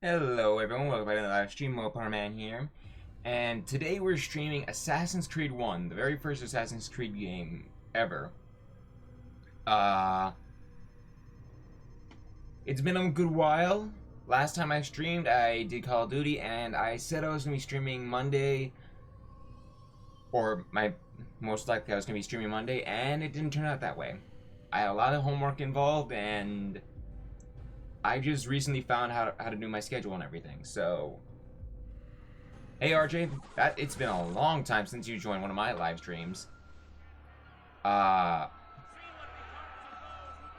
Hello everyone, welcome back to the live stream. Man here, and today we're streaming Assassin's Creed 1, the very first Assassin's Creed game ever. It's been a good while. Last time I streamed, I did Call of Duty, and I said I was going to be streaming Monday, or most likely I was going to be streaming Monday, and it didn't turn out that way. I had a lot of homework involved, and I just recently found how to do my schedule and everything, so... Hey RJ, it's been a long time since you joined one of my live streams. But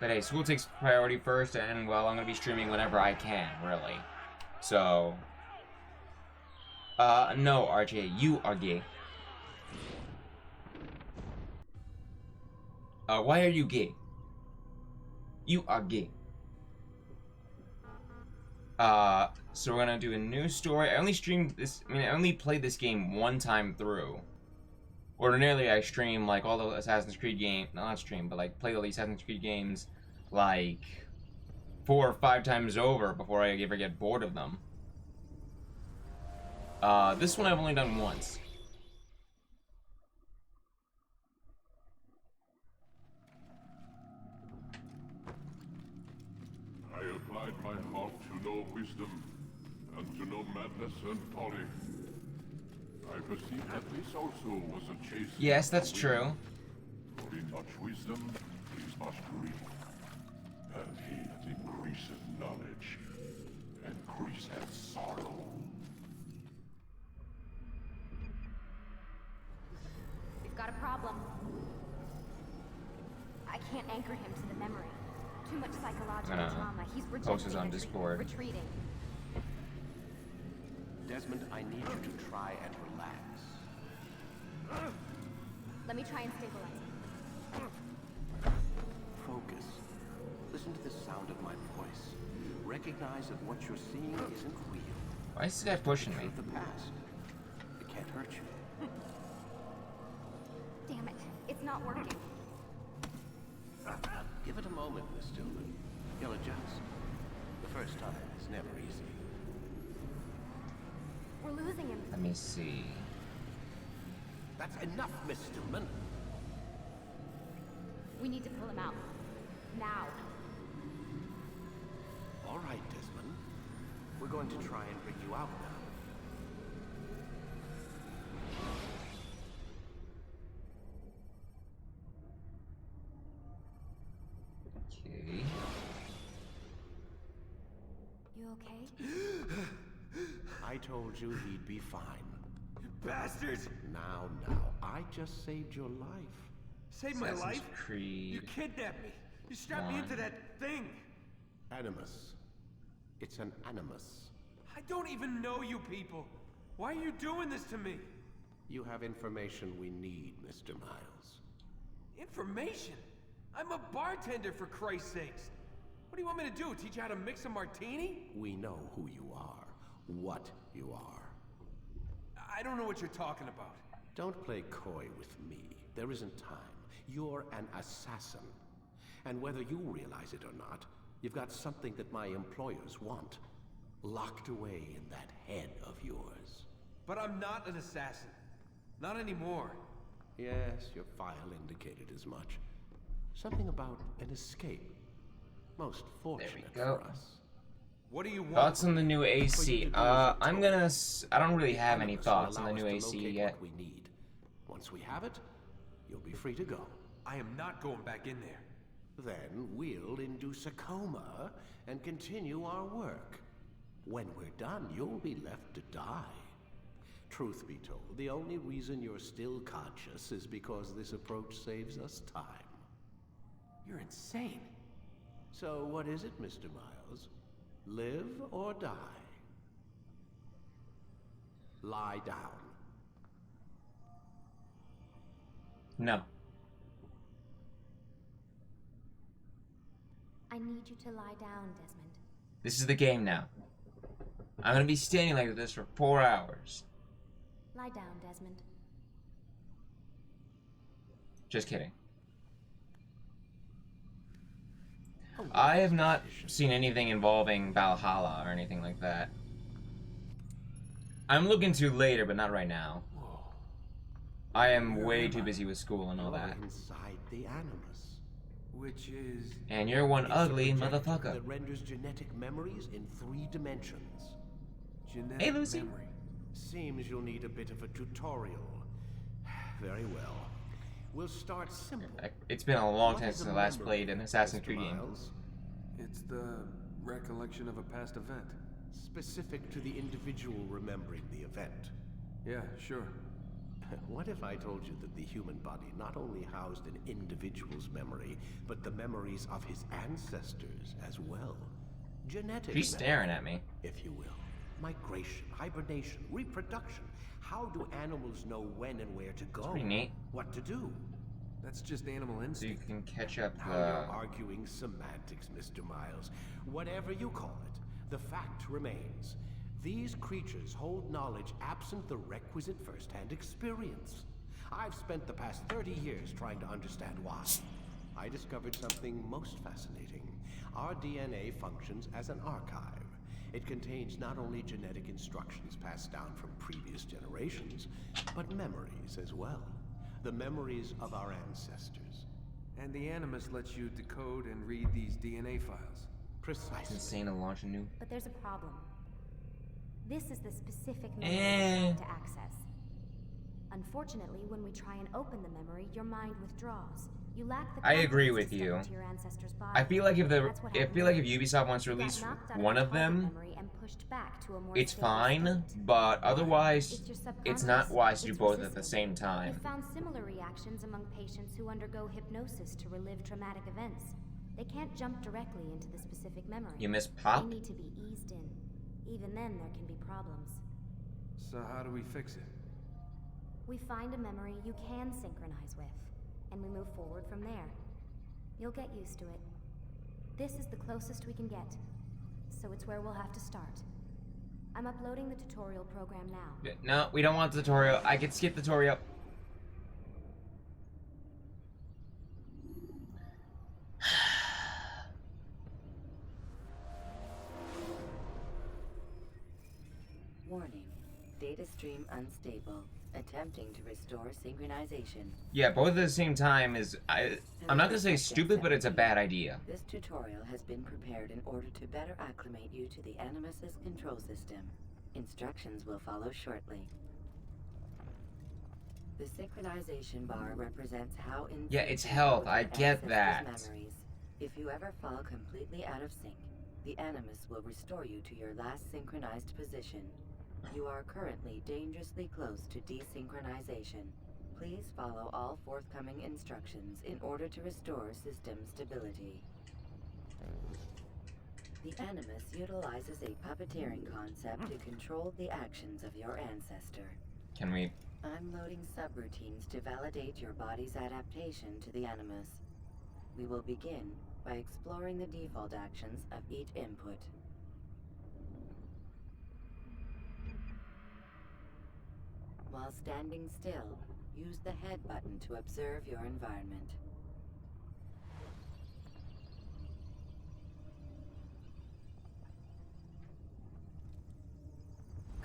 hey, school takes priority first, and well, I'm gonna be streaming whenever I can, really. So... no RJ, you are gay. Why are you gay? You are gay. So we're gonna do a new story. I only played this game one time through. Ordinarily, I stream, like, all the Assassin's Creed games, not stream, but, like, play all the Assassin's Creed games, like, 4 or 5 times over before I ever get bored of them. This one I've only done once. I applied my heart to know wisdom, and to know madness and folly. I perceive that this also was a chase. Yes, that's true. For in much wisdom is much grief, and he that increaseth knowledge increaseth sorrow. We've got a problem. I can't anchor him to the memory. Too much psychological trauma. He's Post on Discord. Retreating. Desmond, I need you to try and relax. Let me try and stabilize him. Focus. Listen to the sound of my voice. Recognize that what you're seeing isn't real. Why is this guy pushing me? It's the past. It can't hurt you. Damn it. It's not working. Give it a moment, Miss Stillman. You'll adjust. The first time is never easy. We're losing him. Let me see. That's enough, Miss Stillman. We need to pull him out. Now. All right, Desmond. We're going to try and bring you out now. Okay. You okay? I told you he'd be fine. You bastards! Now, I just saved your life. Saved my Assassin's life? Creed. You kidnapped me. You strapped me into that thing. Animus. It's an animus. I don't even know you people. Why are you doing this to me? You have information we need, Mr. Miles. Information? I'm a bartender, for Christ's sakes. What do you want me to do? Teach you how to mix a martini? We know who you are, what you are. I don't know what you're talking about. Don't play coy with me. There isn't time. You're an assassin. And whether you realize it or not, you've got something that my employers want. Locked away in that head of yours. But I'm not an assassin. Not anymore. Yes, your file indicated as much. Something about an escape. Most fortunate go. for us. What do you want? Thoughts on the new AC? I don't really have any Animus will thoughts on the allow new us to AC locate yet. what we need. Once we have it, you'll be free to go. I am not going back in there. Then we'll induce a coma and continue our work. When we're done, you'll be left to die. Truth be told, the only reason you're still conscious is because this approach saves us time. You're insane. So what is it, Mr. Miles? Live or die? Lie down. No. I need you to lie down, Desmond. This is the game now. I'm gonna be standing like this for 4 hours. Lie down, Desmond. Just kidding. I have not seen anything involving Valhalla or anything like that. I'm looking to later, but not right now. Whoa. I am Where way am too I? busy with school and all You're that. inside the Animus. Which is... And you're one It's a ugly projector motherfucker. that renders genetic memories in 3 dimensions. genetic Hey, Lucy. memory. Seems you'll need a bit of a tutorial. Very well. We'll start simple. It's been a long What time is since a I last memory, played an Assassin's Mr. Creed game. Miles? It's the recollection of a past event. Specific to the individual remembering the event. Yeah, sure. What if I told you that the human body not only housed an individual's memory, but the memories of his ancestors as well? Genetic She's staring memory, at me. if you will. Migration, hibernation, reproduction. How do animals know when and where to go? Pretty neat. What to do? That's just animal So you instinct. can catch up Now you're arguing semantics, Mr. Miles. Whatever you call it, the fact remains. These creatures hold knowledge absent the requisite first-hand experience. I've spent the past 30 years trying to understand why. I discovered something most fascinating. Our DNA functions as an archive. It contains not only genetic instructions passed down from previous generations, but memories as well. The memories of our ancestors. And the Animus lets you decode and read these DNA files. It's Precisely. insane to launch a new. But there's a problem. This is the specific memory we're trying to access. Unfortunately, when we try and open the memory, your mind withdraws. You lack the I agree confidence with to step you. into your ancestor's body. I feel like if That's what happened to me. Ubisoft wants to You got release knocked out of one the of target them, memory and pushed back to a more it's stable fine. state. But otherwise, It's your it's subconscious. not wise to do It's both at the resistant. same time. We've found similar reactions among patients who undergo hypnosis to relive traumatic events. They can't jump directly into the specific memory. You miss Pop? They need to be eased in. Even then, there can be problems. So how do we fix it? We find a memory you can synchronize with, and we move forward from there. You'll get used to it. This is the closest we can get, so it's where we'll have to start. I'm uploading the tutorial program now. No, we don't want the tutorial. I can skip the tutorial. Warning. Data stream unstable. Attempting to restore synchronization. Yeah, both at the same time is... I'm not gonna say stupid, but it's a bad idea. This tutorial has been prepared in order to better acclimate you to the Animus's control system. Instructions will follow shortly. The synchronization bar represents how in Yeah, it's sync health, with I your get ancestors' that. Memories. If you ever fall completely out of sync, the Animus will restore you to your last synchronized position. You are currently dangerously close to desynchronization. Please follow all forthcoming instructions in order to restore system stability. The Animus utilizes a puppeteering concept to control the actions of your ancestor. Can we... I'm loading subroutines to validate your body's adaptation to the Animus. We will begin by exploring the default actions of each input. While standing still, use the head button to observe your environment.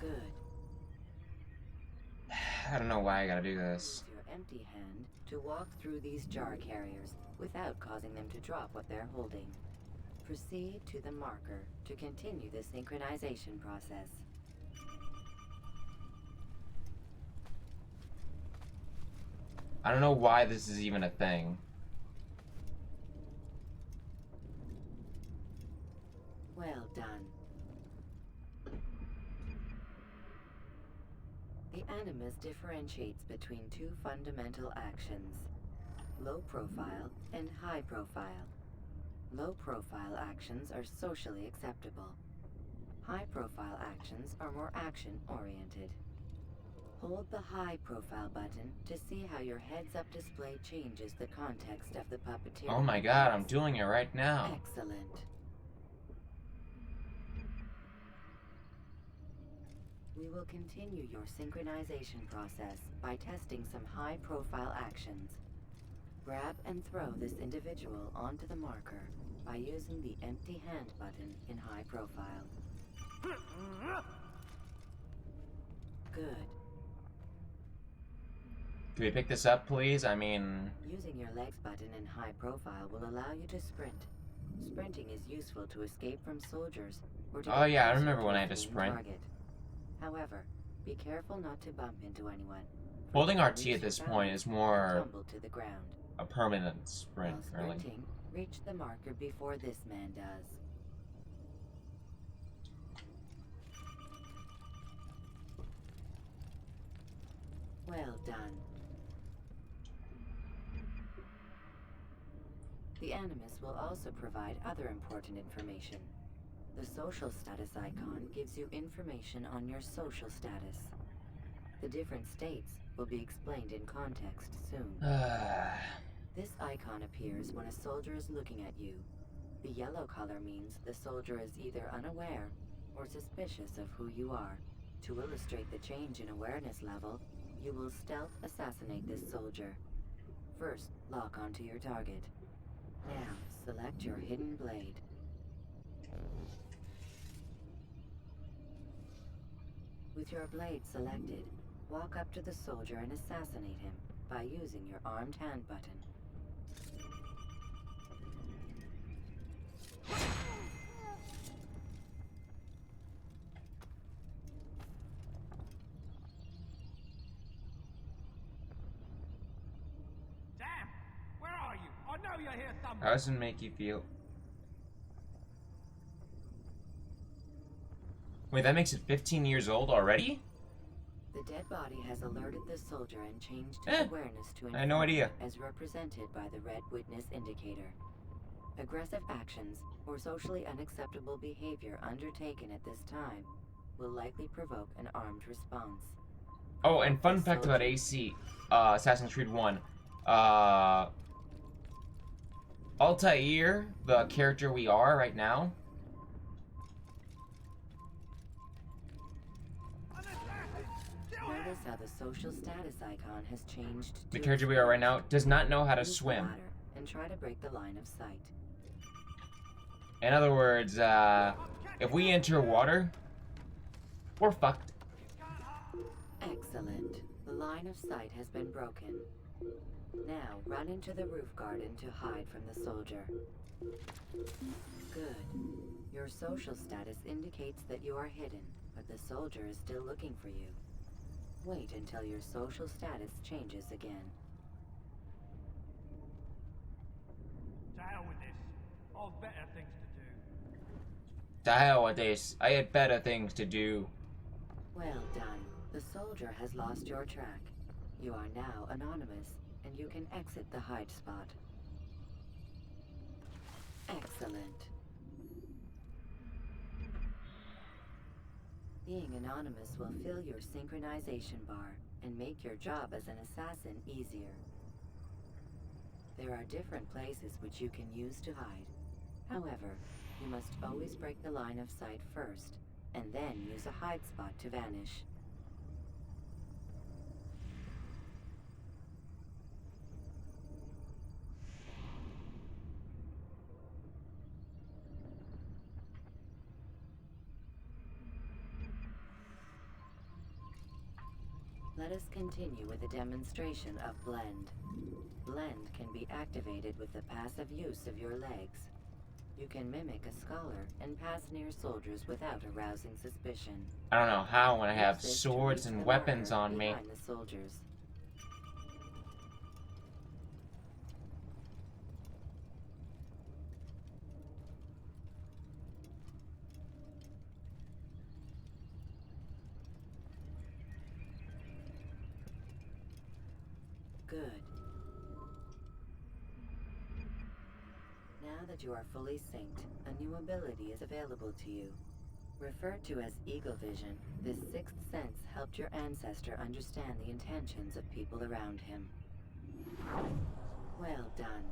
Good. I don't know why I gotta do this. Use your empty hand to walk through these jar carriers without causing them to drop what they're holding. Proceed to the marker to continue the synchronization process. I don't know why this is even a thing. Well done. The Animus differentiates between two fundamental actions: low profile and high profile. Low profile actions are socially acceptable. High profile actions are more action oriented. Hold the high profile button to see how your heads-up display changes the context of the puppeteer. Oh my god, I'm doing it right now. Excellent. We will continue your synchronization process by testing some high-profile actions. Grab and throw this individual onto the marker by using the empty hand button in high profile. Good. Can we pick this up, please? I mean... Using your legs button in high profile will allow you to sprint. Sprinting is useful to escape from soldiers or to Oh get yeah, I closer remember when a I had to fleeing sprint. target. However, be careful not to bump into anyone. Holding If you RT lose at your this balance, point is you'll more tumble to the ground. a permanent sprint, While really. sprinting, reach the marker before this man does. Well done. The Animus will also provide other important information. The social status icon gives you information on your social status. The different states will be explained in context soon. This icon appears when a soldier is looking at you. The yellow color means the soldier is either unaware or suspicious of who you are. To illustrate the change in awareness level, you will stealth assassinate this soldier. First, lock onto your target. Now, select your hidden blade. With your blade selected, walk up to the soldier and assassinate him by using your armed hand button. Damn! Where are you? I know you're here somewhere. How does it make you feel? Wait, that makes it 15 years old already? The dead body has alerted the soldier and changed his awareness to I had no idea. as represented by the red witness indicator. Aggressive actions or socially unacceptable behavior undertaken at this time will likely provoke an armed response. Oh, and fun fact about AC, Assassin's Creed 1. Altair, the character we are right now, Notice how the social status icon has changed to the character we are right now, does not know how to use the swim. ladder and try to break the line of sight. In other words, if we enter water, we're fucked. Excellent. The line of sight has been broken. Now run into the roof garden to hide from the soldier. Good. Your social status indicates that you are hidden, but the soldier is still looking for you. Wait until your social status changes again. To hell with this. I've better things to do. To hell with this. I had better things to do. Well done. The soldier has lost your track. You are now anonymous, and you can exit the hide spot. Excellent. Being anonymous will fill your synchronization bar and make your job as an assassin easier. There are different places which you can use to hide. However, you must always break the line of sight first, and then use a hide spot to vanish. Let us continue with a demonstration of Blend. Blend can be activated with the passive use of your legs. You can mimic a scholar and pass near soldiers without arousing suspicion. I don't know how when I have Use this to swords reach and the weapons marker on me. behind the soldiers. Good. Now that you are fully synced, a new ability is available to you. Referred to as Eagle Vision, this sixth sense helped your ancestor understand the intentions of people around him. Well done.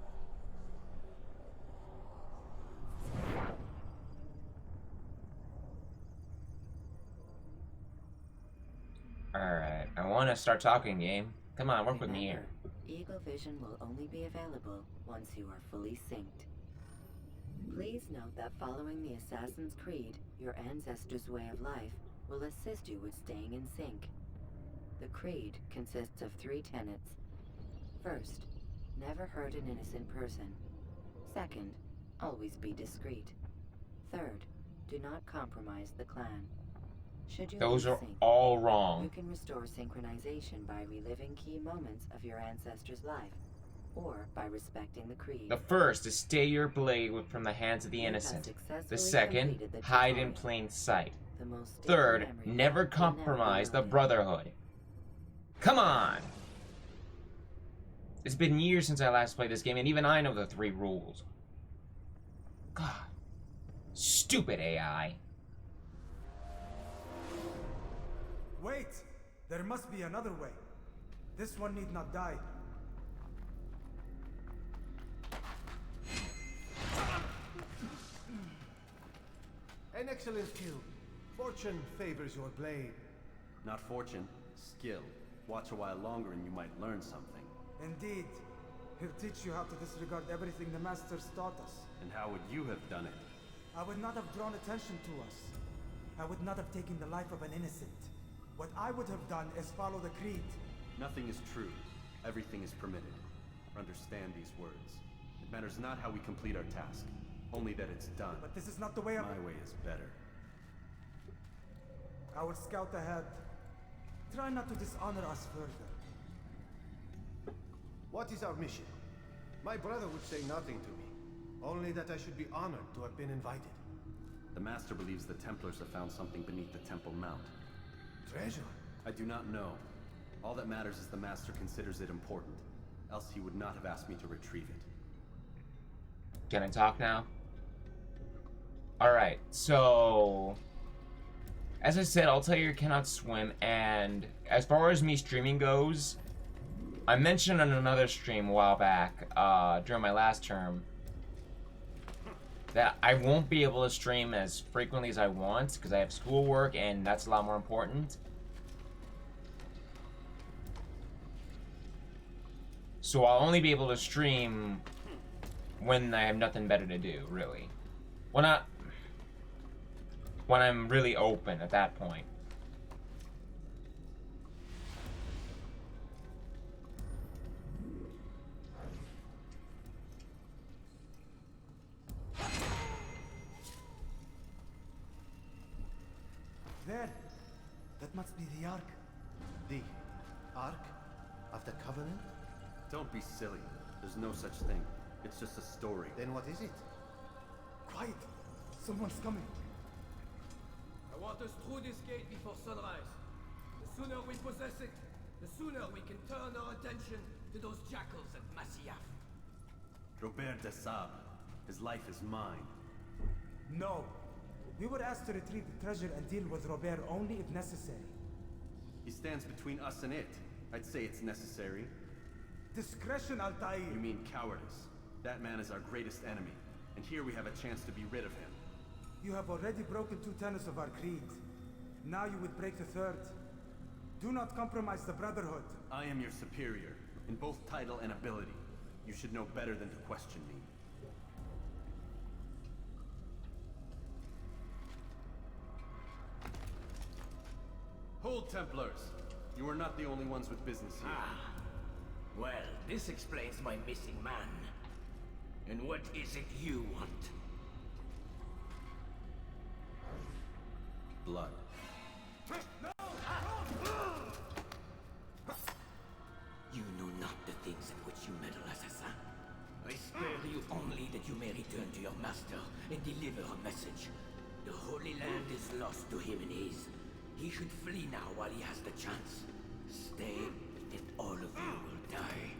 Alright, I want to start talking, game. Come on, work with me here. Remember, Eagle Vision will only be available once you are fully synced. Please note that following the Assassin's Creed, your ancestors' way of life will assist you with staying in sync. The creed consists of 3 tenets. First, never hurt an innocent person. Second, always be discreet. Third, do not compromise the clan. Should you Those lose are sync, all you wrong. can restore synchronization by reliving key moments of your ancestor's life, or by respecting the creed. The first is stay your blade from the hands of the You have innocent. The successfully second, completed the hide in tutorial. plain sight. The most stable Third, memory never will never be compromise the loaded. Brotherhood. Come on! It's been years since I last played this game, and even I know the 3 rules. God. Stupid AI. Wait! There must be another way. This one need not die. An excellent kill. Fortune favors your blade. Not fortune, skill. Watch a while longer and you might learn something. Indeed. He'll teach you how to disregard everything the Masters taught us. And how would you have done it? I would not have drawn attention to us. I would not have taken the life of an innocent. What I would have done is follow the creed. Nothing is true. Everything is permitted. Understand these words. It matters not how we complete our task, only that it's done. But this is not the way of... My way is better. I will scout ahead. Try not to dishonor us further. What is our mission? My brother would say nothing to me. Only that I should be honored to have been invited. The Master believes the Templars have found something beneath the Temple Mount. Treasure? I do not know. All that matters is the Master considers it important. Else he would not have asked me to retrieve it. Can I talk now? Alright, so... As I said, Altair cannot swim, and as far as me streaming goes, I mentioned on another stream a while back, during my last term, that I won't be able to stream as frequently as I want, because I have schoolwork, and that's a lot more important. So I'll only be able to stream when I have nothing better to do, really. Well, not... when I'm really open at that point. There! That must be the Ark. The Ark of the Covenant? Don't be silly. There's no such thing. It's just a story. Then what is it? Quiet! Someone's coming. I want us through this gate before sunrise. The sooner we possess it, the sooner we can turn our attention to those jackals at Masyaf. Robert de Sable. His life is mine. No. We were asked to retrieve the treasure and deal with Robert only if necessary. He stands between us and it. I'd say it's necessary. Discretion, Altair! You mean cowardice. That man is our greatest enemy, and here we have a chance to be rid of him. You have already broken 2 tenets of our creed. Now you would break the 3rd. Do not compromise the Brotherhood. I am your superior, in both title and ability. You should know better than to question me. Hold, Templars! You are not the only ones with business here. Well, this explains my missing man. And what is it you want? Blood. You know not the things in which you meddle, assassin. I spare you only that you may return to your master and deliver a message. The Holy Land is lost to him and his. He should flee now while he has the chance. Stay, and all of you will die.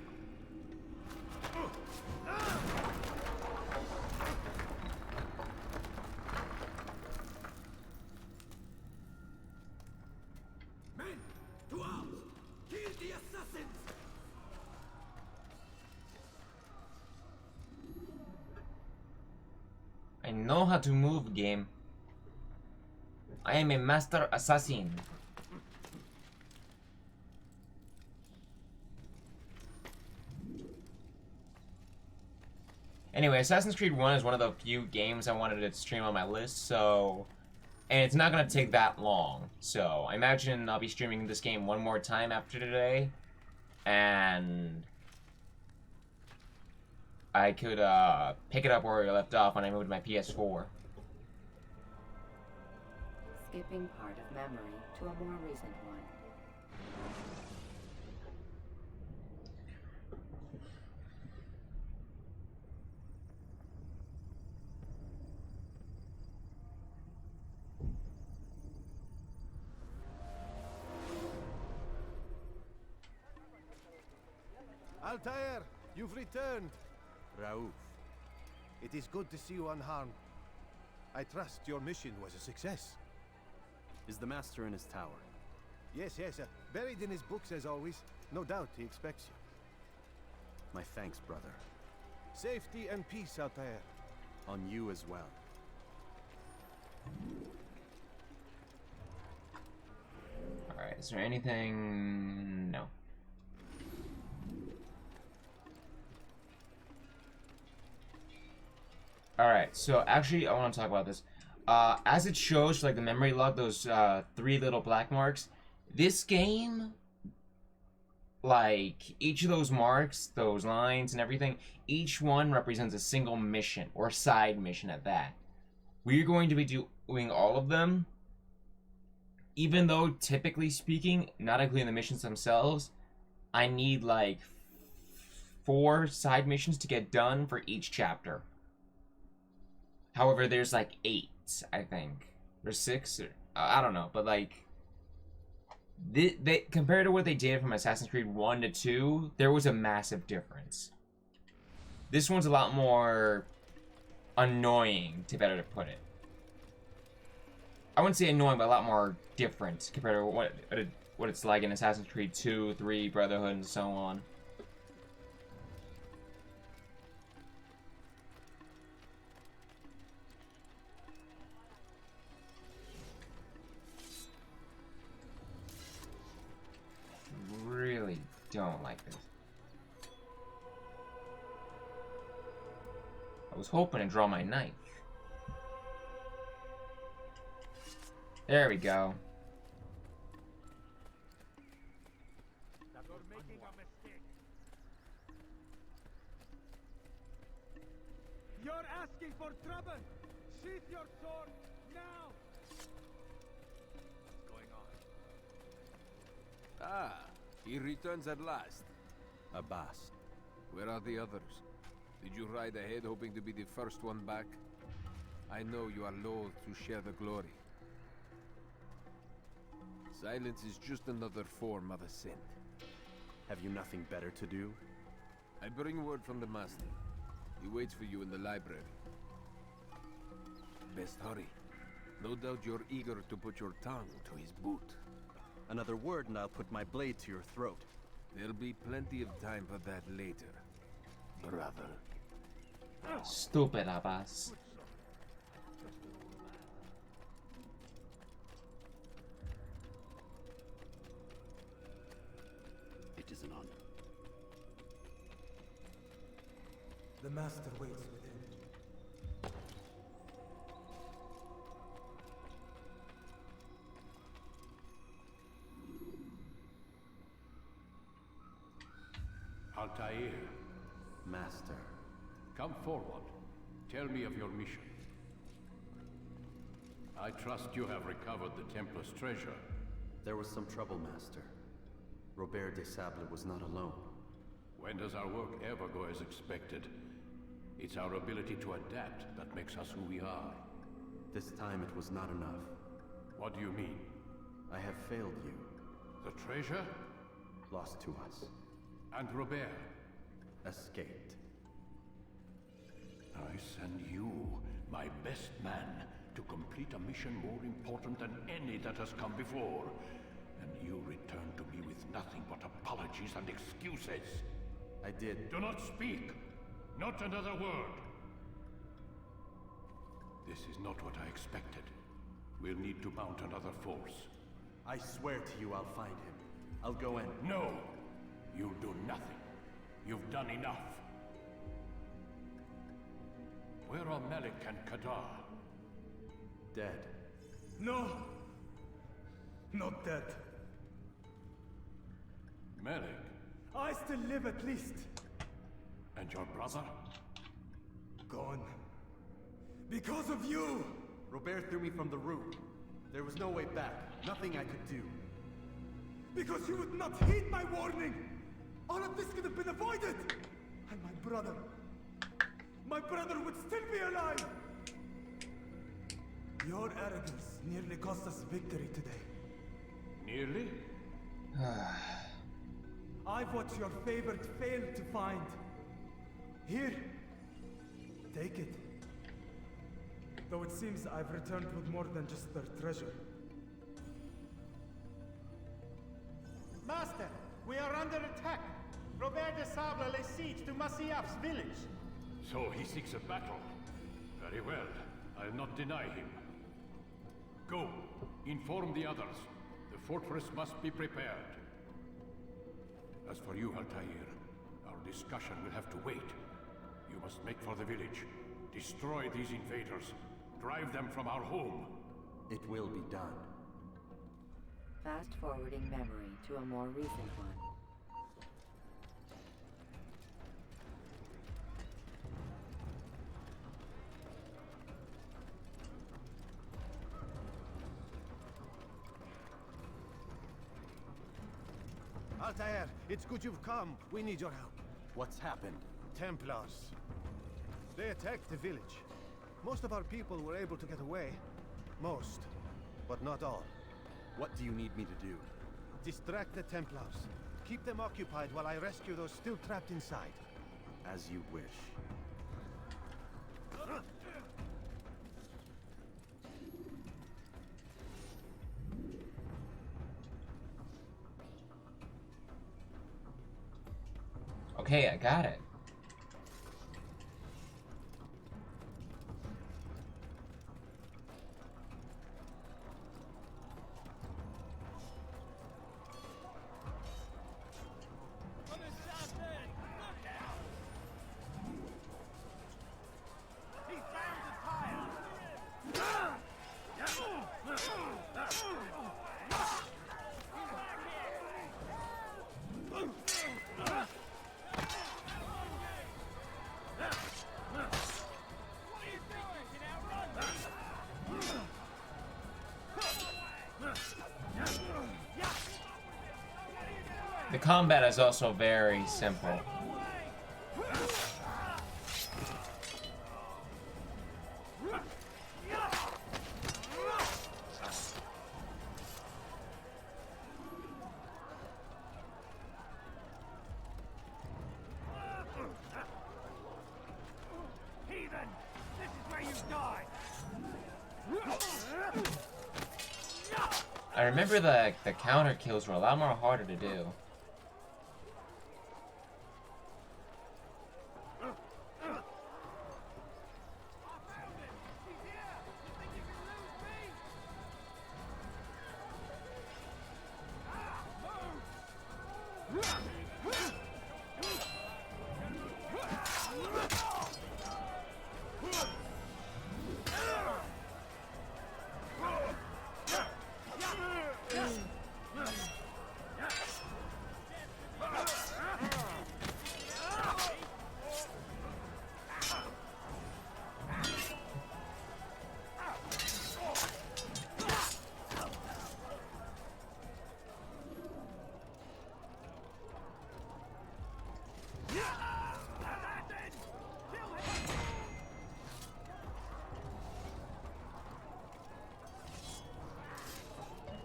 Men, to arms! Kill the assassins! I know how to move, game. I am a master assassin. Anyway, Assassin's Creed 1 is one of the few games I wanted to stream on my list, so... And it's not going to take that long, so I imagine I'll be streaming this game one more time after today, and... I could, pick it up where I left off when I moved to my PS4. Skipping part of memory to a more recent one. Altair, you've returned. Raouf, it is good to see you unharmed. I trust your mission was a success. Is the Master in his tower? Yes, buried in his books as always. No doubt he expects you. My thanks, brother. Safety and peace, Altair. On you as well. Alright, is there anything... No. Alright, so actually I want to talk about this. As it shows, like the memory log, those 3 little black marks, this game, like, each of those marks, those lines and everything, each one represents a single mission, or side mission at that. We're going to be doing all of them, even though, typically speaking, not including the missions themselves, I need, like, 4 side missions to get done for each chapter. However, there's like 8, I think. Or 6, or I don't know, but like they compared to what they did from Assassin's Creed 1 to 2, there was a massive difference. This one's a lot more annoying, to better to put it. I wouldn't say annoying, but a lot more different compared to what it's like in Assassin's Creed 2, 3, Brotherhood, and so on. Really don't like this. I was hoping to draw my knife. There we go. You're making a mistake. You're asking for trouble. Sheath your sword now. What's going on? Ah, he returns at last. Abbas. Where are the others? Did you ride ahead hoping to be the first one back? I know you are loath to share the glory. Silence is just another form of assent. Have you nothing better to do? I bring word from the Master. He waits for you in the library. Best hurry. No doubt you're eager to put your tongue to his boot. Another word and I'll put my blade to your throat. There'll be plenty of time for that later, brother. Stupid Abbas. It is an honor. The Master waits within. Altair, Master. come forward. Tell me of your mission. I trust you have recovered the Templar's treasure. There was some trouble, Master. Robert de Sable was not alone. When does our work ever go as expected? It's our ability to adapt that makes us who we are. This time it was not enough. What do you mean? I have failed you. The treasure? Lost to us. And Robert? Escaped. I send you, my best man, to complete a mission more important than any that has come before. And you return to me with nothing but apologies and excuses. I did. Do not speak! Not another word! This is not what I expected. We'll need to mount another force. I swear to you I'll find him. I'll go in. No! You'll do nothing. You've done enough. Where are Malik and Kadar? Dead. No. Not dead. Malik? I still live at least. And your brother? Gone. Because of you! Robert threw me from the roof. There was no way back. Nothing I could do. Because you would not heed my warning! All of this could have been avoided! And my brother would still be alive! Your arrogance nearly cost us victory today. Nearly? I've what your favorite failed to find. Here. Take it. Though it seems I've returned with more than just their treasure. Master, we are under attack. Robert de Sable lays siege to Masyaf's village. So he seeks a battle. Very well. I'll not deny him. Go. Inform the others. The fortress must be prepared. As for you, Altair, our discussion will have to wait. You must make for the village. Destroy these invaders. Drive them from our home. It will be done. Fast-forwarding memory to a more recent one. Altair, it's good you've come. We need your help. What's happened? Templars. They attacked the village. Most of our people were able to get away. Most, but not all. What do you need me to do? Distract the Templars. Keep them occupied while I rescue those still trapped inside. As you wish. Okay, I got it. The combat is also very simple. Heathen! This is where you die! I remember the counter kills were a lot more harder to do.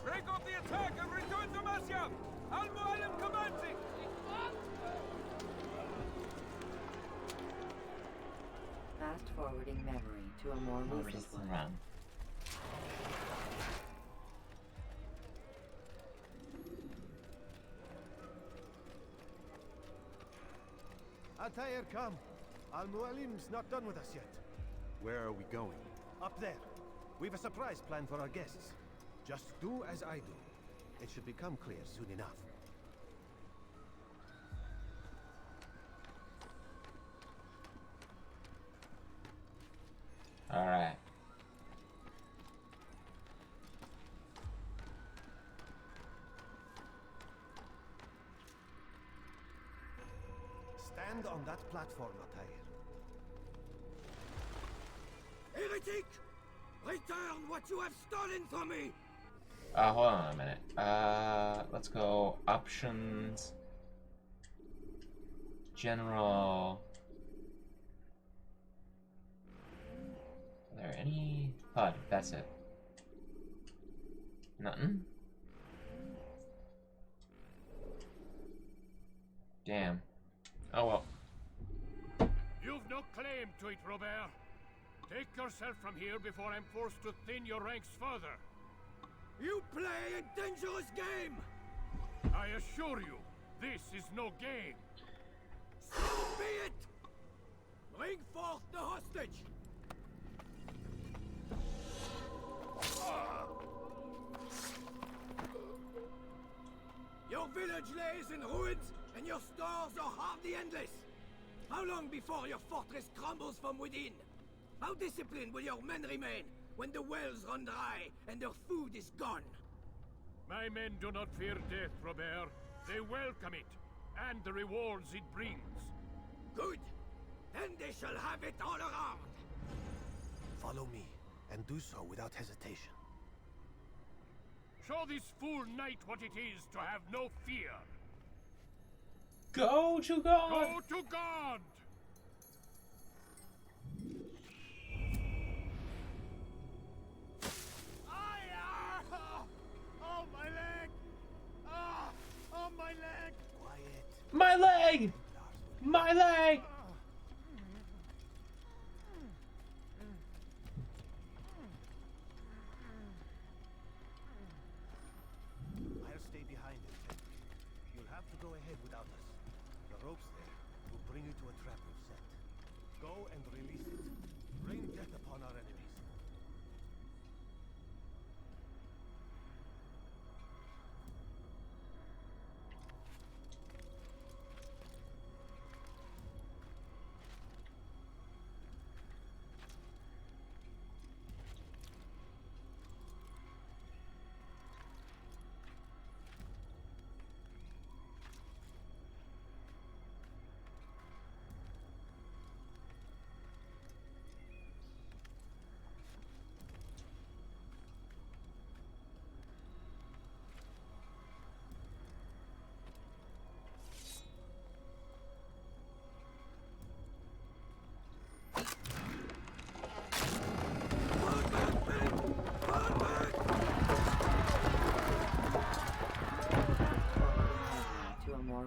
Break off the attack and return to Masyaf! Al-Mualim commencing! Fast-forwarding memory to a more recent one. Altair, come. Al-Mualim's not done with us yet. Where are we going? Up there. We've a surprise plan for our guests. Just do as I do. It should become clear soon enough. Alright. Stand on that platform, Altair. Heretic! Return what you have stolen from me! Hold on a minute. Let's go options. General. Are there any HUD? That's it. Nothing. Damn. Oh well. You've no claim to it, Robert. Take yourself from here before I'm forced to thin your ranks further. You play a dangerous game! I assure you, this is no game. So be it! Bring forth the hostage! Your village lays in ruins, and your stores are hardly endless. How long before your fortress crumbles from within? How disciplined will your men remain when the wells run dry and their food is gone? My men do not fear death, Robert. They welcome it, and the rewards it brings. Good. Then they shall have it all around. Follow me, and do so without hesitation. Show this fool knight what it is to have no fear. Go to God! Go to God! Oh, my leg! Ah! Oh, my leg! Quiet. My leg! My leg! I'll stay behind him. You'll have to go ahead without us. The ropes there will bring you to a trap we've set. Go and release it. Rain death upon our enemies.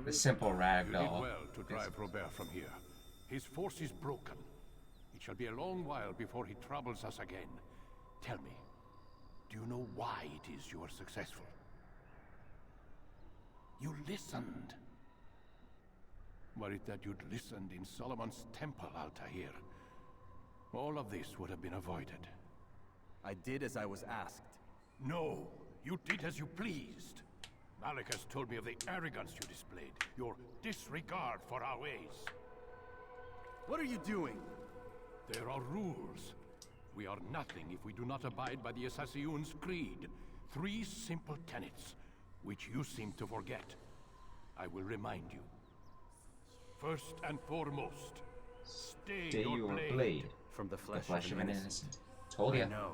The simple You ragdoll. did well to drive Robert from here. His force is broken. It shall be a long while before he troubles us again. Tell me, do you know why it is you are successful? You listened. Were it that you'd listened in Solomon's temple, Altair, all of this would have been avoided. I did as I was asked. No, you did as you pleased. Malik has told me of the arrogance you displayed, your disregard for our ways. What are you doing? There are rules. We are nothing if we do not abide by the Assassin's creed. 3 simple tenets, which you seem to forget. I will remind you. First and foremost, stay your blade. From the The flesh, flesh of an innocent. Told I ya. know.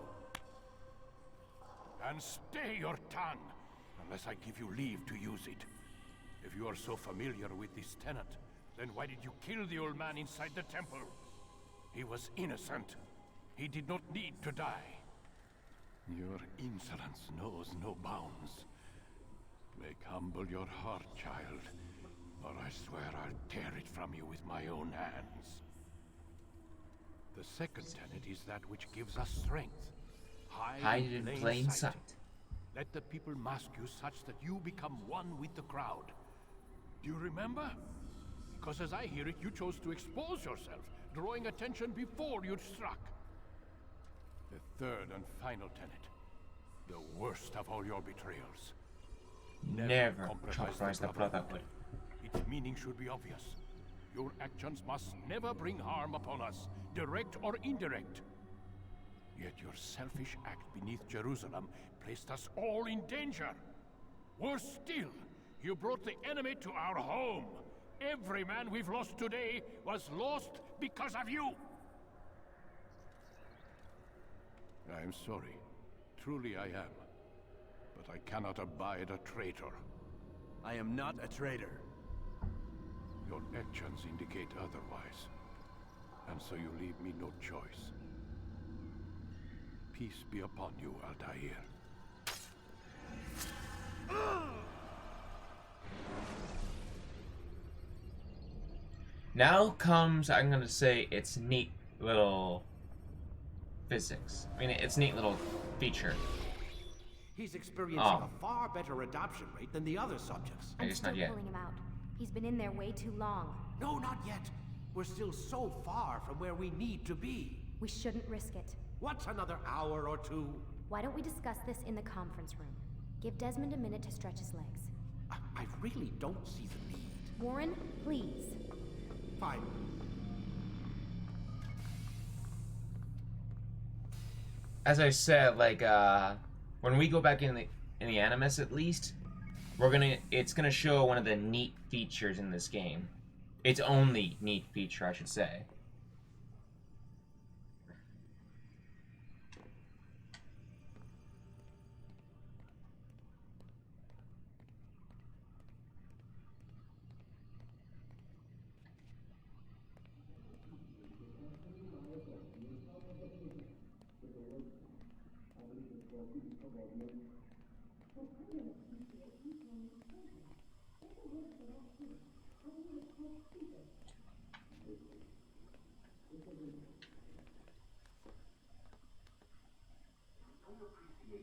And stay your tongue, unless I give you leave to use it. If you are so familiar with this tenet, then why did you kill the old man inside the temple? He was innocent. He did not need to die. Your insolence knows no bounds. Make humble your heart, child, or I swear I'll tear it from you with my own hands. The second tenet is that which gives us strength. Hide in plain sight. Let the people mask you such that you become one with the crowd. Do you remember? Because as I hear it, you chose to expose yourself, drawing attention before you'd struck. The third and final tenet. The worst of all your betrayals. Never compromise the brotherhood. Its meaning should be obvious. Your actions must never bring harm upon us, direct or indirect. Yet your selfish act beneath Jerusalem placed us all in danger. Worse still, you brought the enemy to our home. Every man we've lost today was lost because of you. I am sorry. Truly I am. But I cannot abide a traitor. I am not a traitor. Your actions indicate otherwise. And so you leave me no choice. Peace be upon you, Altair. Now comes, I'm gonna say, it's neat little physics. I mean, it's neat little feature. He's experiencing Oh. a far better adoption rate than the other subjects. I I'm guess still not yet. pulling him out. He's been in there way too long. No, not yet. We're still so far from where we need to be. We shouldn't risk it. What's another hour or two? Why don't we discuss this in the conference room? Give Desmond a minute to stretch his legs. I really don't see the need. Warren, please. Fine. As I said, like, when we go back in the Animus, at least, it's gonna show one of the neat features in this game. Its only neat feature, I should say.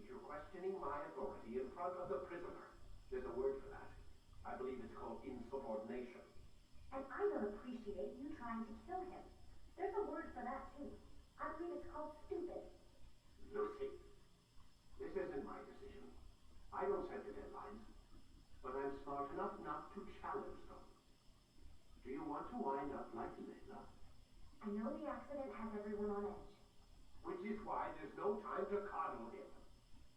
You're questioning my authority in front of the prisoner. There's a word for that. I believe it's called insubordination. And I don't appreciate you trying to kill him. There's a word for that, too. I believe it's called stupid. Lucy, this isn't my decision. I don't set the deadlines. But I'm smart enough not to challenge them. Do you want to wind up like Layla? I know the accident has everyone on edge. Which is why there's no time to coddle him.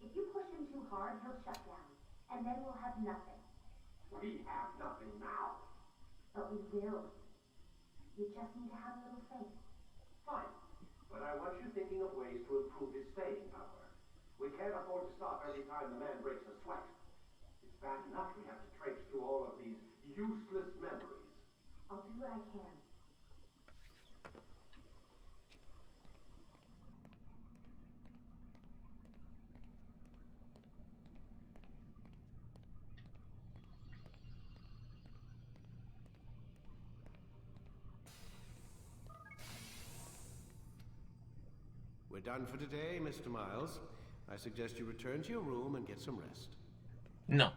If you push him too hard, he'll shut down. And then we'll have nothing. We have nothing now. But we will. You just need to have a little faith. Fine. But I want you thinking of ways to improve his staying power. We can't afford to stop every time the man breaks a sweat. It's bad enough we have to traipse through all of these useless memories. I'll do what I can. We're done for today, Mr. Miles. I suggest you return to your room and get some rest. No.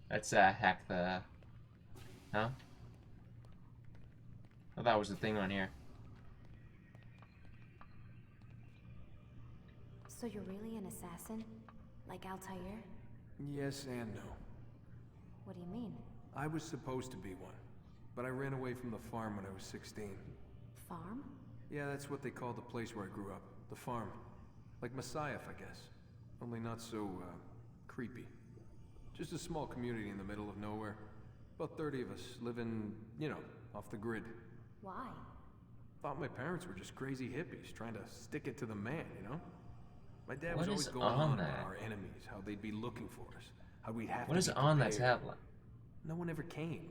Let's hack the... Huh? I thought that was the thing on here. So you're really an assassin? Like Altair? Yes and no. What do you mean? I was supposed to be one, but I ran away from the farm when I was 16. Farm? Yeah, that's what they called the place where I grew up. The farm. Like Messiah, I guess. Only not so, creepy. Just a small community in the middle of nowhere. About 30 of us living, you know, off the grid. Why? Thought my parents were just crazy hippies trying to stick it to the man, you know? My dad was What always is going on on that? about our enemies, how they'd be looking for us, how we'd have What to is be on that prepared. tablet? No one ever came.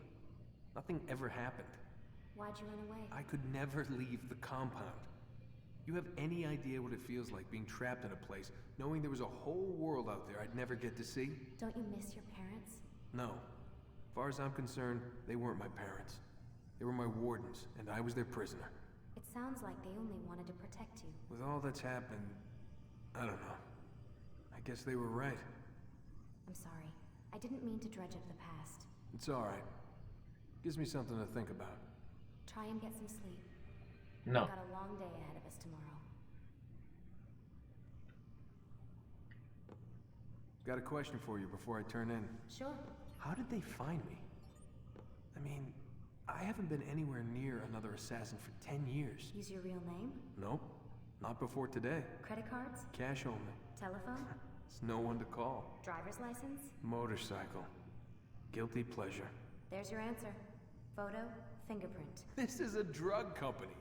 Nothing ever happened. Why'd you run away? I could never leave the compound. You have any idea what it feels like being trapped in a place, knowing there was a whole world out there I'd never get to see? Don't you miss your parents? No. As far as I'm concerned, they weren't my parents. They were my wardens, and I was their prisoner. It sounds like they only wanted to protect you. With all that's happened, I don't know. I guess they were right. I'm sorry. I didn't mean to dredge up the past. It's alright. Gives me something to think about. Try and get some sleep. No. We've got a long day ahead of us tomorrow. Got a question for you before I turn in. Sure. How did they find me? I mean, I haven't been anywhere near another assassin for 10 years. Use your real name? Nope. Not before today. Credit cards? Cash only. Telephone? It's no one to call. Driver's license? Motorcycle. Guilty pleasure. There's your answer. Photo, fingerprint. This is a drug company.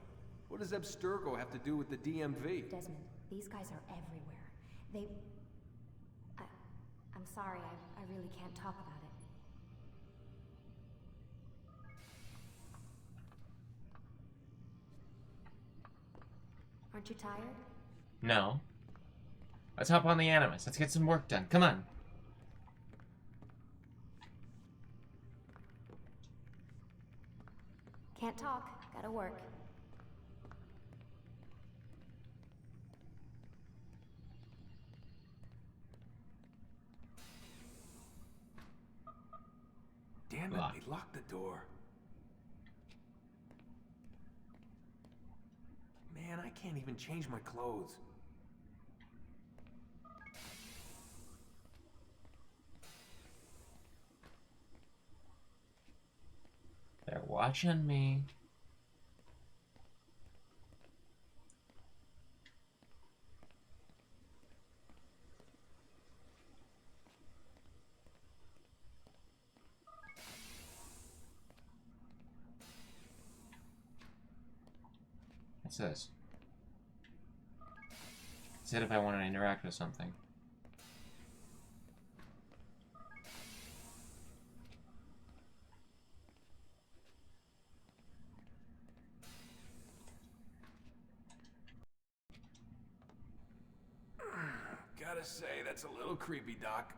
What does Abstergo have to do with the DMV? Desmond, these guys are everywhere. I'm sorry, I really can't talk about it. Aren't you tired? No. Let's hop on the Animus. Let's get some work done. Come on. Can't talk. Gotta work. Damn it, they locked the door. Man, I can't even change my clothes. They're watching me. What's this? It said if I want to interact with something. Gotta say, that's a little creepy, Doc.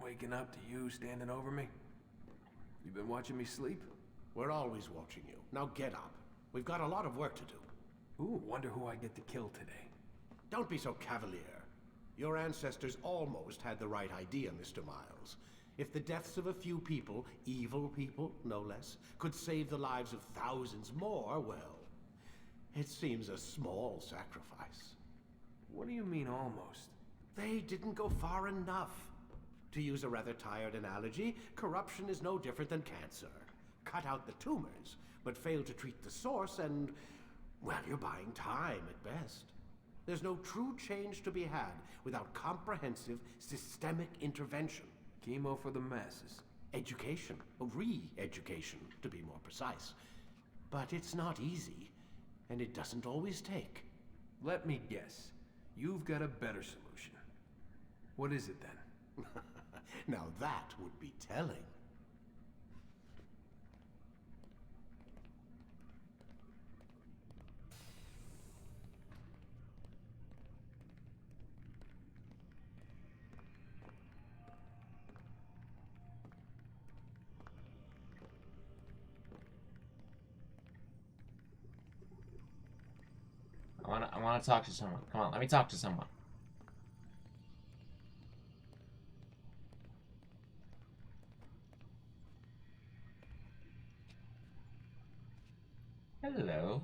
Waking up to you standing over me. You been watching me sleep? We're always watching you. Now get up. We've got a lot of work to do. Ooh, wonder who I get to kill today. Don't be so cavalier. Your ancestors almost had the right idea, Mr. Miles. If the deaths of a few people, evil people, no less, could save the lives of thousands more, well, it seems a small sacrifice. What do you mean, almost? They didn't go far enough. To use a rather tired analogy, corruption is no different than cancer. Cut out the tumors, but fail to treat the source and, well, you're buying time at best. There's no true change to be had without comprehensive, systemic intervention. Chemo for the masses. Education, re-education, to be more precise. But it's not easy, and it doesn't always take. Let me guess. You've got a better solution. What is it then? Now that would be telling. I wanna talk to someone. Come on, let me talk to someone. Hello.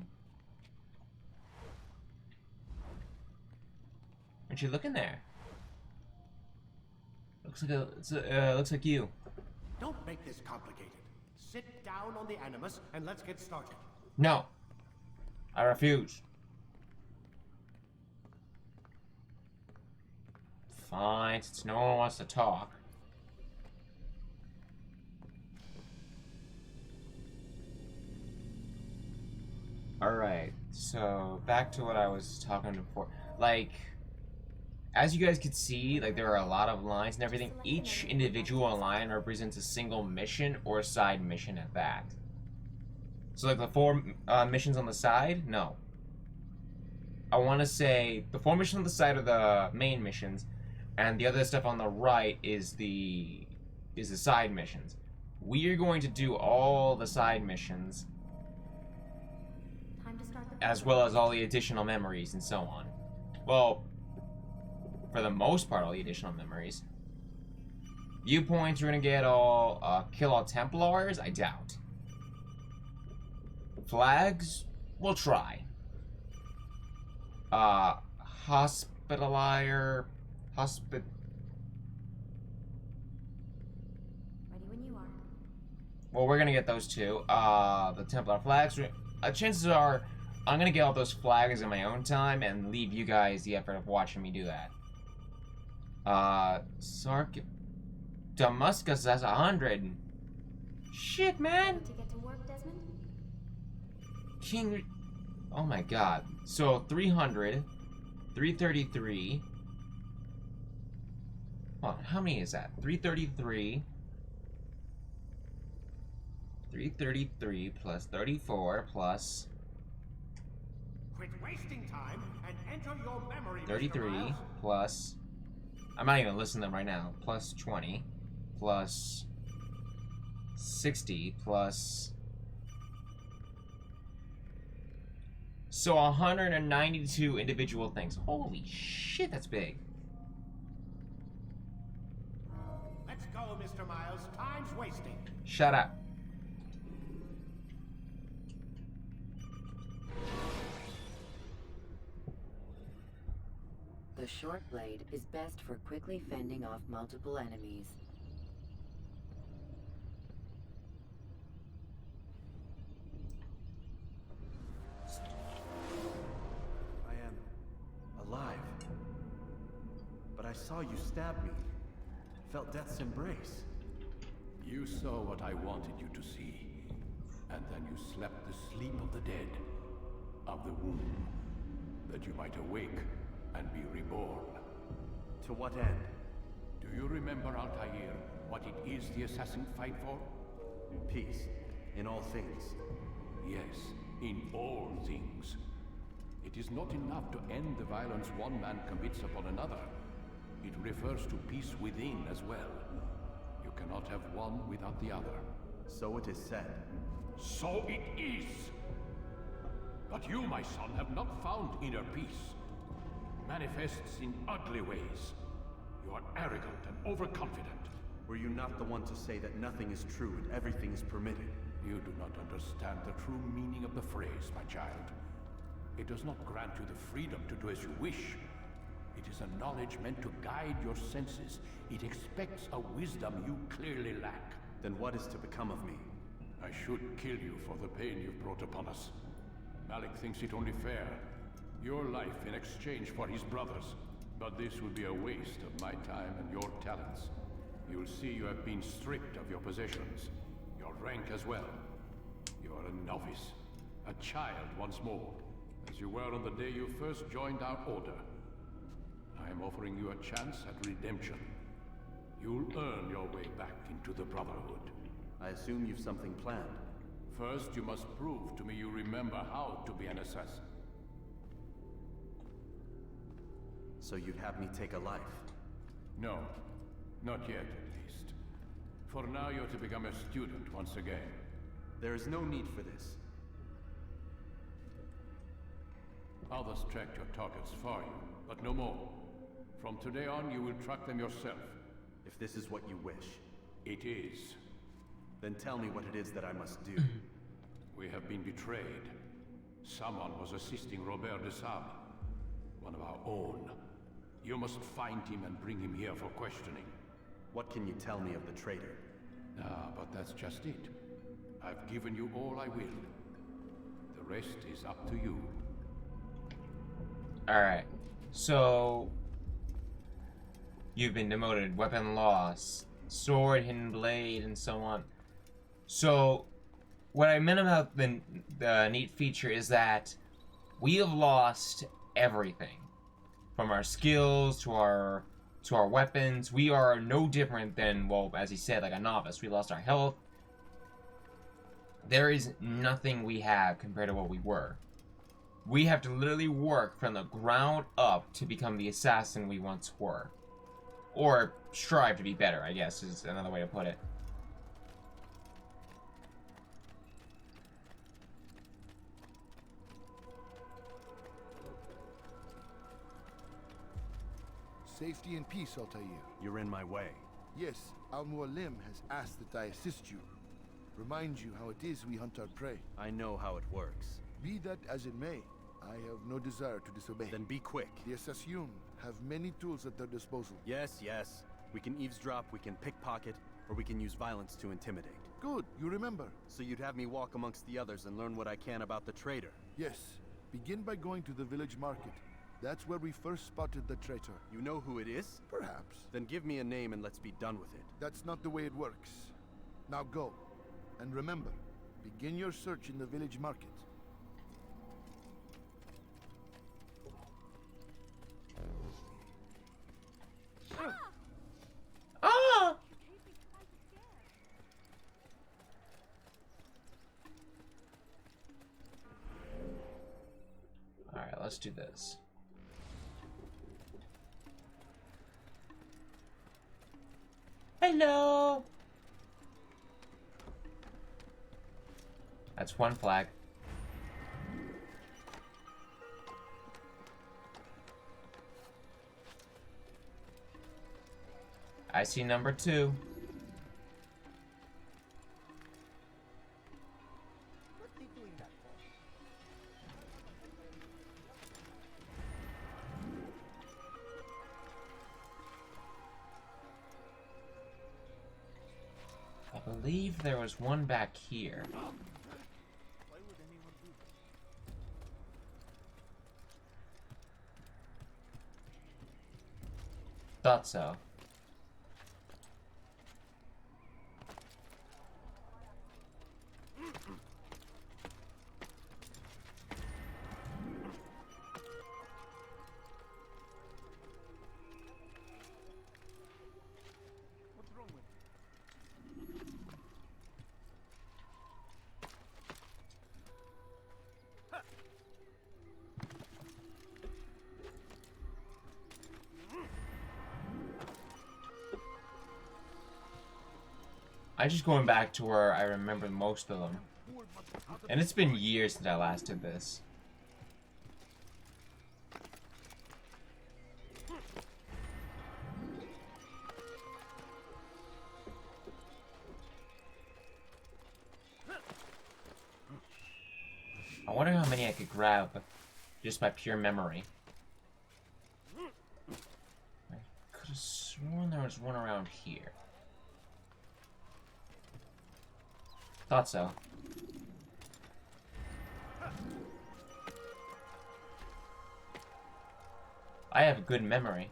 Aren't you looking there? Looks like you. Don't make this complicated. Sit down on the Animus and let's get started. No. I refuse. Fine, since no one wants to talk. Alright, so back to what I was talking before. Like, as you guys could see, like, there are a lot of lines and everything. Each individual line represents a single mission or side mission at that. So, like, the 4 missions on the side? No. I want to say the 4 missions on the side are the main missions, and the other stuff on the right is the side missions. We are going to do all the side missions, as well as all the additional memories and so on. Well, for the most part, all the additional memories. Viewpoints, we're gonna get all, kill all Templars? I doubt. Flags? We'll try. Hospitalier... Ready when you are. Well, we're gonna get those two. The Templar flags. Chances are, I'm gonna get all those flags in my own time and leave you guys the effort of watching me do that. Damascus has 100. Shit, man. Ready to get to work, Desmond? King. Oh my god. So 300, 333. Hold on, how many is that? 333. 333 plus 34 plus Quit wasting time and enter your memory, 33 plus, I'm not even listening to them right now, plus 20 plus 60 plus, so 192 individual things. Holy shit, that's big. Let's go, Mr. Miles. Time's wasting. Shut up. The short blade is best for quickly fending off multiple enemies. I am alive. But I saw you stab me. Felt death's embrace. You saw what I wanted you to see, and then you slept the sleep of the dead, of the womb, that you might awake and be reborn. To what end? Do you remember, Altair, what it is the assassin fight for? Peace. In all things. Yes, in all things. It is not enough to end the violence one man commits upon another. It refers to peace within as well. You cannot have one without the other. So it is said. So it is! But you, my son, have not found inner peace. Manifests in ugly ways. You are arrogant and overconfident. Were you not the one to say that nothing is true and everything is permitted? You do not understand the true meaning of the phrase, my child. It does not grant you the freedom to do as you wish. It is a knowledge meant to guide your senses. It expects a wisdom you clearly lack. Then what is to become of me? I should kill you for the pain you've brought upon us. Malik thinks it only fair. Your life in exchange for his brother's. But this would be a waste of my time and your talents. You'll see you have been stripped of your possessions. Your rank as well. You are a novice. A child once more. As you were on the day you first joined our order. I am offering you a chance at redemption. You'll earn your way back into the Brotherhood. I assume you've something planned. First, you must prove to me you remember how to be an assassin. So you'd have me take a life? No. Not yet, at least. For now, you're to become a student once again. There is no need for this. Others tracked your targets for you, but no more. From today on, you will track them yourself. If this is what you wish. It is. Then tell me what it is that I must do. We have been betrayed. Someone was assisting Robert de Sable, one of our own. You must find him and bring him here for questioning. What can you tell me of the traitor? Ah, but that's just it. I've given you all I will. The rest is up to you. Alright. So you've been demoted, weapon loss, sword, hidden blade, and so on. So what I meant about the neat feature is that we have lost everything. From our skills to our weapons. We are no different than, well, as he said, like a novice. We lost our health. There is nothing we have compared to what we were. We have to literally work from the ground up to become the assassin we once were. Or strive to be better, I guess, is another way to put it. Safety and peace, Altair. You're in my way. Yes, Al-Mualim has asked that I assist you. Remind you how it is we hunt our prey. I know how it works. Be that as it may, I have no desire to disobey. Then be quick. The Assassin have many tools at their disposal. Yes, yes. We can eavesdrop, we can pickpocket, or we can use violence to intimidate. Good, you remember. So you'd have me walk amongst the others and learn what I can about the traitor? Yes. Begin by going to the village market. That's where we first spotted the traitor. You know who it is? Perhaps. Then give me a name and let's be done with it. That's not the way it works. Now go. And remember, begin your search in the village market. Ah! Alright, let's do this. Hello! That's one flag. I see number 2. I believe there was one back here. Thought so. I'm just going back to where I remember most of them. And it's been years since I last did this. I wonder how many I could grab just by pure memory. I could have sworn there was one around here. Thought so. I have good memory.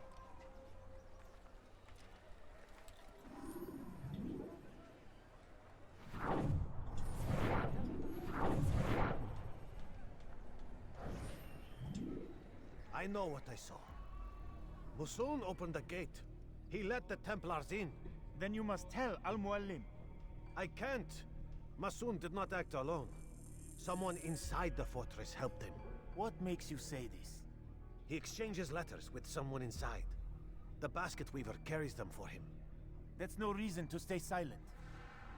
I know what I saw. Musun opened the gate. He let the Templars in. Then you must tell Al-Muallim. I can't. Masun did not act alone. Someone inside the fortress helped him. What makes you say this? He exchanges letters with someone inside. The basket weaver carries them for him. That's no reason to stay silent.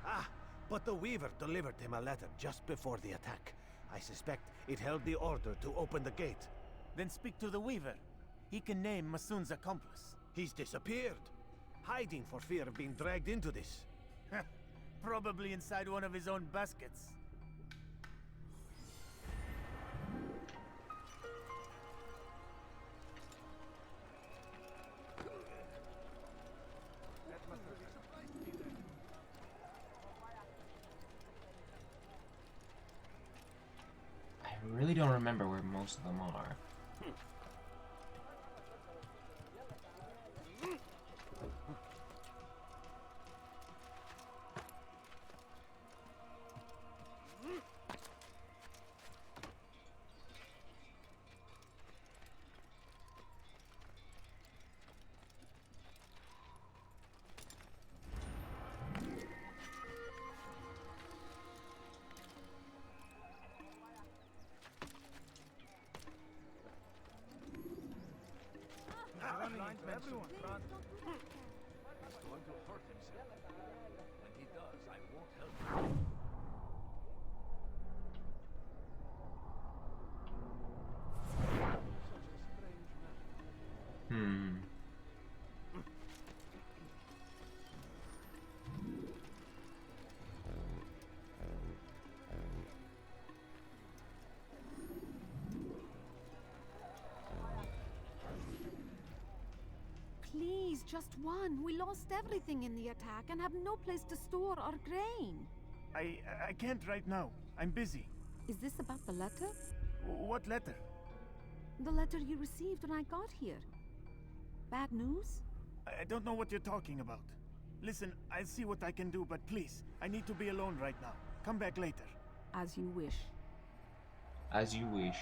Ah, but the weaver delivered him a letter just before the attack. I suspect it held the order to open the gate. Then speak to the weaver. He can name Masun's accomplice. He's disappeared, hiding for fear of being dragged into this. Probably inside one of his own baskets. I really don't remember where most of them are. Everyone, run. He's going to hurt himself. When he does, I won't help him. just one. We lost everything in the attack and have no place to store our grain. I can't right now. I'm busy. Is this about the letter? What letter? The letter you received when I got here. Bad news? I don't know what you're talking about. Listen, I'll see what I can do, but please, I need to be alone right now. Come back later. As you wish. As you wish.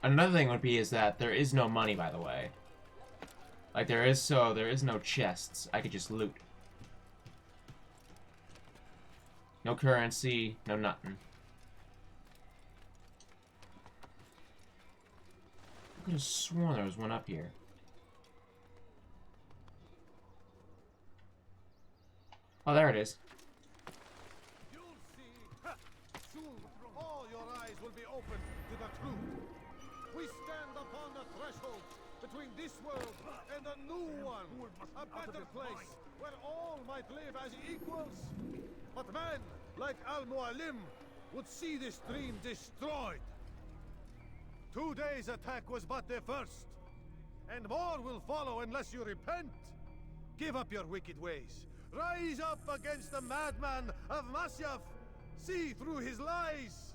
Another thing would be is that there is no money, by the way. Like there is no chests. I could just loot. No currency, no nothing. I could have sworn there was one up here. Oh, there it is. You'll see. Soon, all your eyes will be opened to the truth. We stand upon the threshold between this world and a new one. A better place where all might live as equals. But man, like Al-Mualim, would see this dream destroyed. Today's attack was but the first. And more will follow unless you repent. Give up your wicked ways. Rise up against the madman of Masyaf. See through his lies.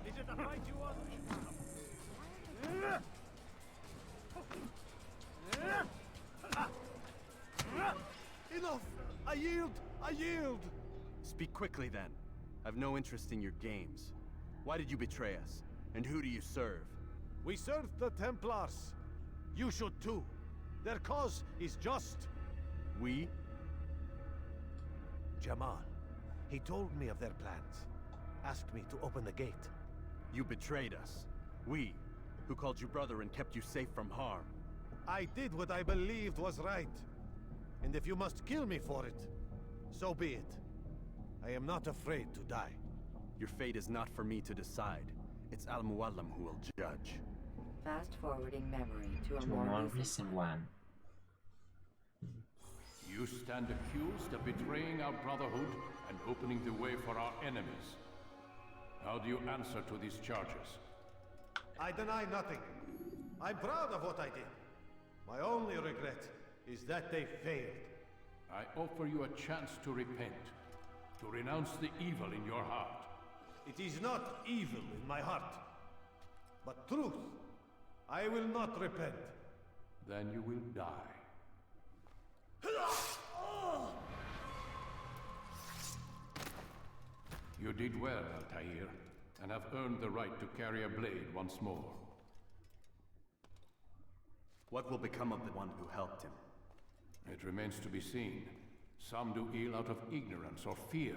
Is it a fight you want? Enough! I yield! I yield! Speak quickly then. I've no interest in your games. Why did you betray us? And who do you serve? We serve the Templars. You should too. Their cause is just. We? Jamal. He told me of their plans. Asked me to open the gate. You betrayed us. We, who called you brother and kept you safe from harm. I did what I believed was right. And if you must kill me for it, so be it. I am not afraid to die. Your fate is not for me to decide. It's Al-Mualim who will judge. Fast-forwarding memory to a more recent one. You stand accused of betraying our brotherhood and opening the way for our enemies. How do you answer to these charges? I deny nothing. I'm proud of what I did. My only regret is that they failed. I offer you a chance to repent, to renounce the evil in your heart. It is not evil in my heart, but truth. I will not repent. Then you will die. You did well, Altair, and have earned the right to carry a blade once more. What will become of the one who helped him? It remains to be seen. Some do ill out of ignorance or fear.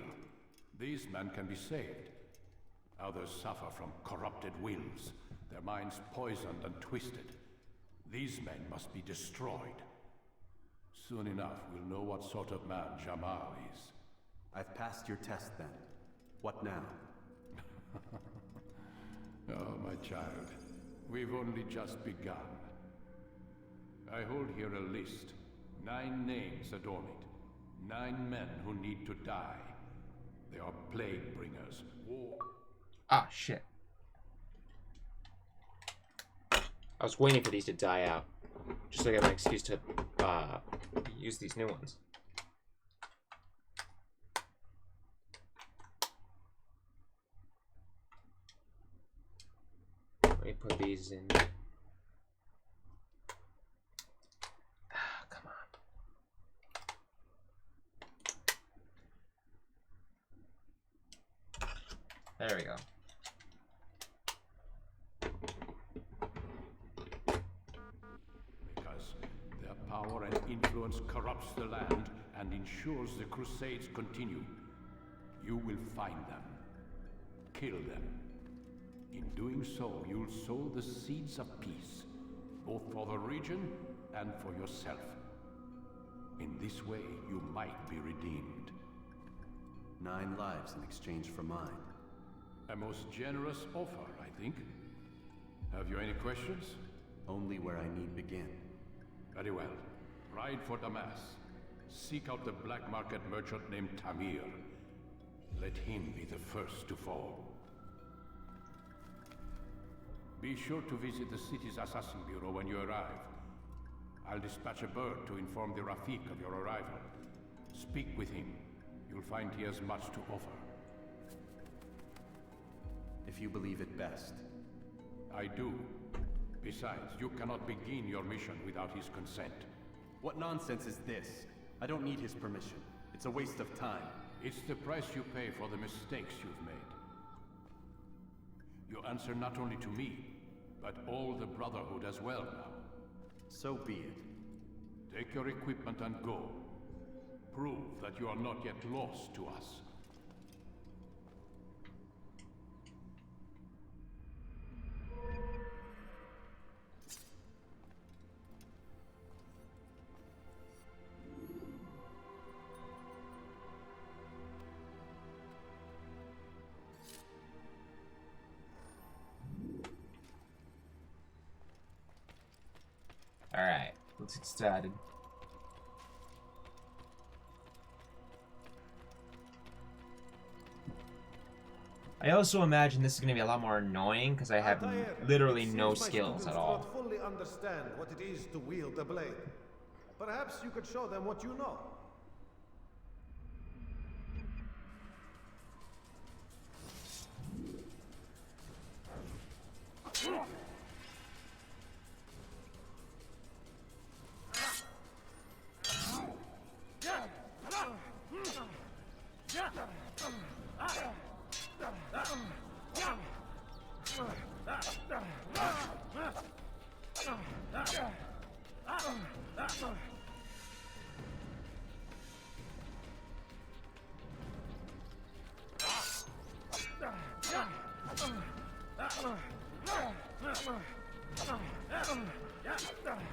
These men can be saved. Others suffer from corrupted wills, their minds poisoned and twisted. These men must be destroyed. Soon enough, we'll know what sort of man Jamal is. I've passed your test then. What now? Oh, my child. We've only just begun. I hold here a list. 9 names adorn it. 9 men who need to die. They are plague bringers. War. Ah, shit. I was waiting for these to die out. Just so I got an excuse to use these new ones. Let me put these in. Ah, come on. There we go. Because their power and influence corrupts the land and ensures the Crusades continue. You will find them. Kill them. In doing so, you'll sow the seeds of peace. both for the region and for yourself. In this way, you might be redeemed. 9 lives in exchange for mine. A most generous offer, I think. Have you any questions? Only where I need begin. Very well. Ride for Damas. Seek out the black market merchant named Tamir. Let him be the first to fall. Be sure to visit the city's assassin bureau when you arrive. I'll dispatch a bird to inform the Rafik of your arrival. Speak with him. You'll find he has much to offer. If you believe it best. I do. Besides, you cannot begin your mission without his consent. What nonsense is this? I don't need his permission. It's a waste of time. It's the price you pay for the mistakes you've made. You answer not only to me, but all the Brotherhood as well now. So be it. Take your equipment and go. Prove that you are not yet lost to us. Alright, let's get started. I also imagine this is going to be a lot more annoying because I have literally no skills at all. Do not fully understand what it is to wield a blade. Perhaps you could show them what you know.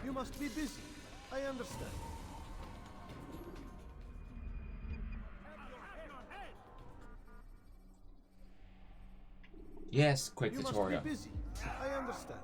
You must be busy. I understand. Yes, quick You tutorial. must be busy. I understand.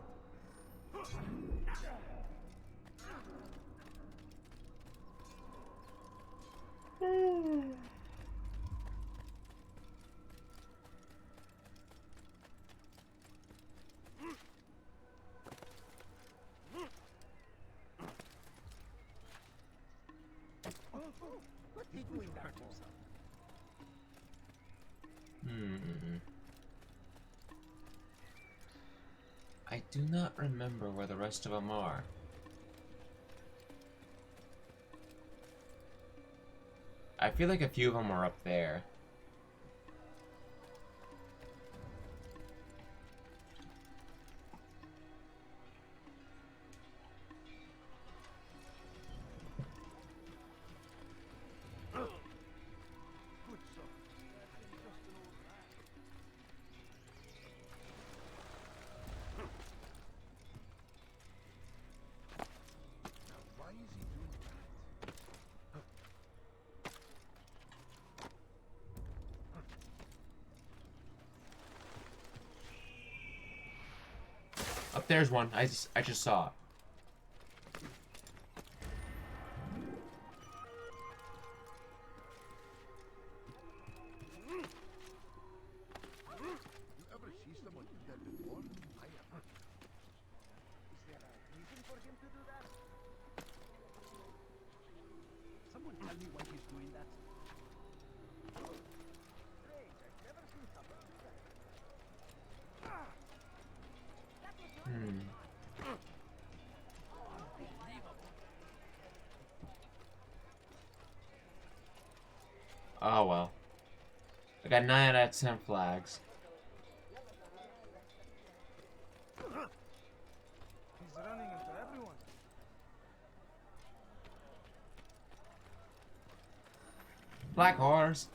I do not remember where the rest of them are. I feel like a few of them are up there. Up there's one. I just saw it. You ever see someone do that before? I haven't. Is there a reason for him to do that? Someone tell me why he's doing that. Strange, I've never seen someone do that. Oh well. I got 9 out of 10 flags. He's running into everyone. Black horse.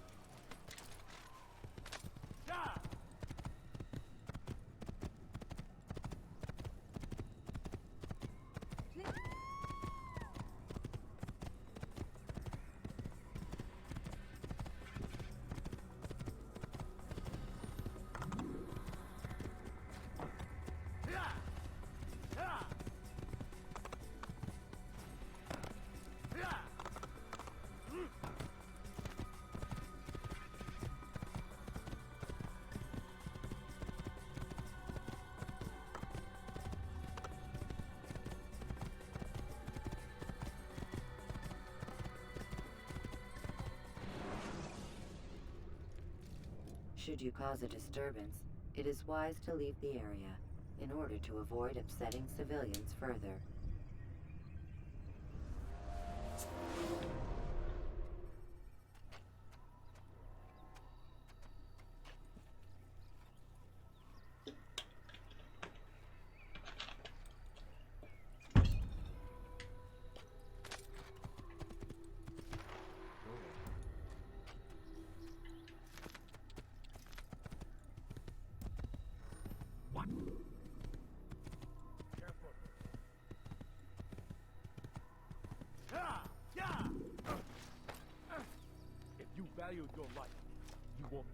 Should you cause a disturbance, it is wise to leave the area in order to avoid upsetting civilians further. If you valued your life, you won't.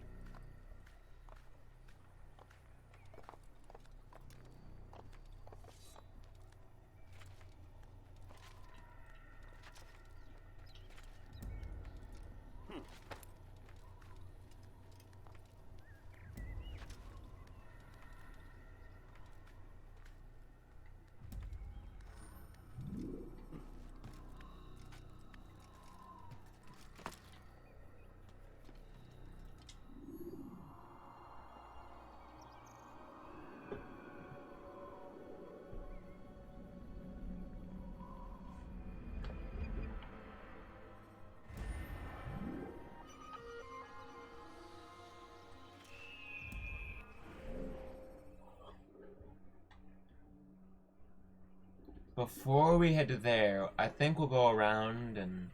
Before we head to there, I think we'll go around and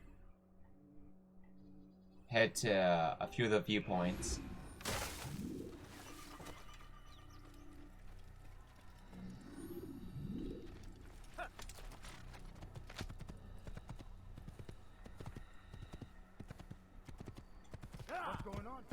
head to a few of the viewpoints. What's going on?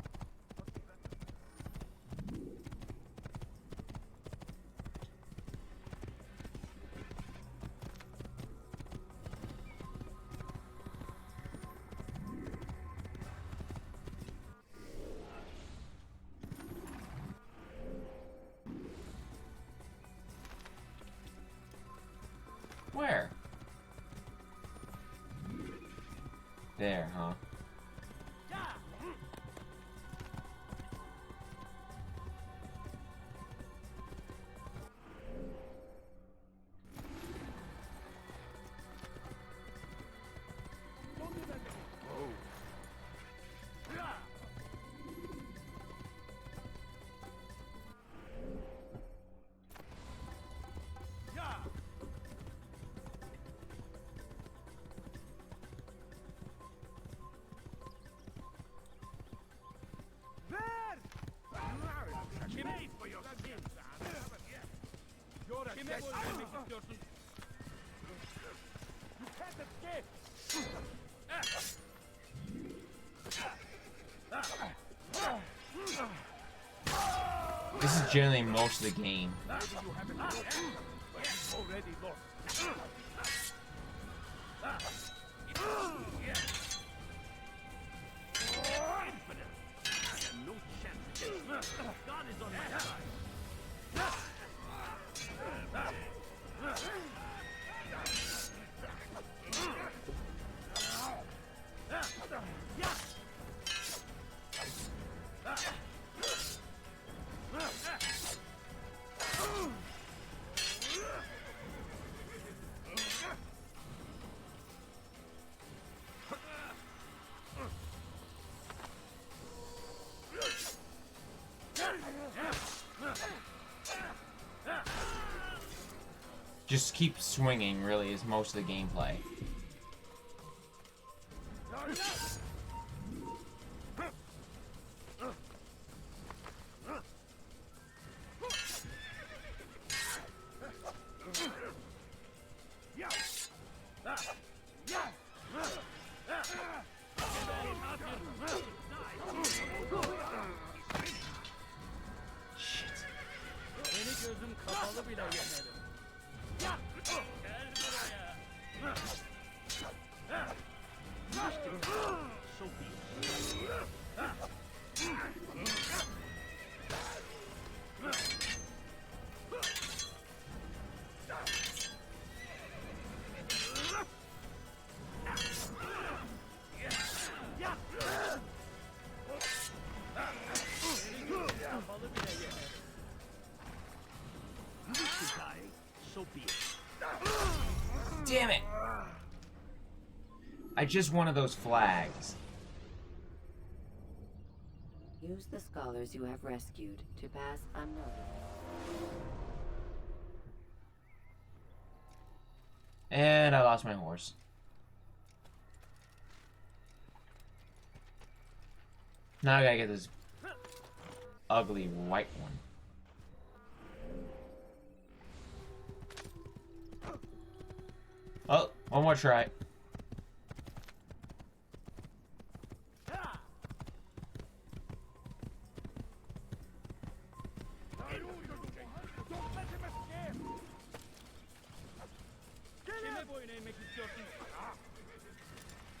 Where? There, huh? This is generally most of the game. Just keep swinging, really, is most of the gameplay. Damn it! I just wanted those flags. Use the scholars you have rescued to pass unnoticed. And I lost my horse. Now I gotta get this ugly white one. Oh, one more try.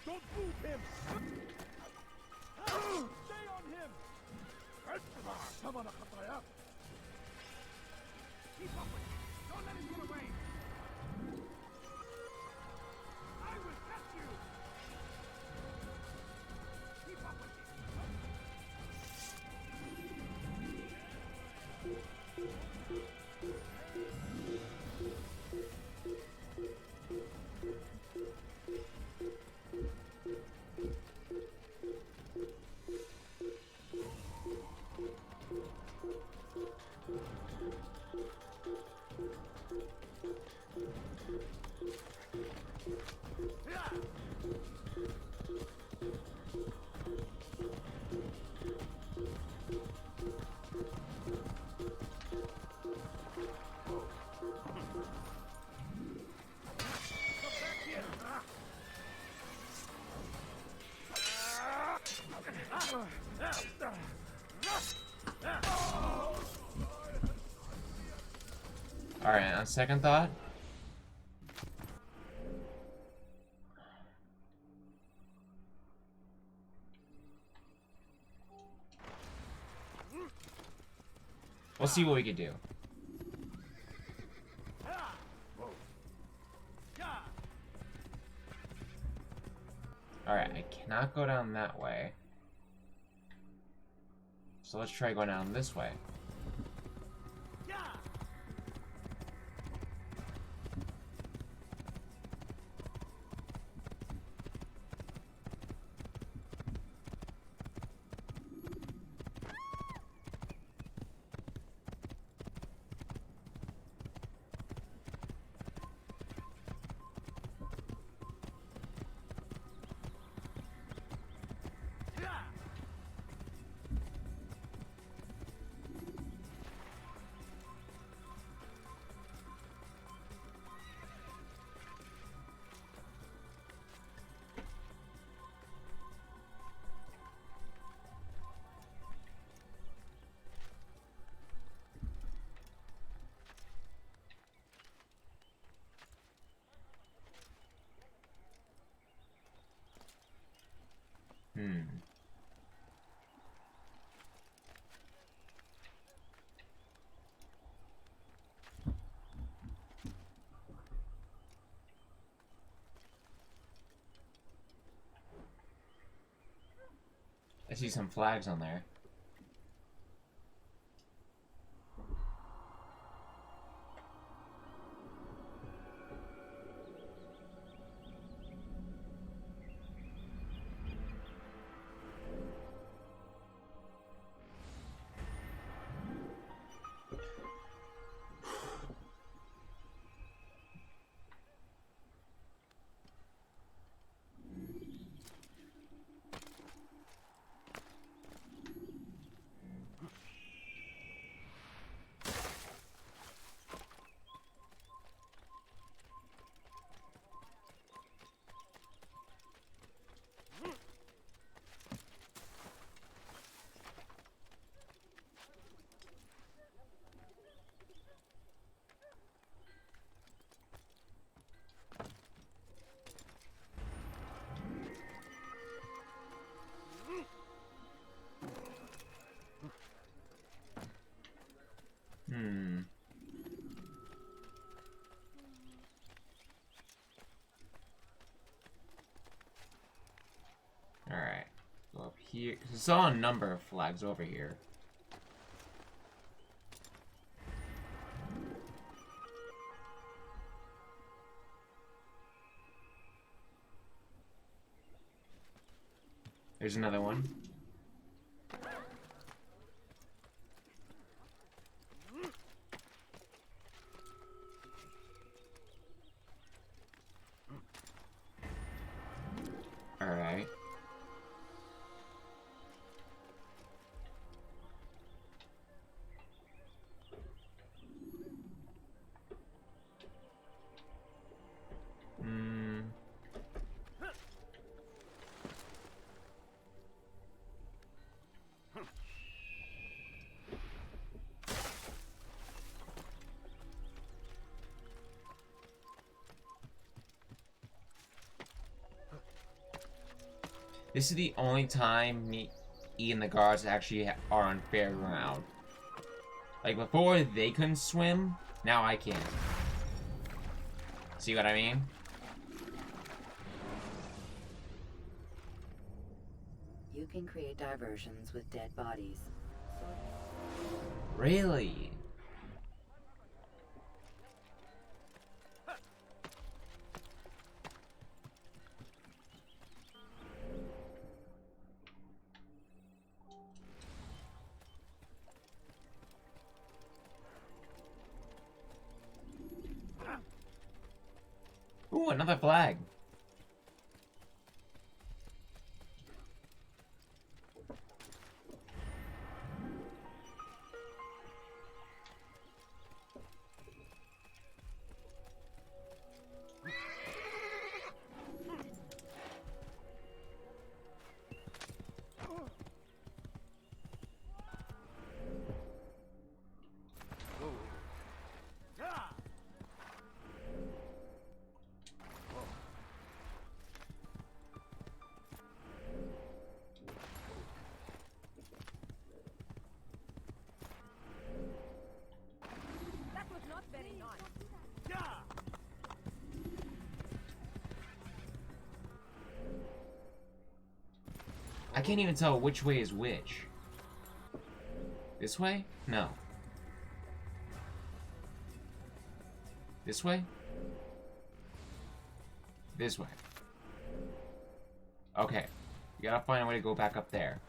Don't move him! Stay on him! Come on, Akataya! Keep up with him! Don't let him get away! I will catch you! Keep up with Alright, on second thought. We'll see what we can do. Alright, I cannot go down that way. So let's try going down this way. I see some flags on there. Alright. Go up here. I saw a number of flags over here. Here's another one. Alright. This is the only time me and the guards actually are on fair ground. Like, before they couldn't swim, now I can. See what I mean? You can create diversions with dead bodies. Really? Ooh, another flag. I can't even tell which way is which. This way? No. This way? This way. Okay. You gotta find a way to go back up there.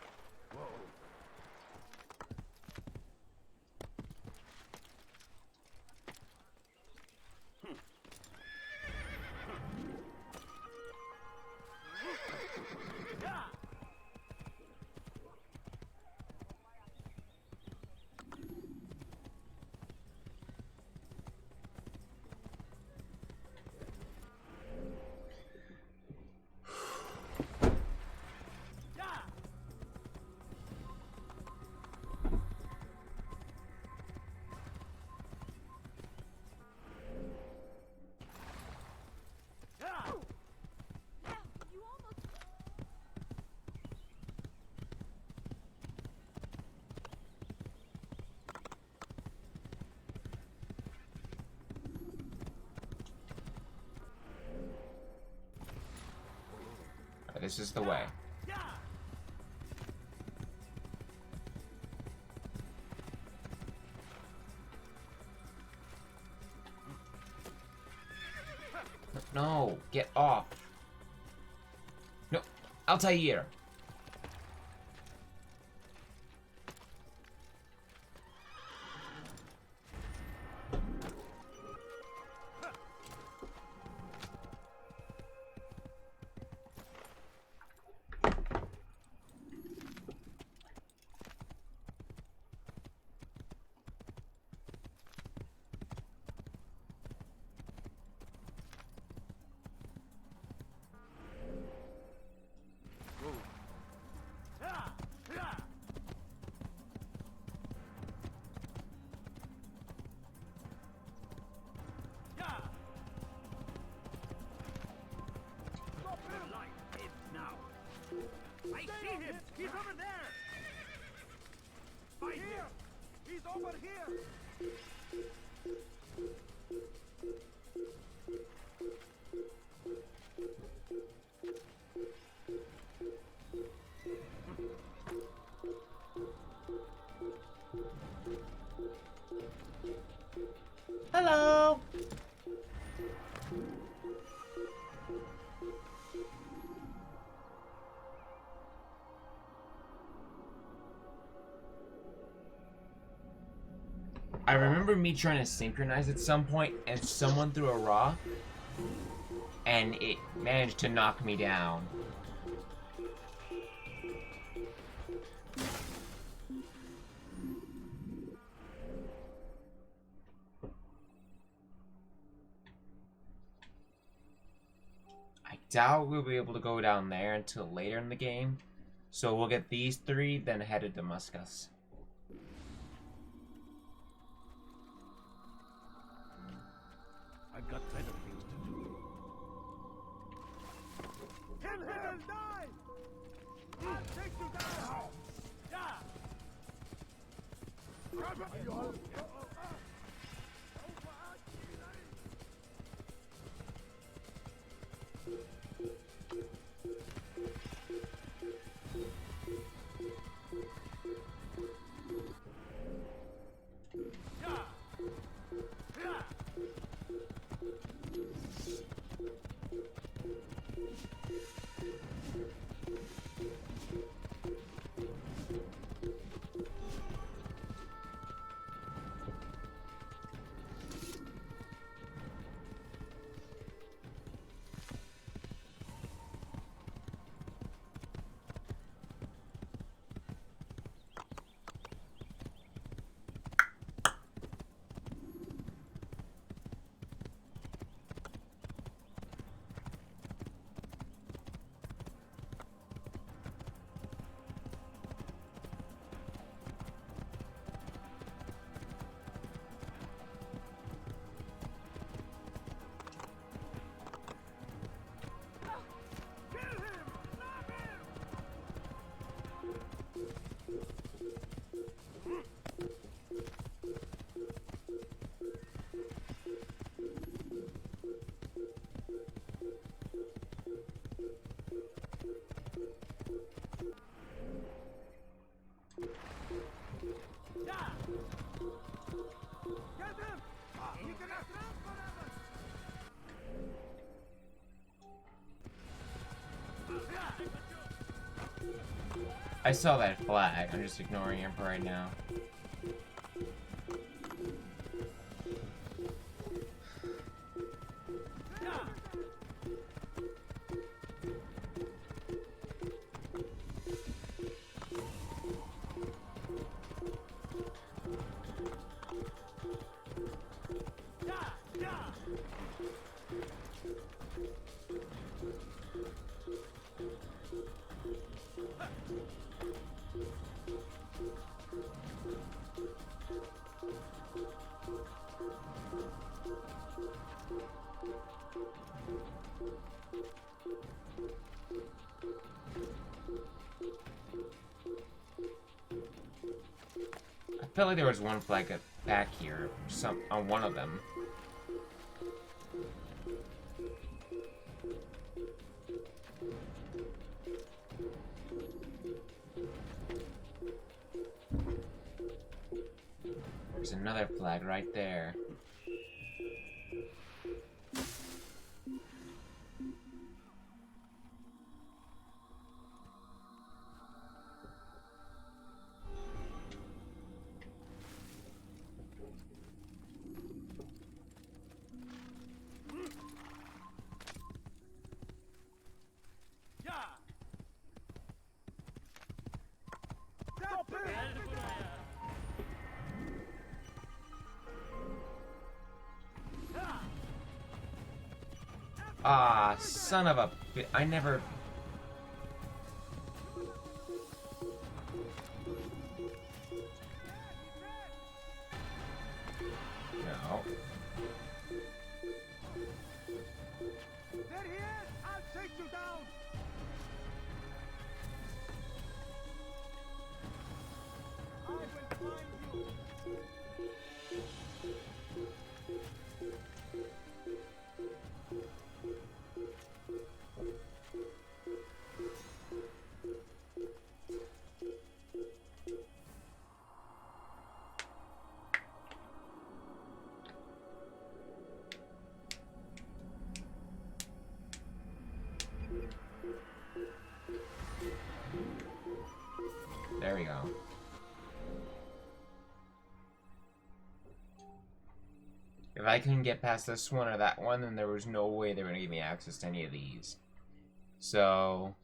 This is the way. No, get off. No, Altair. I see him! He's over there! Find him! He's over here! Hello! I remember me trying to synchronize at some point, and someone threw a rock, and it managed to knock me down. I doubt we'll be able to go down there until later in the game, so we'll get these 3, then head to Damascus. I've got better things to do. Kill him and die! I'll take you down! Yeah! I saw that flag. I'm just ignoring him for right now. I felt like there was one flag back here, on one of them. There's another flag right there. Ah, son of a I never... No. There he is! I'll take you down! I will find you! There we go. If I couldn't get past this one or that one, then there was no way they were gonna give me access to any of these. So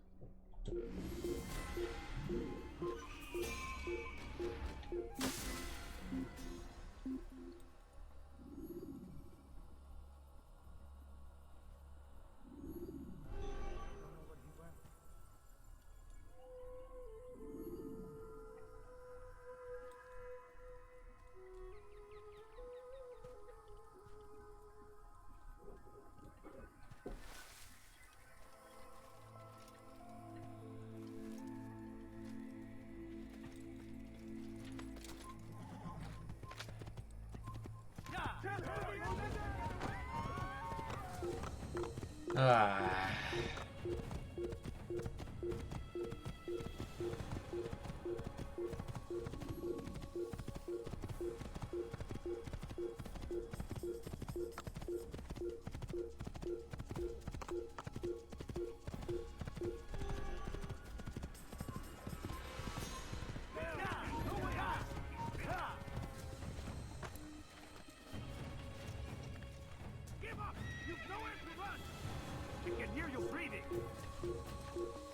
ah.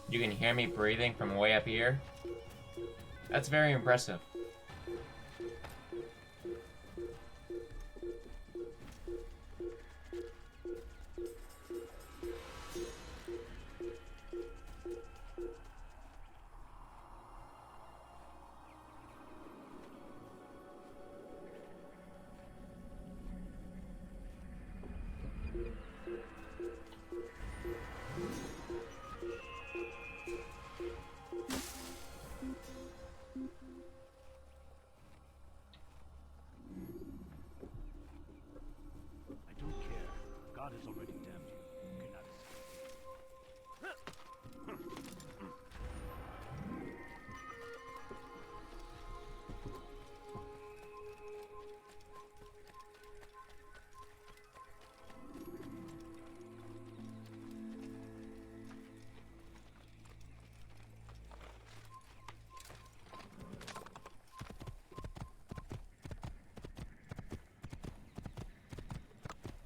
You can hear me breathing from way up here? That's very impressive. God has already damned you. You cannot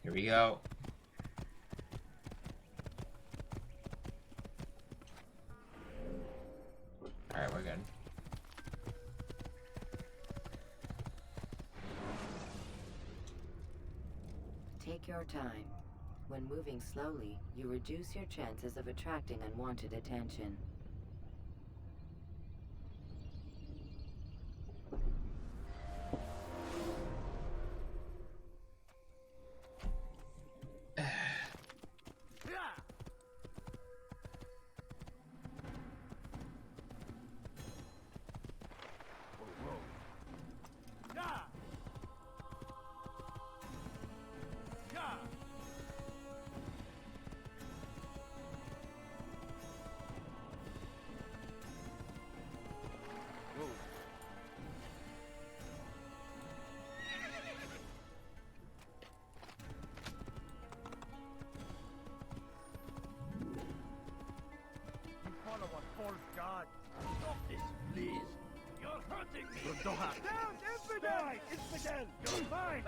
Here we go. Alright, we're good. Take your time. When moving slowly, you reduce your chances of attracting unwanted attention. Follow a false god. Stop this, please. You're hurting me. Down, Infidel! Infidel! You're mine!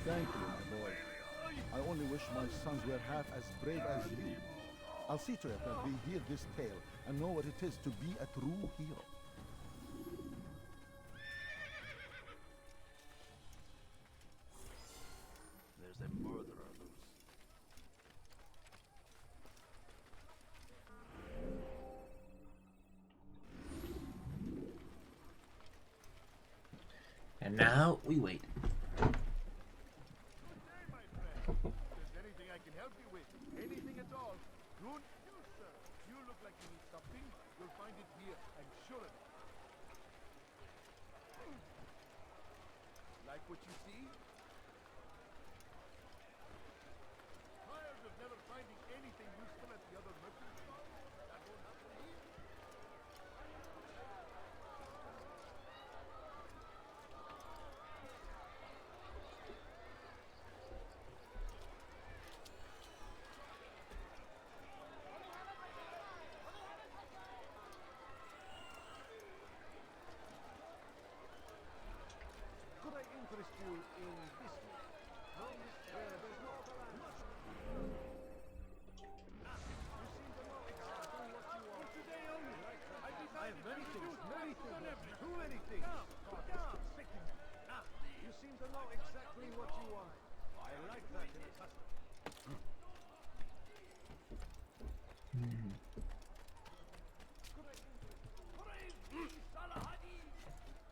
Thank you, my boy. I only wish my sons were half as brave as you. I'll see to it that they hear this tale and know what it is to be a true hero. There's a murderer loose. And now we wait. Anything I can help you with? Anything at all? Good? You, sir. You look like you need something. You'll find it here, I'm sure of it. Like what you see? Tired of never finding anything useful at the other merchant stores? That won't happen here. promised you in this week. Where there's no overlap. You seem to know exactly what you want. Today only. I have many things. Too many things. You seem to know exactly what you want. I like that in a customer.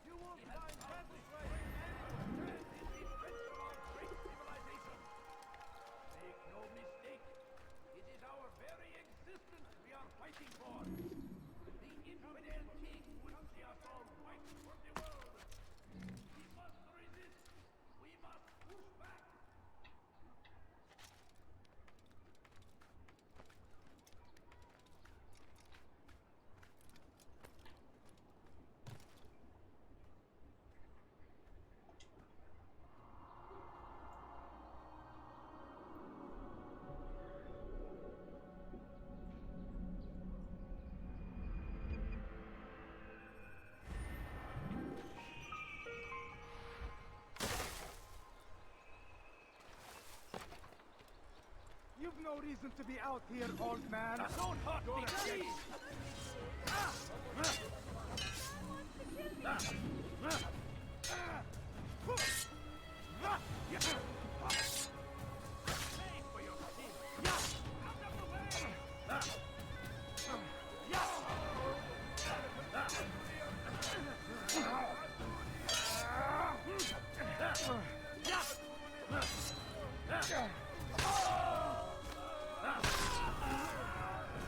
You won't find that right. Make no mistake, it is our very existence we are fighting for. The infidel king would see us all wiped from the world. We must resist. We must push back. You've no reason to be out here, old man. Don't hurt me, please!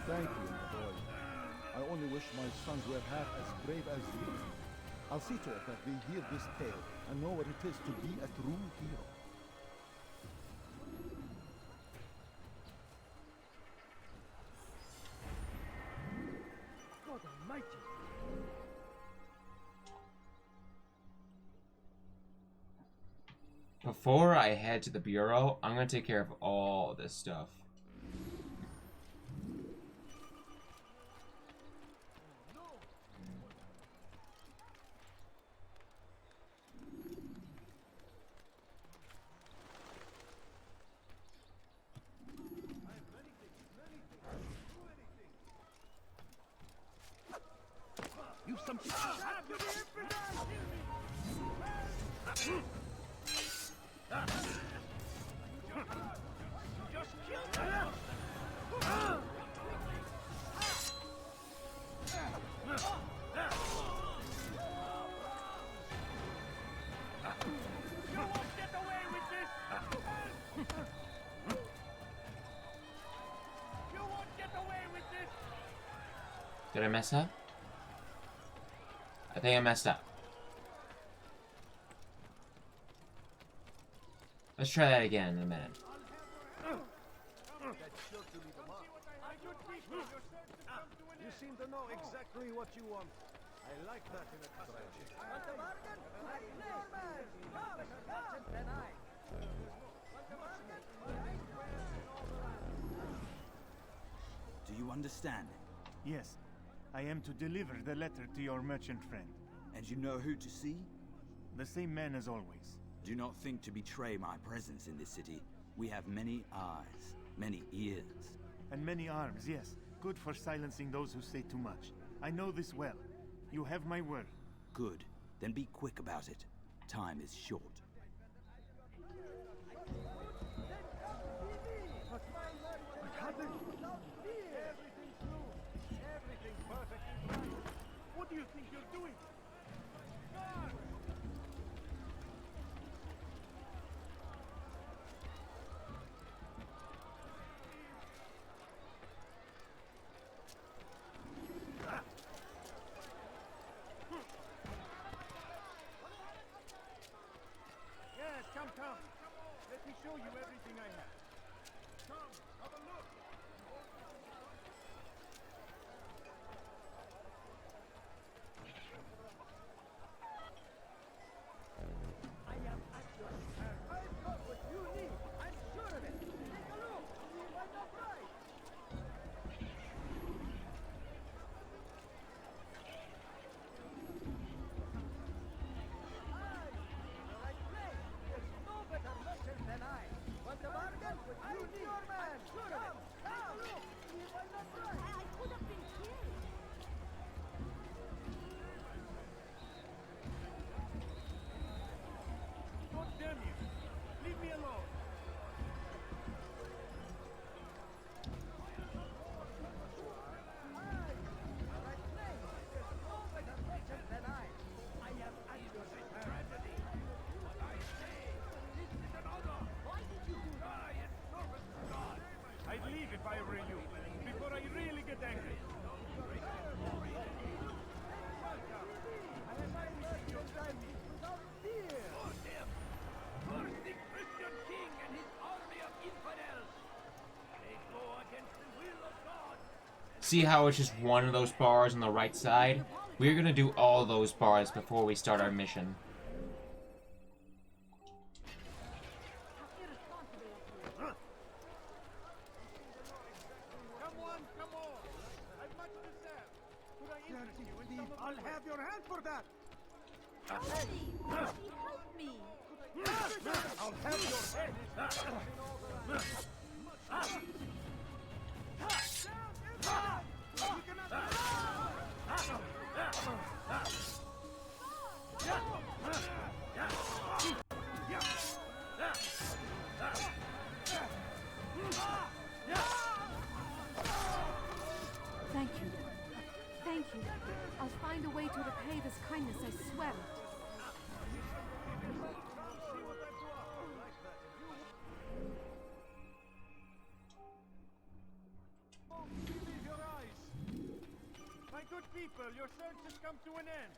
Thank you, my boy. I only wish my sons were half as brave as you. I'll see to it that they hear this tale and know what it is to be a true hero. God almighty. Before I head to the bureau, I'm gonna take care of all this stuff. You some Just kill them! You won't get away with this! You won't get away with this! Did I mess up? I think I messed up. Let's try that again in a minute. You seem to know exactly what you want. I like that in a customer. Do you understand? Yes. I am to deliver the letter to your merchant friend. And you know who to see? The same man as always. Do not think to betray my presence in this city. We have many eyes, many ears. And many arms, yes. Good for silencing those who say too much. I know this well. You have my word. Good. Then be quick about it. Time is short. Everything's perfectly right. What do you think you're doing? Yes, come. Let me show you everything I have. Come, have a look. I am at your service. I've got what you need. I'm sure of it. Take a look. You might not right. Right place. see how it's just one of those bars on the right side? We're gonna do all those bars before we start our mission. I'll have your hand for that! Help me! I'll have your head! Thank you. Thank you. I'll find a way to repay this kindness, I swear it. Believe your eyes. My good people, your search has come to an end.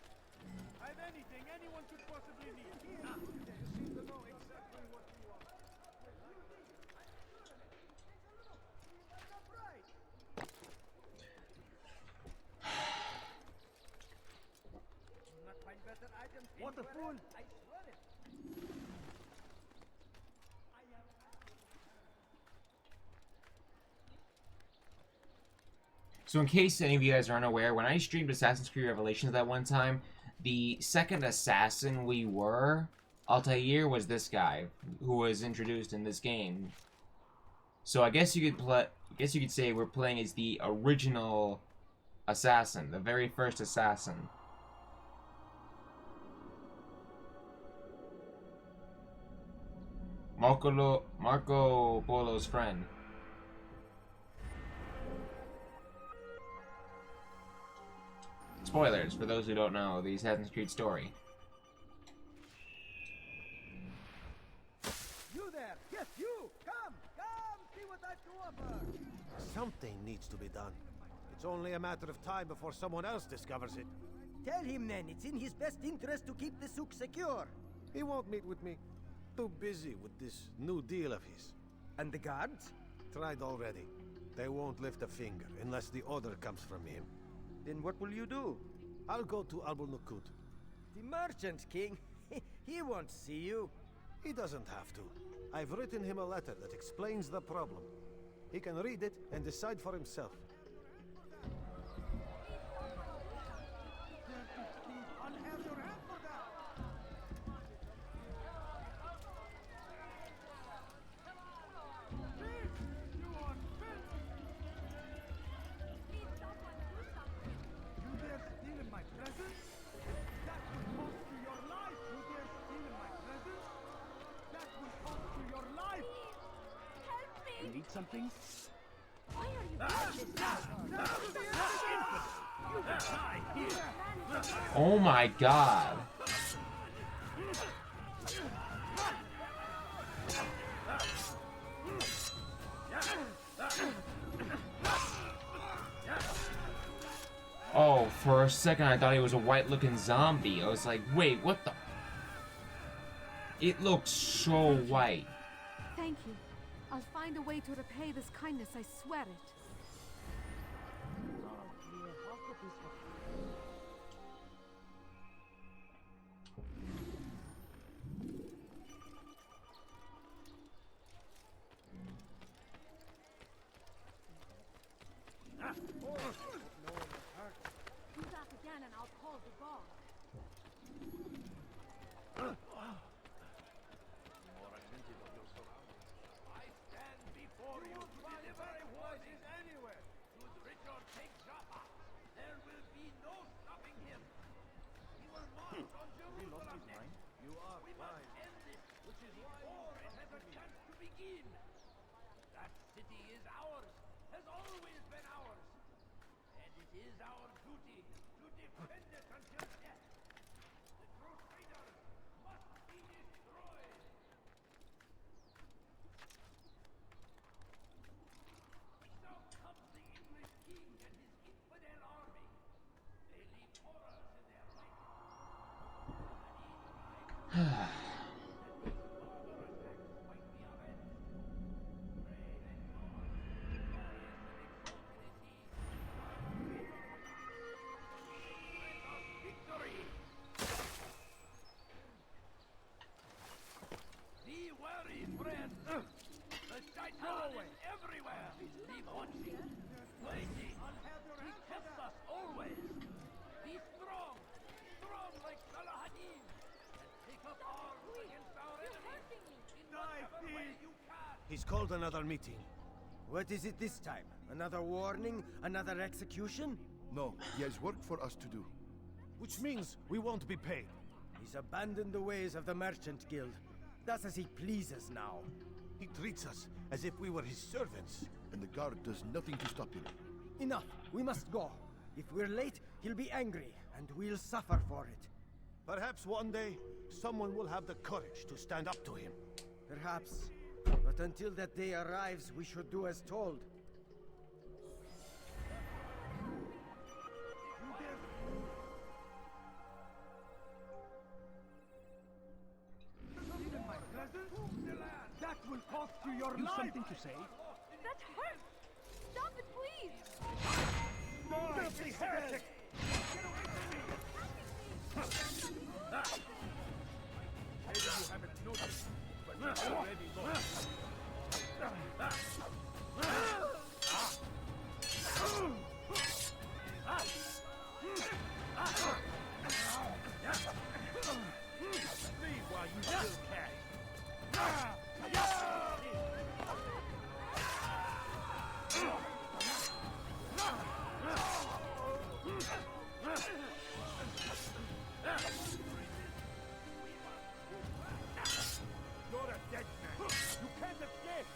I've anything anyone could possibly need. You seem to know exactly what you want. Not find better items. What a fool! I swear it. So in case any of you guys are unaware, when I streamed Assassin's Creed Revelations that one time, the second assassin we were, Altair, was this guy who was introduced in this game. So I guess you could say we're playing as the original assassin, the very first assassin. Marco Polo's friend. Spoilers for those who don't know the Assassin's Creed story. You there! Yes, you! Come! Come! See what I've to offer! Something needs to be done. It's only a matter of time before someone else discovers it. Tell him then, it's in his best interest to keep the souk secure. He won't meet with me. Too busy with this new deal of his. And the guards? Tried already. They won't lift a finger unless the order comes from him. Then what will you do? I'll go to Albul-Nukud. The merchant king? He won't see you. He doesn't have to. I've written him a letter that explains the problem. He can read it and decide for himself. I'll have your hand for that! You are filth! You dare steal in my presence? That will cost you your life! You dare steal in my presence? That will cost you your life! Help me! You need something? Why are you doing this? You will die here! Oh my god. Oh, for a second I thought he was a white-looking zombie. I was like, wait, what the... It looks so white. Thank you. I'll find a way to repay this kindness, I swear it. Do that again and I'll call the guard. I stand before you to deliver voices anywhere. Should Richard take Jaffa, there will be no stopping him. He will march on Jerusalem next. You are We must end this, which is before it has a chance to begin. That city is ours, has always been ours. And it is our duty to defend it until death. The Crusaders must be destroyed. Now comes the English king and his infidel army. They leave horrors in their wake. paladin everywhere. Leave watching, waiting. He kept us always. Be strong, strong like Salahadin, and take up arms against our enemies in whatever way you can. He's called another meeting. What is it this time? Another warning? Another execution? No, he has work for us to do. Which means we won't be paid. He's abandoned the ways of the Merchant Guild. Does as he pleases now. He treats us as if we were his servants. And the guard does nothing to stop him. Enough. We must go. If we're late, he'll be angry, and we'll suffer for it. Perhaps one day, someone will have the courage to stand up to him. Perhaps. But until that day arrives, we should do as told. That will cost you your life! Something to say? That hurts! Stop it, please! Filthy heretic! Maybe you haven't noticed, but you've already lost. Leave while you still can. You're a dead man. You can't escape.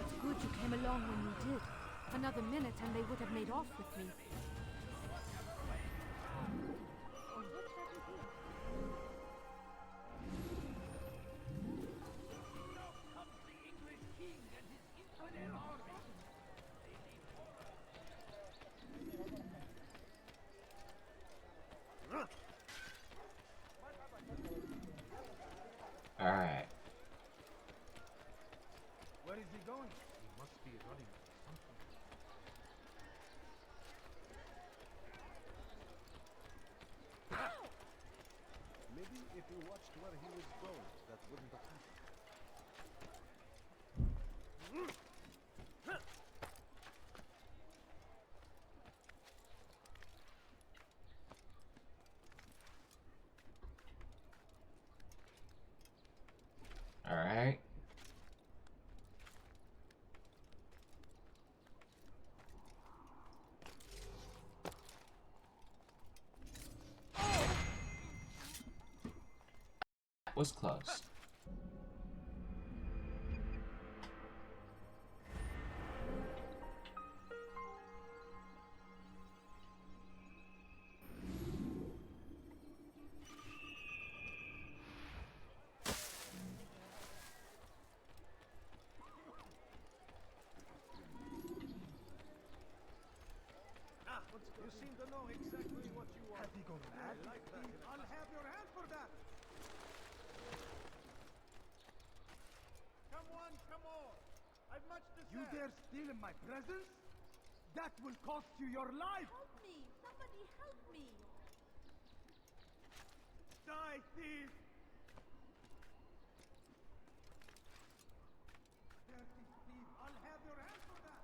It's good you came along when you did. Another minute and they would have made off with me. All right. Where is he going? He must be running from something. Maybe if you watched where he was going, that wouldn't have happened. All right. That was close. You seem to know exactly what you want. Has he gone mad? I like that. I'll have your hand for that! Come on, come on! I've much to say. You dare steal in my presence? That will cost you your life! Help me! Somebody help me! Die, thief! Dirty thief! I'll have your hand for that!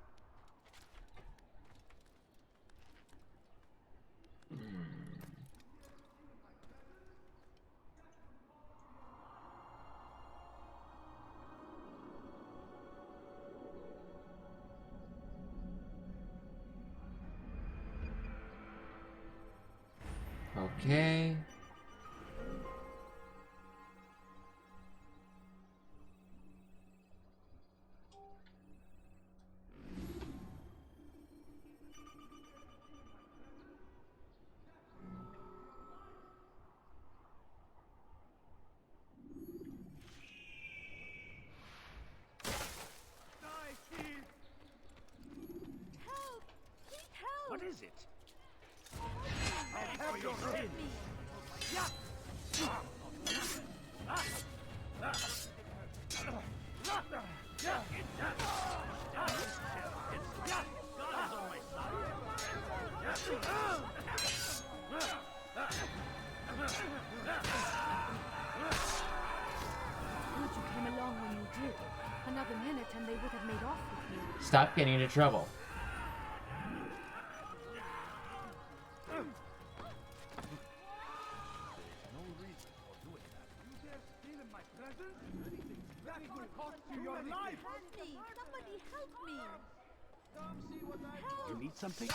Okay. Die, thief! Help! Please help! What is it? I'll have your sin! Good you came along when you did. Another minute and they would have made off with me. Stop getting into trouble. Somebody help me! You need something?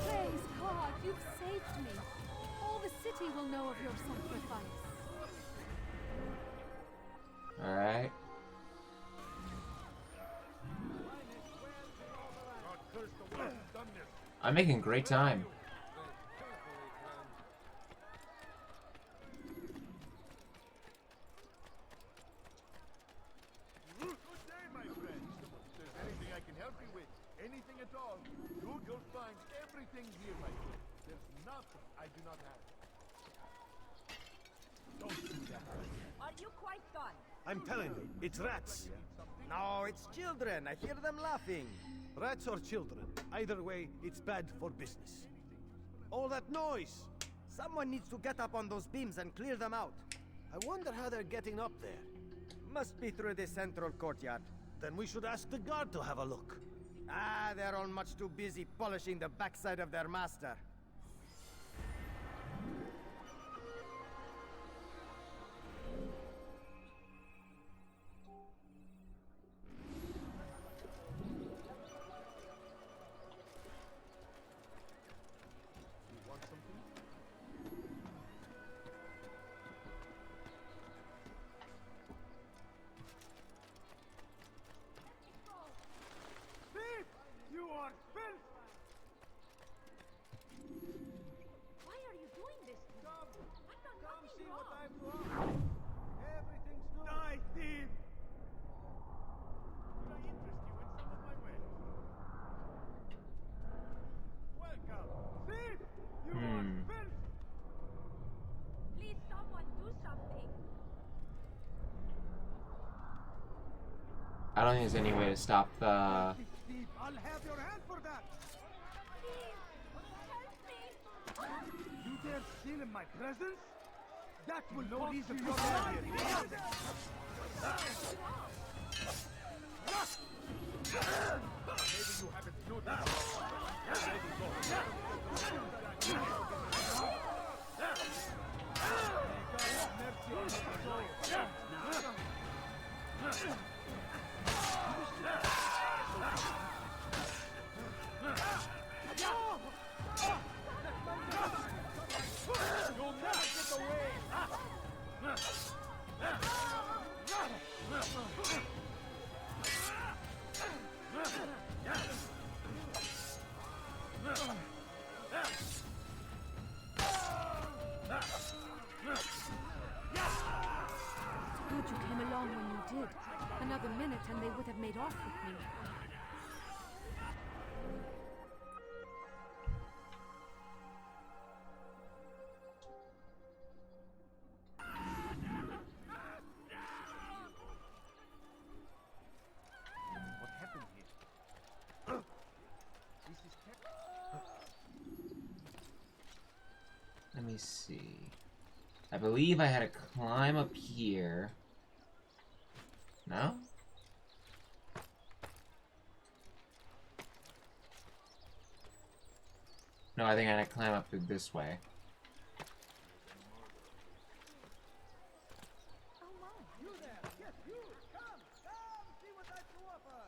Praise God, you've saved me. All the city will know of your sacrifice. Alright. I'm making great time. Good day, my friend. If there's anything I can help you with, anything at all, you'll find everything here, my friend. There's nothing I do not have. Don't do that. Are you quite done? I'm telling you, it's rats. No, it's children. I hear them laughing. Rats or children. Either way, it's bad for business. All that noise! Someone needs to get up on those beams and clear them out. I wonder how they're getting up there. Must be through the central courtyard. Then we should ask the guard to have a look. Ah, they're all much too busy polishing the backside of their master. You are filth! Why are you doing this to me? I've done nothing See wrong. what I've brought. Everything's good. Die, thief! Could I interest you in some of my wares? Welcome. Thief! You are filth! Please, someone do something. I don't think there's any way to stop the... Thief, I'll have your hand for that! You dare steal in my presence? That will no reason for your life! Maybe you haven't noticed. You'll never get away! Good you came along when you did. Another minute and they would have made off with me. What happened here? This is Let me see. I believe I had to climb up here. No? No, I think I had to climb up through this way. You there! Yes, you! Come! Come! See what I have to offer!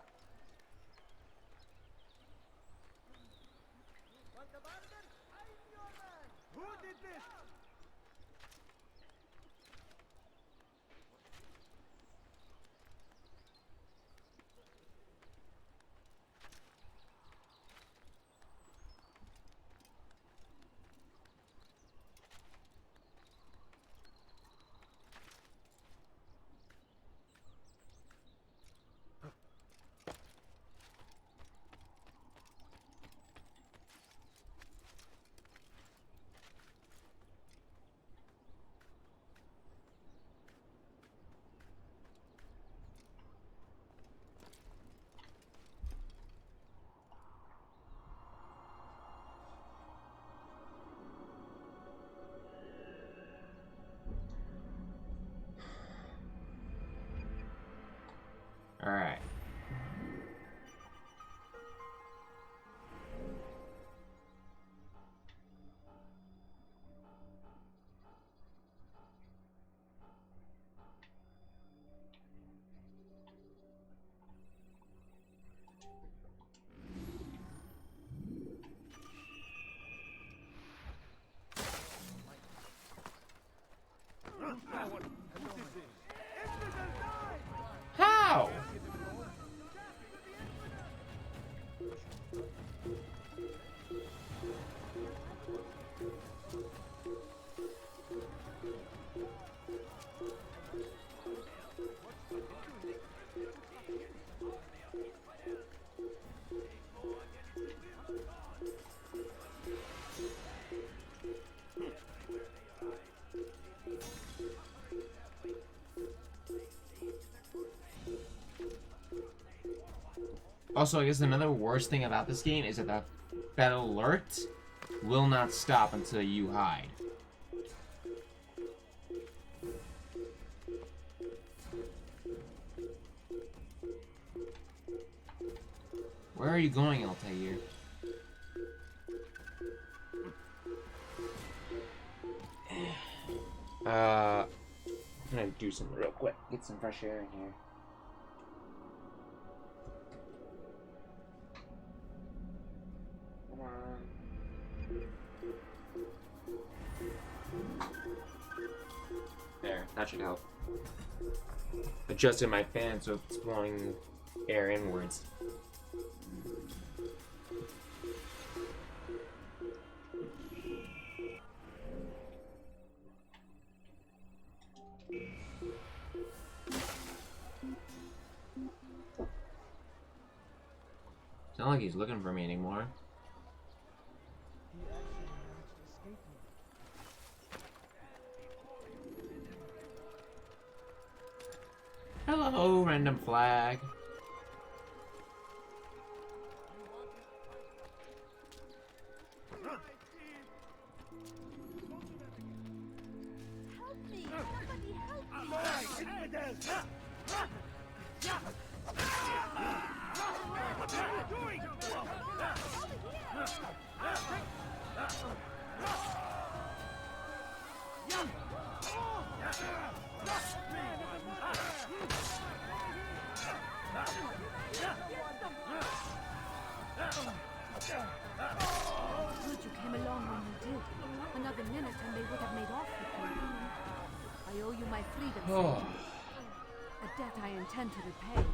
Want a bargain? I'm your man! Who did this? Also, I guess another worst thing about this game is that the that alert will not stop until you hide. Where are you going, Altair? I'm gonna do something real quick. Get some fresh air in here. Come on. There, that should help. Adjusted my fan so it's blowing air inwards. It's not like he's looking for me anymore. He actually managed to escape me. Hello, random flag. Help me! Somebody help me! What are you doing? Good you came along when you did. Another minute and they would have made off with you. I owe you my freedom. Oh. A debt I intend to repay.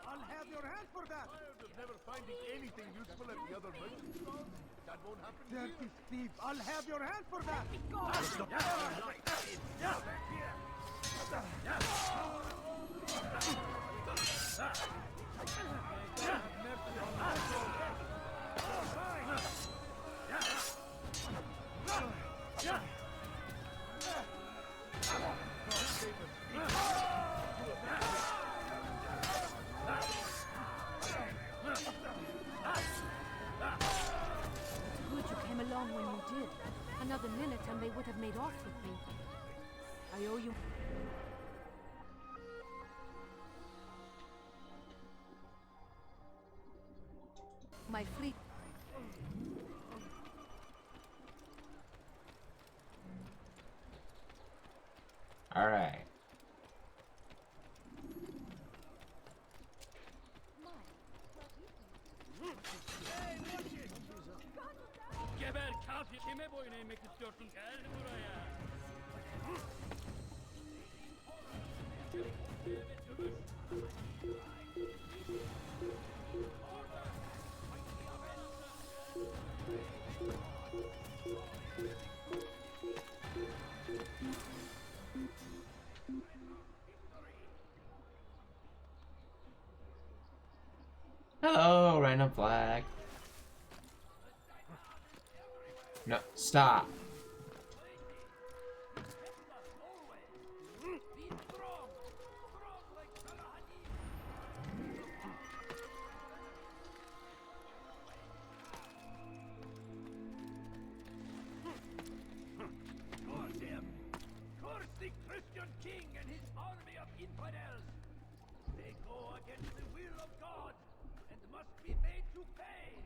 I'll have your hand for that! Tired of never finding anything useful at the other merchant stalls? That won't happen here. Dirty thief! I'll have your hand for that! Good you came along when you did. Another minute and they would have made off with me. I owe you... my fleet... Alright. Geber kafir. Kime boyun eğmek istiyorsun? Gel buraya. Hello, random flag. No, stop. Curse him! Curse the Christian king and his army of infidels! They go against the will of God and must be made to pay!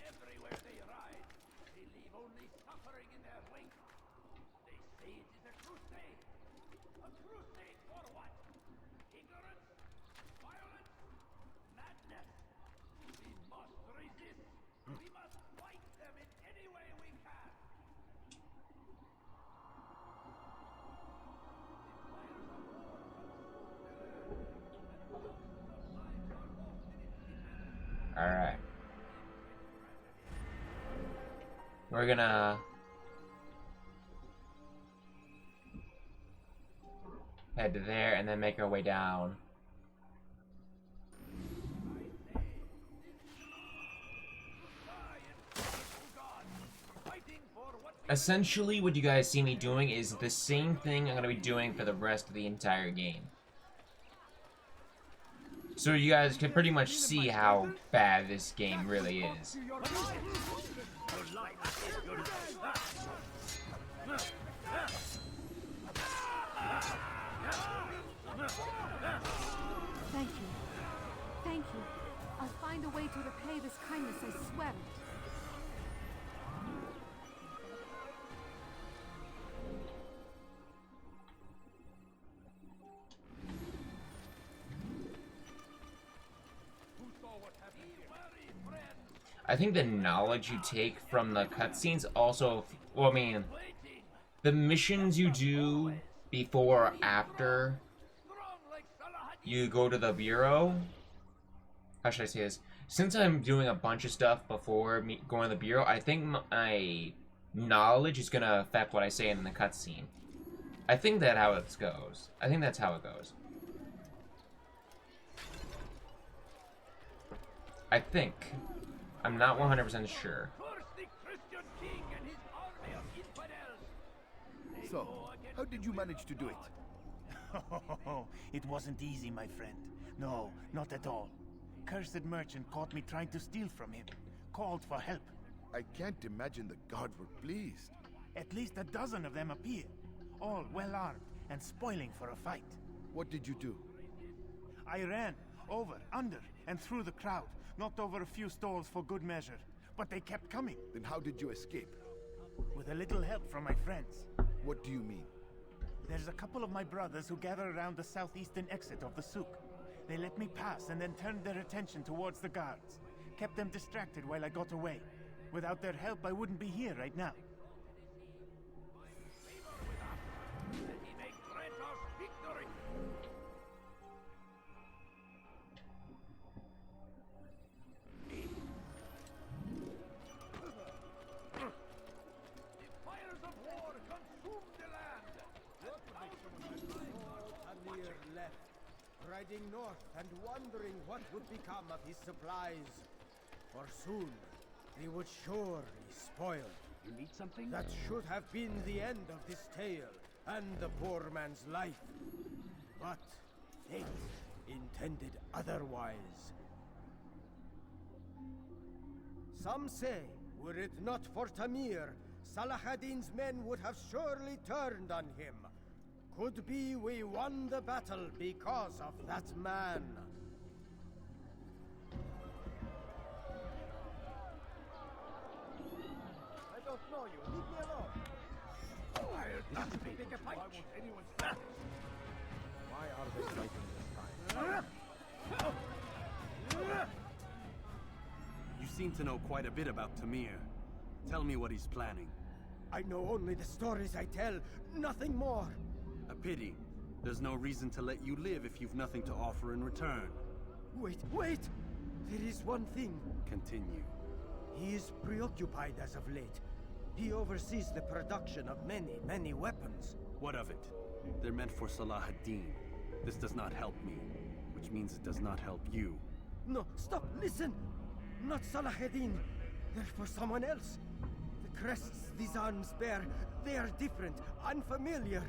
Everywhere they ride, they leave only suffering in their wake. They say it is a crusade. A crusade for what? Ignorance? Violence? Madness? We must resist. We must fight them in any way we can. Alright. We're gonna... head to there, and then make our way down. Essentially, what you guys see me doing is the same thing I'm going to be doing for the rest of the entire game. So you guys can pretty much see how bad this game really is. Thank you. Thank you. I'll find a way to repay this kindness, I swear it. I think the knowledge you take from the cutscenes also, well, I mean, the missions you do before or after you go to the bureau, how should I say this? Since I'm doing a bunch of stuff before me going to the bureau, I think my knowledge is gonna affect what I say in the cutscene. I think that's how it goes. I think that's how it goes. I think. I'm not 100% sure. So, how did you manage to do it? It wasn't easy, my friend. No, not at all. Cursed merchant caught me trying to steal from him. Called for help. I can't imagine the guards were pleased. At least a dozen of them appear. All well armed and spoiling for a fight. What did you do? I ran over, under, and through the crowd. Knocked over a few stalls for good measure. But they kept coming. Then how did you escape? With a little help from my friends. What do you mean? There's a couple of my brothers who gather around the southeastern exit of the souk. They let me pass and then turned their attention towards the guards. Kept them distracted while I got away. Without their help, I wouldn't be here right now. Riding north and wondering what would become of his supplies. For soon, they would surely spoil. You need something? That should have been the end of this tale and the poor man's life. But fate intended otherwise. Some say, were it not for Tamir, Salahadin's men would have surely turned on him. Could be we won the battle because of that man. I don't know you. Leave me alone. I'll not pick a fight. Why won't anyone stop? Why are they fighting this time? You seem to know quite a bit about Tamir. Tell me what he's planning. I know only the stories I tell, nothing more. A pity. There's no reason to let you live if you've nothing to offer in return. Wait, wait! There is one thing. Continue. He is preoccupied as of late. He oversees the production of many, many weapons. What of it? They're meant for Salah ad-Din. This does not help me, which means it does not help you. No, stop, listen! Not Salahadin. They're for someone else. The crests these arms bear, they are different, unfamiliar.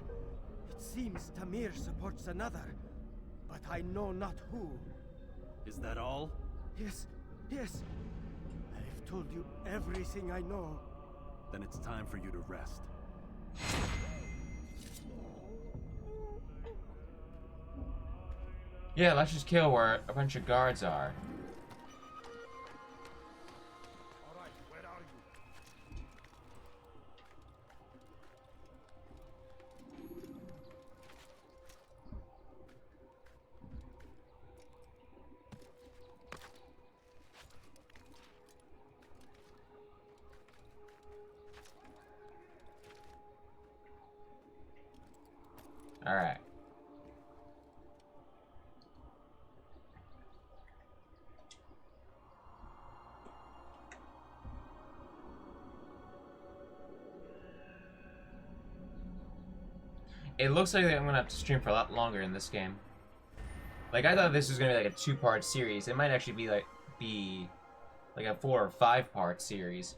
It seems Tamir supports another, but I know not who. Is that all? Yes, yes. I've told you everything I know. Then it's time for you to rest. Yeah, let's just kill where a bunch of guards are. Alright, where are you? All right. It looks like I'm gonna have to stream for a lot longer in this game. Like, I thought this was gonna be like a 2-part series. It might actually be like a 4 or 5-part series.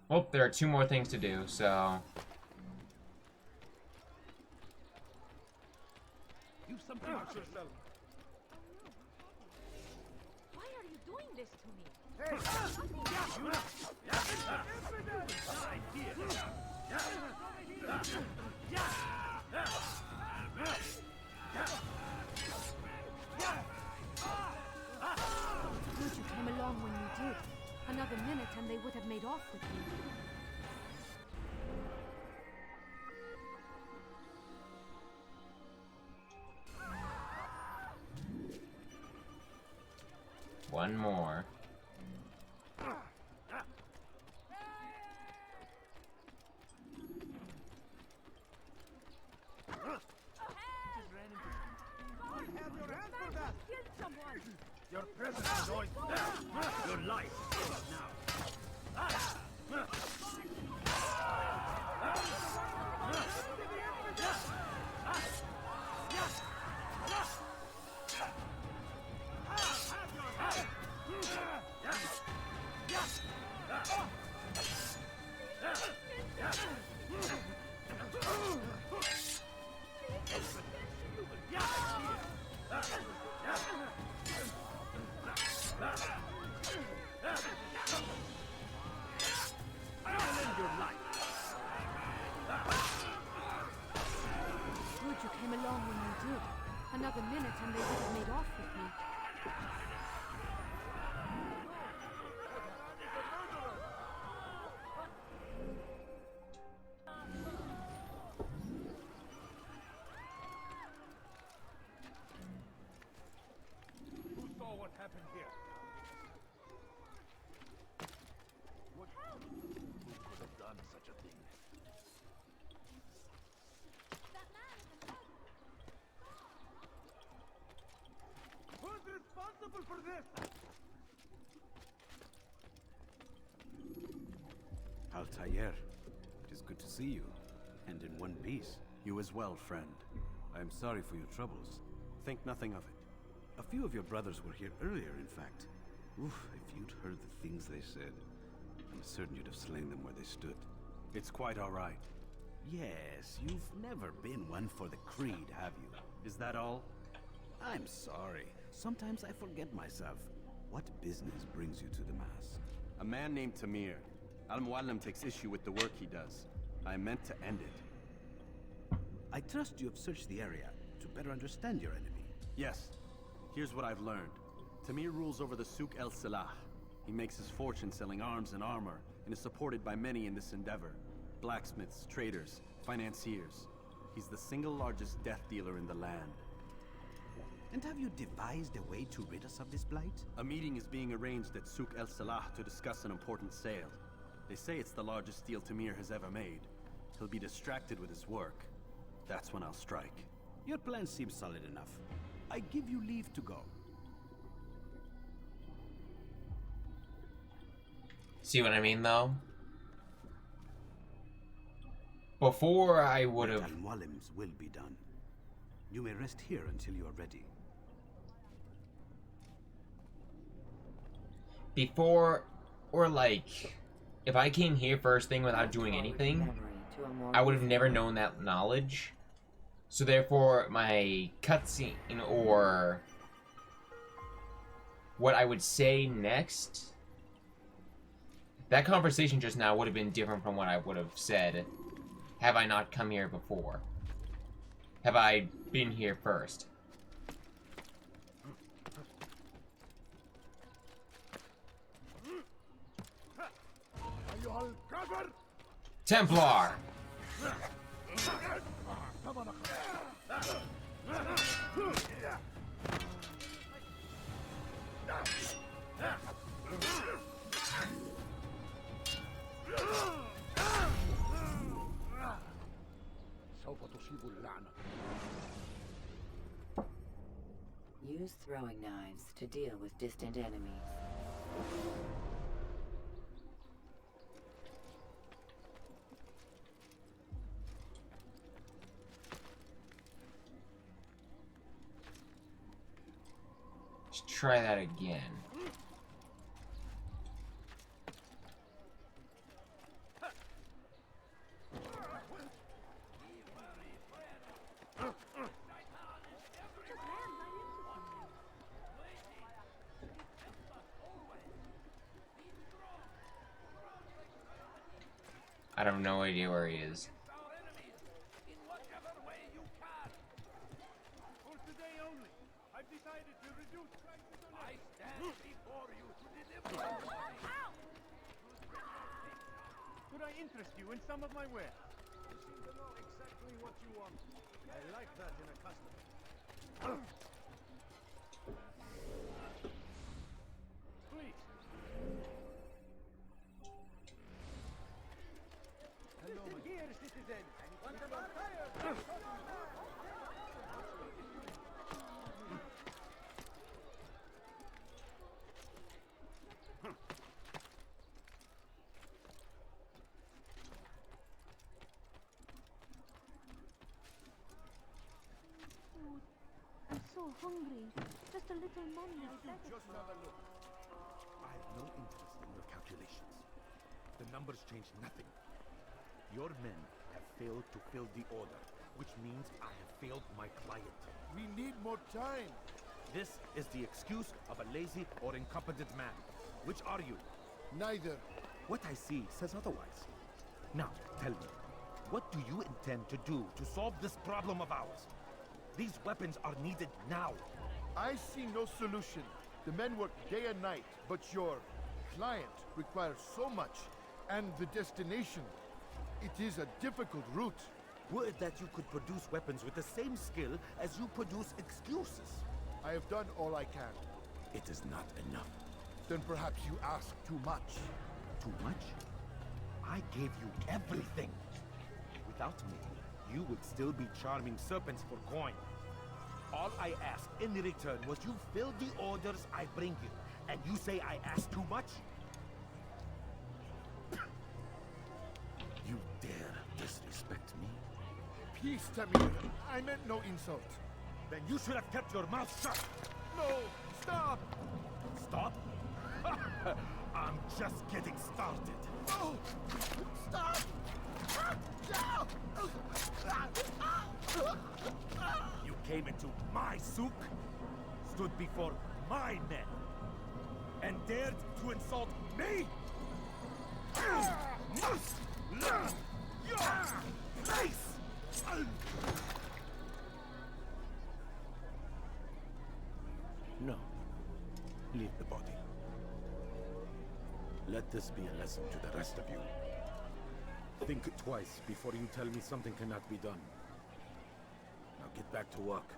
Well, there are 2 more things to do, so... You something about yourself. Why are you doing this to me? Good you came along when you did. Another minute and they would have made off with you. One more. Your presence is always your life now. Good you came along when you did. Another minute and they would have made off with me. Who saw what happened here? Who could have done such a thing? Who's responsible for this? Altair, it is good to see you, and in one piece. You as well, friend. I am sorry for your troubles. Think nothing of it. A few of your brothers were here earlier, in fact. Oof, if you'd heard the things they said, I'm certain you'd have slain them where they stood. It's quite all right. Yes, you've never been one for the creed, have you? Is that all? I'm sorry. Sometimes I forget myself. What business brings you to the Mass? A man named Tamir. Al-Muallim takes issue with the work he does. I meant to end it. I trust you have searched the area to better understand your enemy. Yes. Here's what I've learned. Tamir rules over the Souk el-Salah. He makes his fortune selling arms and armor, and is supported by many in this endeavor. Blacksmiths, traders, financiers. He's the single largest death dealer in the land. And have you devised a way to rid us of this blight? A meeting is being arranged at Souk el-Salah to discuss an important sale. They say it's the largest deal Tamir has ever made. He'll be distracted with his work. That's when I'll strike. Your plan seems solid enough. I give you leave to go. See what I mean, though? Before I would have... Al-Muallim's will be done. You may rest here until you are ready. Before, or like, if I came here first thing without doing anything, I would have never known that knowledge. So therefore, my cutscene, or what I would say next, that conversation just now would have been different from what I would have said have I not come here before. Have I been here first? Templar! You Use throwing knives to deal with distant enemies. Let's try that again. I have no idea where he is. For today only, I've decided to reduce prices on I stand before you to deliver. Could I interest you in some of my wares? You seem to know exactly what you want. I like that in a customer. Please. Hello, Here, citizen. Want a Food. I'm so hungry. Just a little money, I beg of Just you. have a look. I have no interest in your calculations. The numbers change nothing. Your men have failed to fill the order, which means I have failed my client. We need more time. This is the excuse of a lazy or incompetent man. Which are you? Neither. What I see says otherwise. Now, tell me, what do you intend to do to solve this problem of ours? These weapons are needed now. I see no solution. The men work day and night, but your client requires so much, and the destination. It is a difficult route. Would that you could produce weapons with the same skill as you produce excuses. I have done all I can. It is not enough. Then perhaps you ask too much. Too much? I gave you everything. Without me, you would still be charming serpents for coin. All I asked in return was you fill the orders I bring you. And you say I asked too much? You dare disrespect me? Peace, Tamir. I meant no insult. Then you should have kept your mouth shut. No! Stop! Stop? I'm just getting started. No! Stop! You came into my souk, stood before my men, and dared to insult me? Must learn your place! No. Leave the body. Let this be a lesson to the rest of you. Think twice before you tell me something cannot be done. Now get back to work.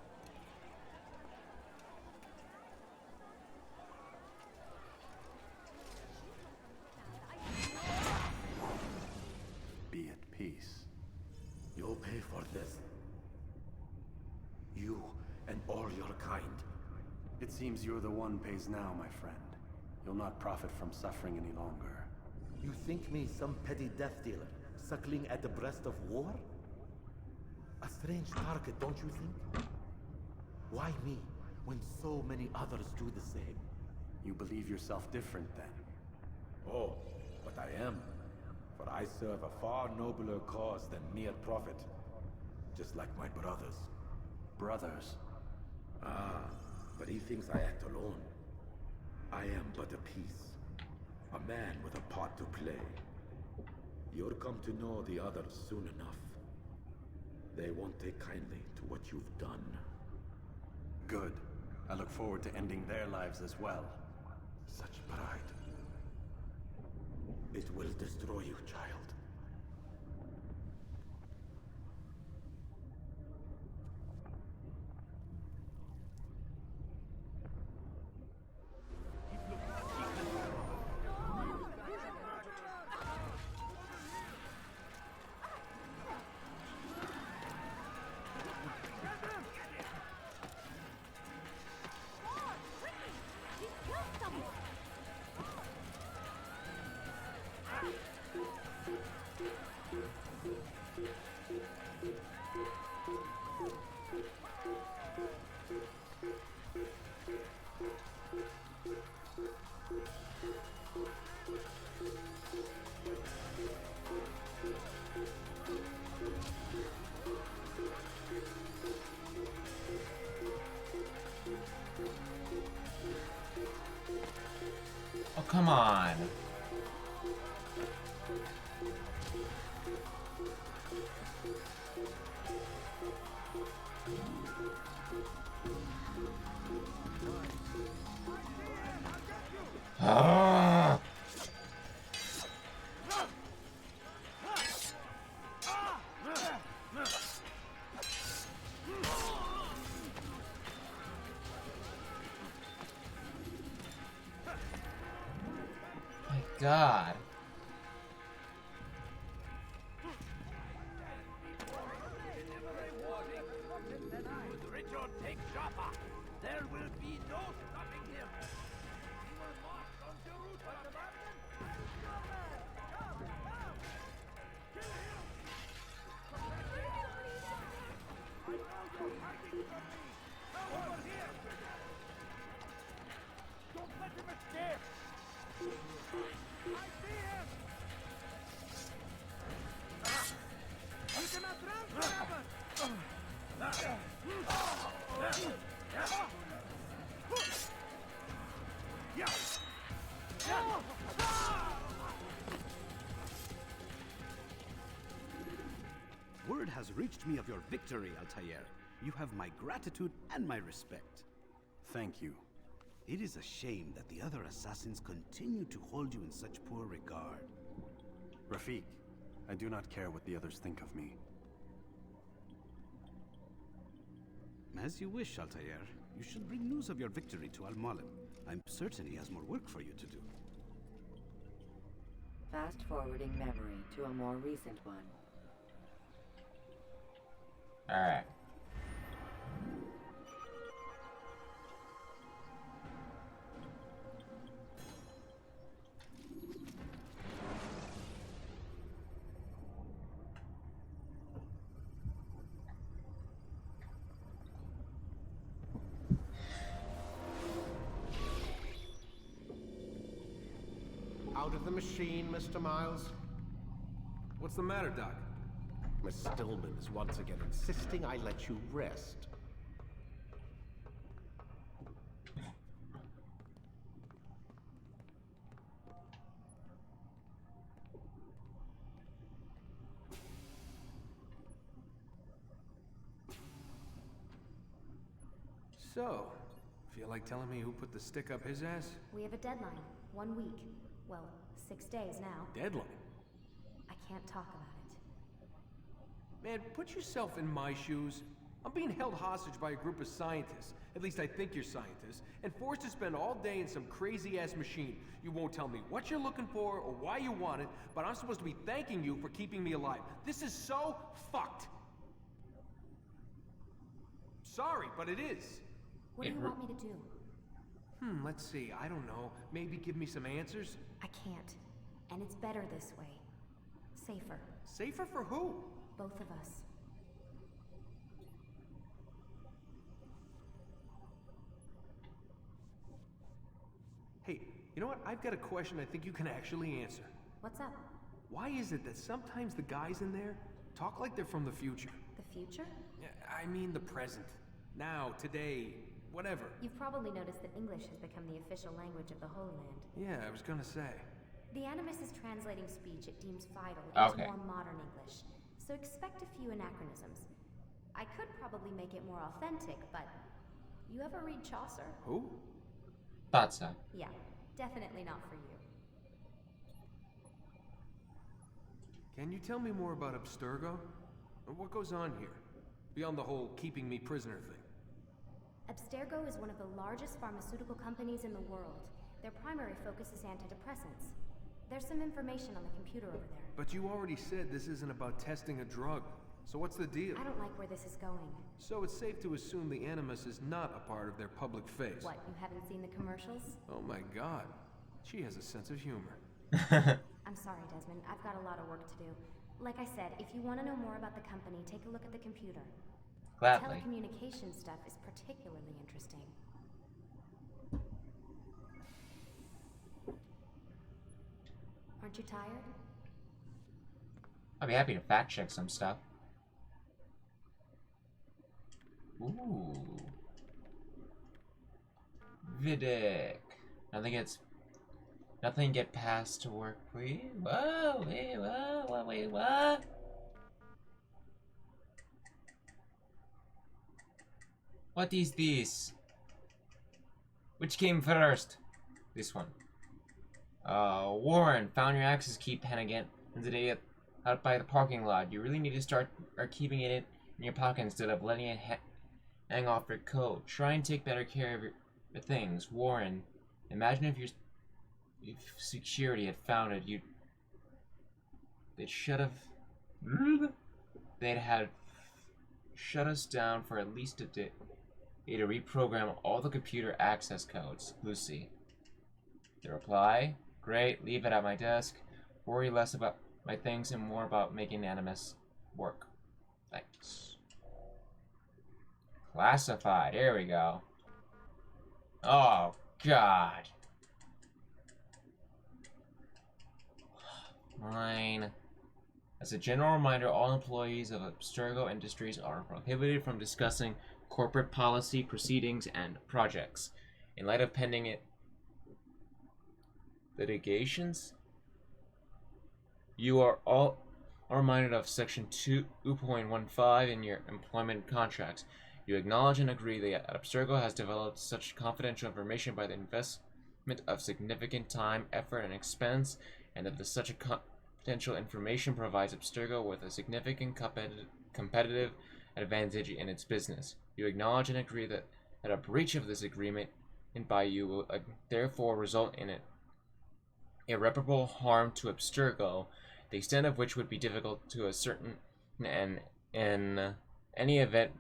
Be at peace. You'll pay for this. You and all your kind. It seems you're the one pays now, my friend. You'll not profit from suffering any longer. You think me some petty death dealer, suckling at the breast of war? A strange target, don't you think? Why me, when so many others do the same? You believe yourself different, then? Oh, but I am. For I serve a far nobler cause than mere profit. Just like my brothers. Brothers? Ah, but he thinks I act alone. I am but a piece. A man with a part to play. You'll come to know the others soon enough. They won't take kindly to what you've done. Good. I look forward to ending their lives as well. Such pride. It will destroy you, child. come on. Ah! My God. Richard, take Jaffa. There will be no stopping him. He will march on Jerusalem. I know you're hiding from me. Over here. Don't let him escape. I see him. You cannot run forever. Word has reached me of your victory, Altair. You have my gratitude and my respect. Thank you. It is a shame that the other assassins continue to hold you in such poor regard. Rafik, I do not care what the others think of me. As you wish, Altair. You should bring news of your victory to Al-Malim. I'm certain he has more work for you to do. Fast forwarding memory to a more recent one. Alright. Out of the machine, Mr. Miles. What's the matter, Doc? Miss Stillman is once again insisting I let you rest. So, feel like telling me who put the stick up his ass? We have a deadline. 1 week. Well, 6 days now. Deadline? I can't talk about it. Man, put yourself in my shoes. I'm being held hostage by a group of scientists. At least I think you're scientists. And forced to spend all day in some crazy-ass machine. You won't tell me what you're looking for or why you want it, but I'm supposed to be thanking you for keeping me alive. This is so fucked. Sorry, but it is. What do you want me to do? Let's see. I don't know. Maybe give me some answers? I can't. And it's better this way. Safer. Safer for who? Both of us. Hey, you know what? I've got a question I think you can actually answer. What's up? Why is it that sometimes the guys in there talk like they're from the future? The future? Yeah, I mean the present. Now, today, whatever. You've probably noticed that English has become the official language of the Holy Land. Yeah, I was gonna say. The Animus is translating speech it deems vital Okay. into more modern English, so expect a few anachronisms. I could probably make it more authentic, but you ever read Chaucer? Who? Thought so. Yeah, definitely not for you. Can you tell me more about Abstergo? And what goes on here? Beyond the whole keeping me prisoner thing. Abstergo is one of the largest pharmaceutical companies in the world. Their primary focus is antidepressants. There's some information on the computer over there. But you already said this isn't about testing a drug. So what's the deal? I don't like where this is going. So it's safe to assume the Animus is not a part of their public face. What, you haven't seen the commercials? Oh my god. She has a sense of humor. I'm sorry, Desmond. I've got a lot of work to do. Like I said, if you want to know more about the company, take a look at the computer. Gladly. Telecommunication stuff is particularly interesting. Aren't you tired? I'd be happy to fact check some stuff. Ooh. Vidic. I think it's Nothing get past to work, please. Whoa, wait, whoa, wait, what? What is this? Which came first? This one. Warren, found your access key, Pennigan. And today out by the parking lot. You really need to start keeping it in your pocket instead of letting it hang off your coat. Try and take better care of your things. Warren, imagine if security had found it, they'd had shut us down for at least a day to reprogram all the computer access codes. Lucy. The reply, great, leave it at my desk. Worry less about my things and more about making Animus work. Thanks. Classified, here we go. Oh, God. Fine. As a general reminder, all employees of Abstergo Industries are prohibited from discussing corporate policy, proceedings, and projects. In light of pending litigations, you are all reminded of Section 2.15 in your employment contracts. You acknowledge and agree that Abstergo has developed such confidential information by the investment of significant time, effort, and expense, and that such a confidential information provides Abstergo with a significant competitive advantage in its business. You acknowledge and agree that a breach of this agreement and by you will therefore result in irreparable harm to Abstergo, the extent of which would be difficult to ascertain, and in any event,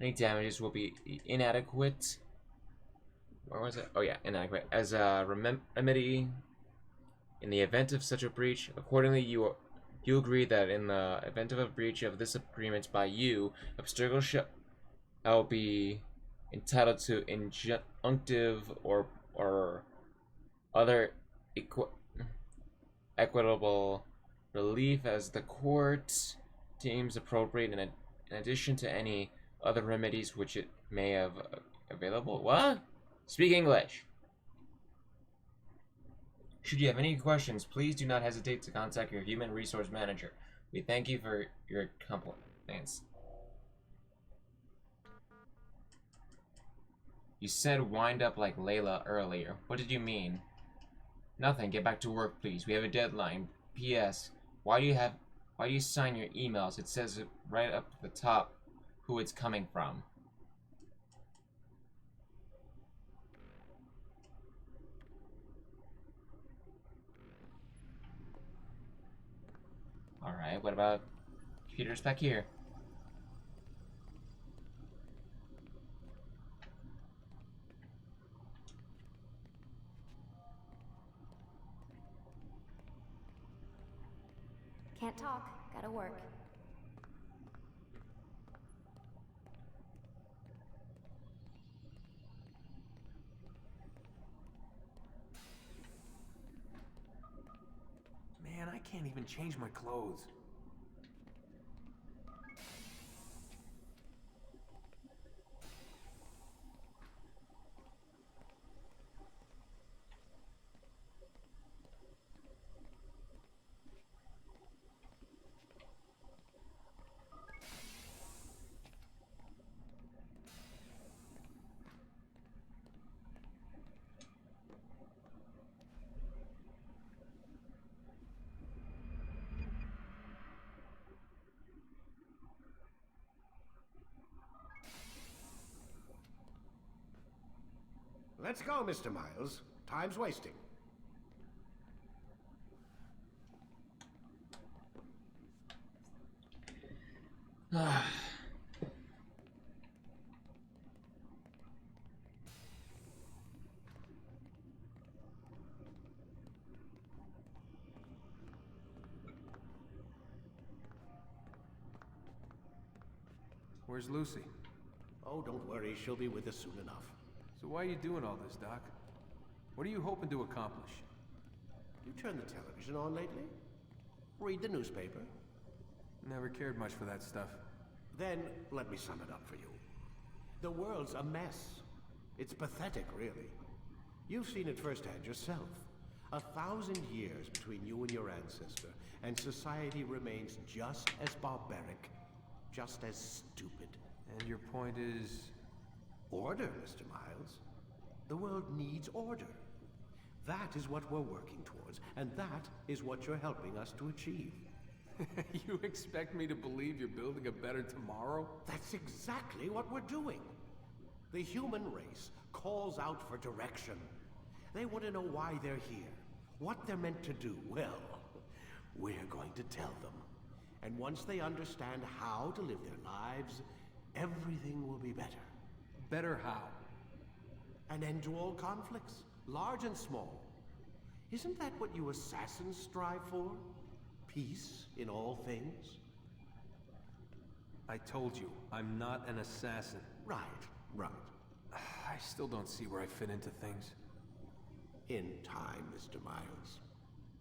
any damages will be inadequate. Where was it? Oh yeah, inadequate. As a remedy in the event of such a breach. Accordingly, you agree that in the event of a breach of this agreement by you, Abstergo shall be entitled to injunctive or other equitable relief as the court deems appropriate, in addition to any other remedies which it may have available. What? Speak English. Should you have any questions, please do not hesitate to contact your human resource manager. We thank you for your compliments. You said wind up like Layla earlier. What did you mean? Nothing. Get back to work, please. We have a deadline. P.S. Why do you sign your emails? It says it right up at the top who it's coming from. Alright, what about computers back here? Can't talk. Gotta work. Man, I can't even change my clothes. Let's go, Mr. Miles. Time's wasting. Where's Lucy? Oh, don't worry. She'll be with us soon enough. So why are you doing all this, Doc? What are you hoping to accomplish? You turn the television on lately? Read the newspaper? Never cared much for that stuff. Then, let me sum it up for you. The world's a mess. It's pathetic, really. You've seen it firsthand yourself. 1,000 years between you and your ancestor, and society remains just as barbaric, just as stupid. And your point is? Order, Mr. Miles. The world needs order. That is what we're working towards, and that is what you're helping us to achieve. You expect me to believe you're building a better tomorrow? That's exactly what we're doing. The human race calls out for direction. They want to know why they're here, what they're meant to do. Well, we're going to tell them. And once they understand how to live their lives, everything will be better. Better how? An end to all conflicts, large and small. Isn't that what you assassins strive for? Peace in all things? I told you, I'm not an assassin. Right, right. I still don't see where I fit into things. In time, Mr. Miles.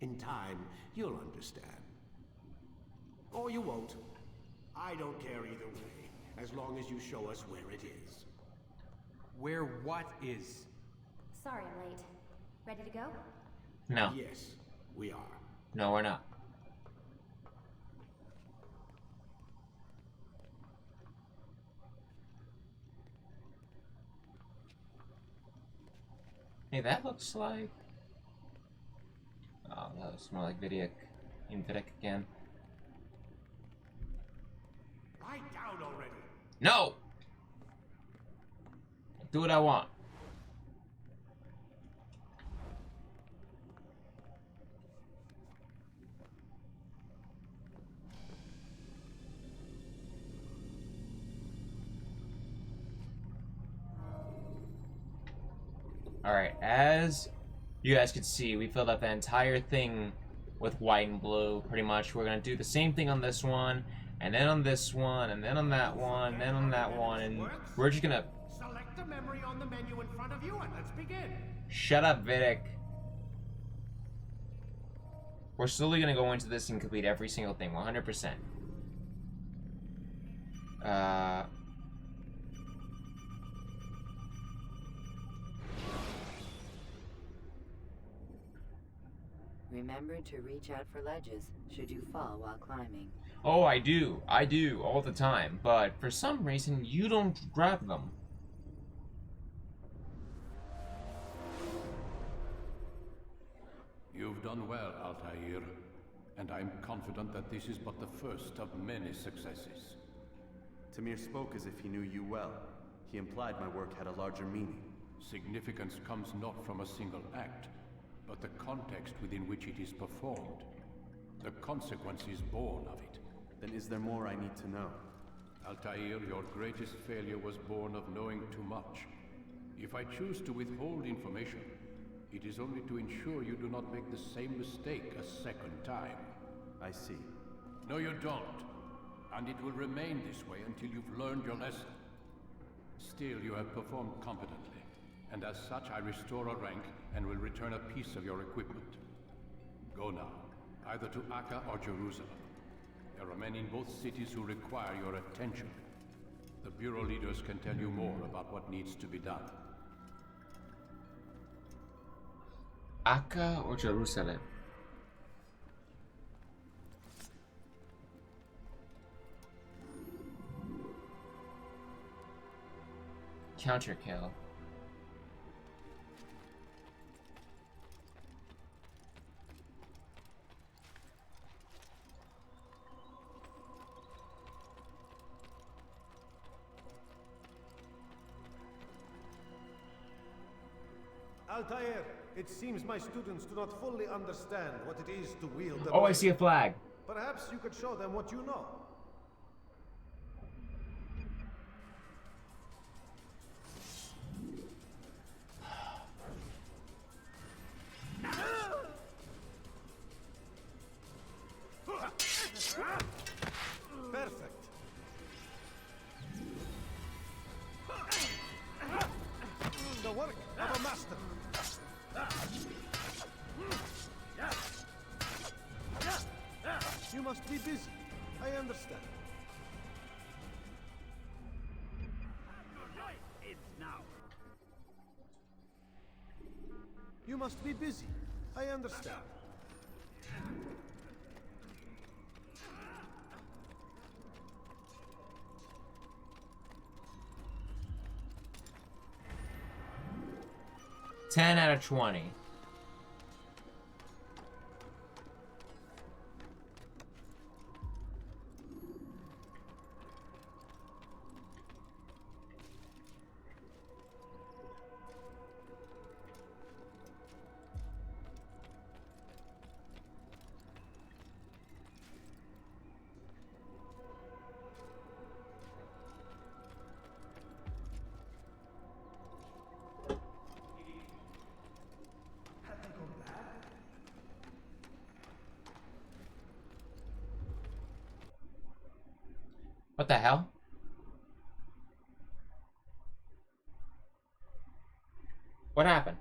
In time, you'll understand. Or you won't. I don't care either way, as long as you show us where it is. Where what is? Sorry I'm late. Ready to go? No. Yes, we are. No, we're not. Hey, that looks like... Oh, that looks more like Vidic. In Vidic again. Lie down already! No! Do what I want. Alright, as you guys can see, we filled up the entire thing with white and blue, pretty much. We're going to do the same thing on this one, and then on this one, and then on that one, and then on that one, and we're just going to... Select a memory on the menu in front of you, and let's begin. Shut up, Vidic. We're slowly going to go into this and complete every single thing, 100%. Remember to reach out for ledges should you fall while climbing. Oh, I do, all the time, but for some reason, you don't grab them. You've done well, Altair, and I'm confident that this is but the first of many successes. Tamir spoke as if he knew you well. He implied my work had a larger meaning. Significance comes not from a single act, but the context within which it is performed. The consequences born of it. Then is there more I need to know? Altair, your greatest failure was born of knowing too much. If I choose to withhold information, it is only to ensure you do not make the same mistake a second time. I see. No, you don't. And it will remain this way until you've learned your lesson. Still, you have performed competently, and as such I restore a rank and will return a piece of your equipment. Go now, either to Akka or Jerusalem. There are men in both cities who require your attention. The Bureau leaders can tell you more about what needs to be done. Akka or Jerusalem? Counter kill. Altair, it seems my students do not fully understand what it is to wield the Oh, I blade. see a flag. Perhaps you could show them what you know. Perfect. The work of a master. You must be busy. I understand. It's now. You must be busy. I understand. Ten out of 20. What the hell? What happened?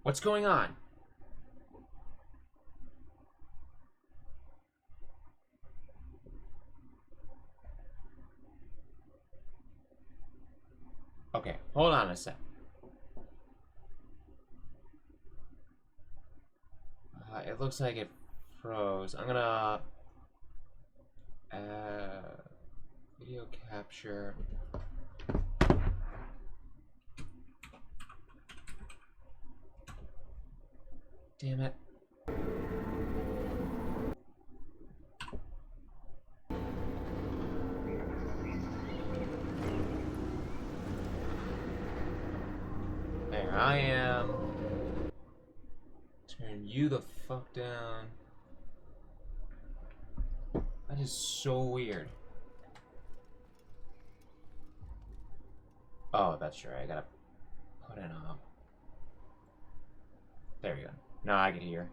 What's going on? Okay, hold on a sec. It looks like it froze. I'm gonna video capture. Damn it. There I am. Turn you the fuck down. That is so weird. Oh, that's right. I gotta put it up. There we go. Now I can hear.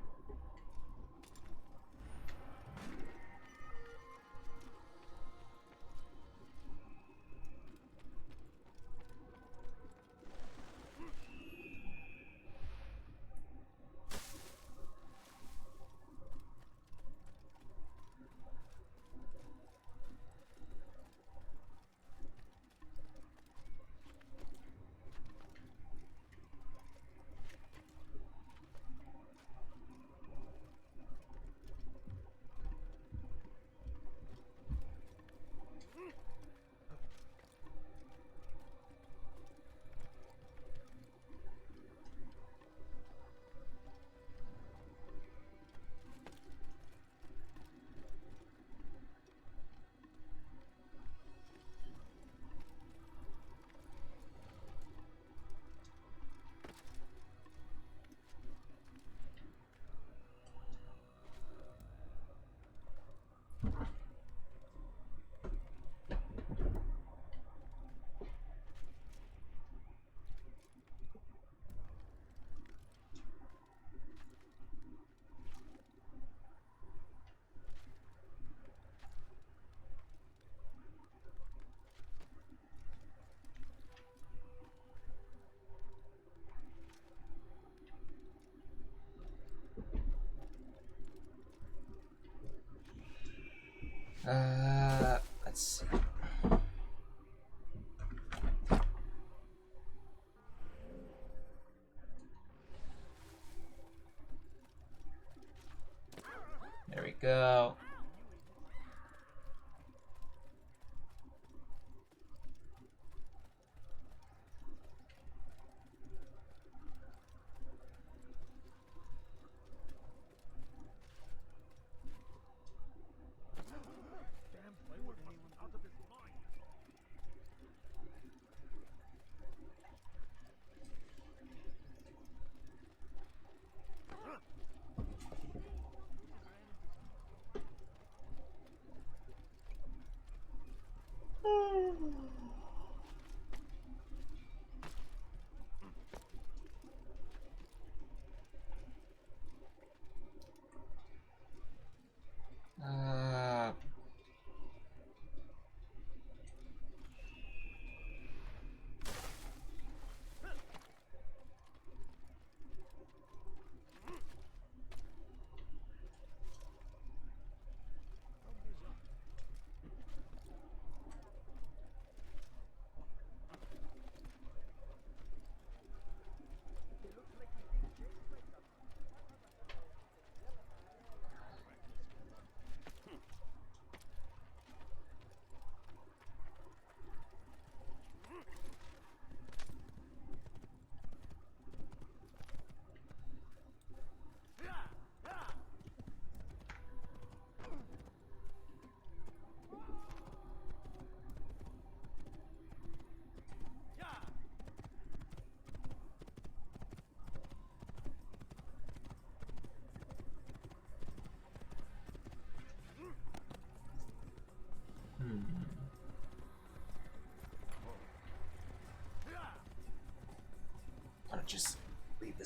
Let's see. There we go.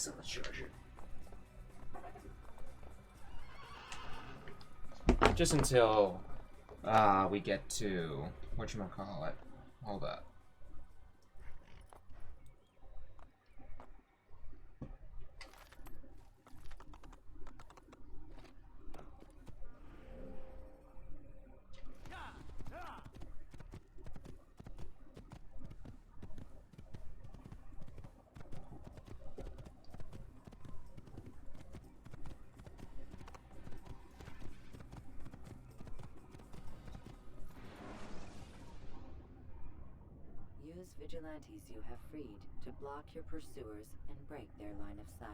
so much charger. Just until we get to whatchamacallit. Hold up. Use vigilantes you have freed to block your pursuers and break their line of sight.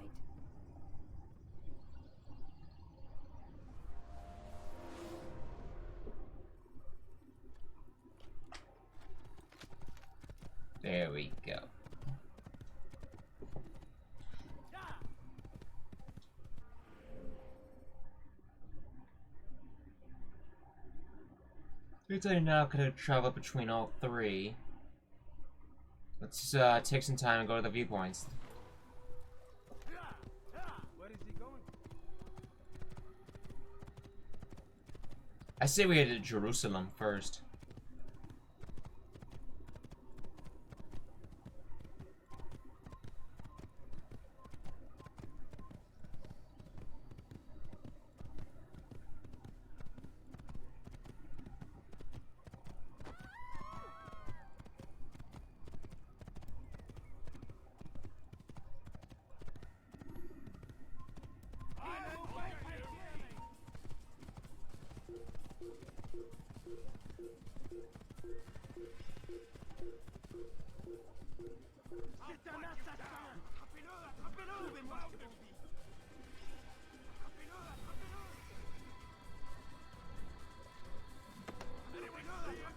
There we go. It's like now gonna travel between all three. Let's take some time and go to the viewpoints. Where is he going? I say we head to Jerusalem first.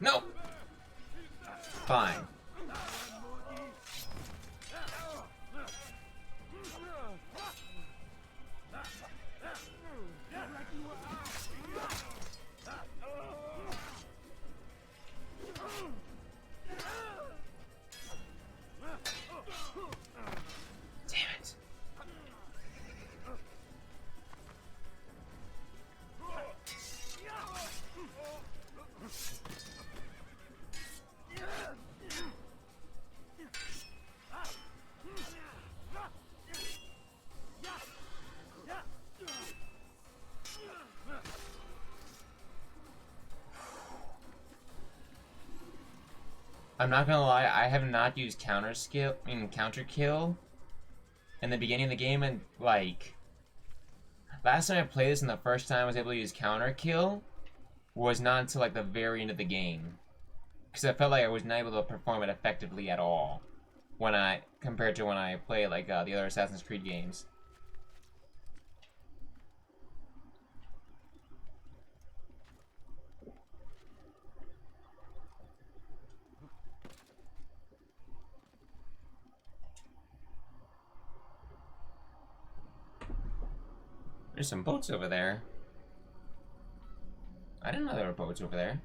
No! Fine. Damn it. I'm not gonna lie, I have not used counter kill in the beginning of the game, and like last time I played this and the first time I was able to use counter kill was not until like the very end of the game, because I felt like I was not able to perform it effectively at all when compared to when I play like the other Assassin's Creed games. There's some boats over there. I didn't know there were boats over there.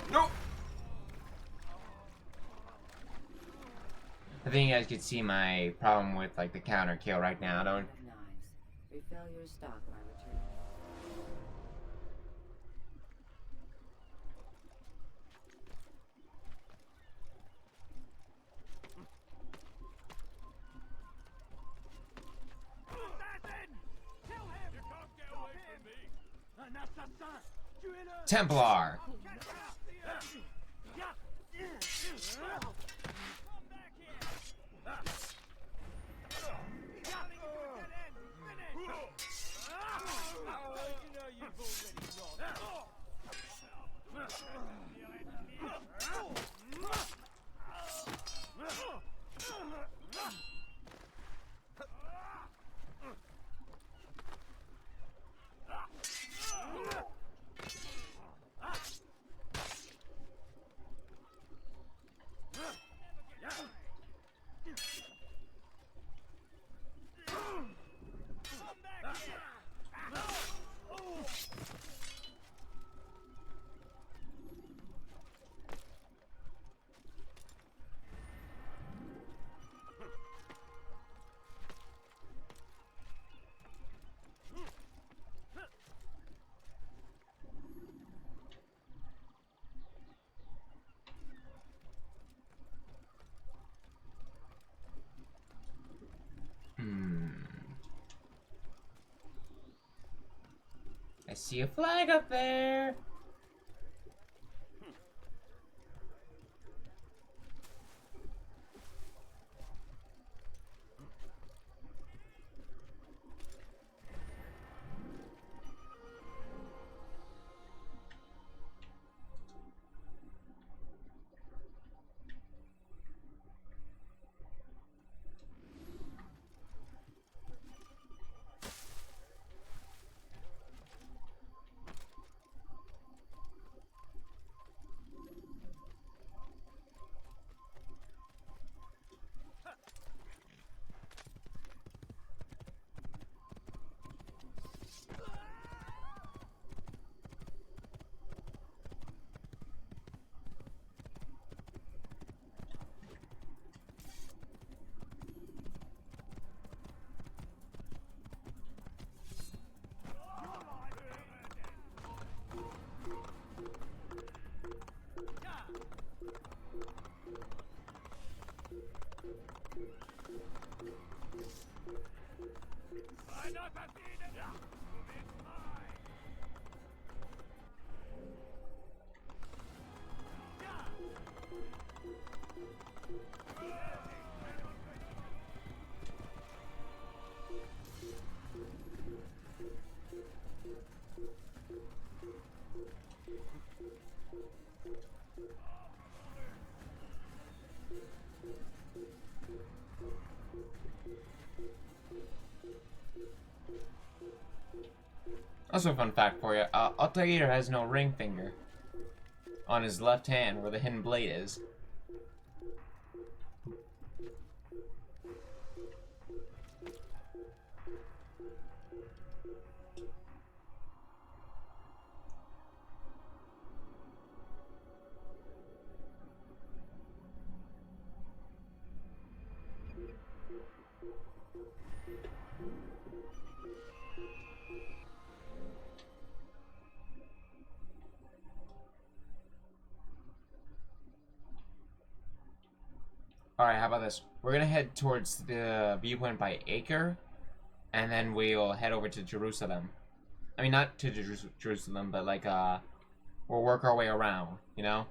No! I think you guys could see my problem with like the counter kill right now. Don't. Knives. Refill your stock by returning. Templar. I see a flag up there. Also a fun fact for you, Altair has no ring finger on his left hand where the hidden blade is. Alright, how about this? We're gonna head towards the viewpoint by Acre, and then we'll head over to Jerusalem. I mean, not to Jerusalem, but like, we'll work our way around, you know?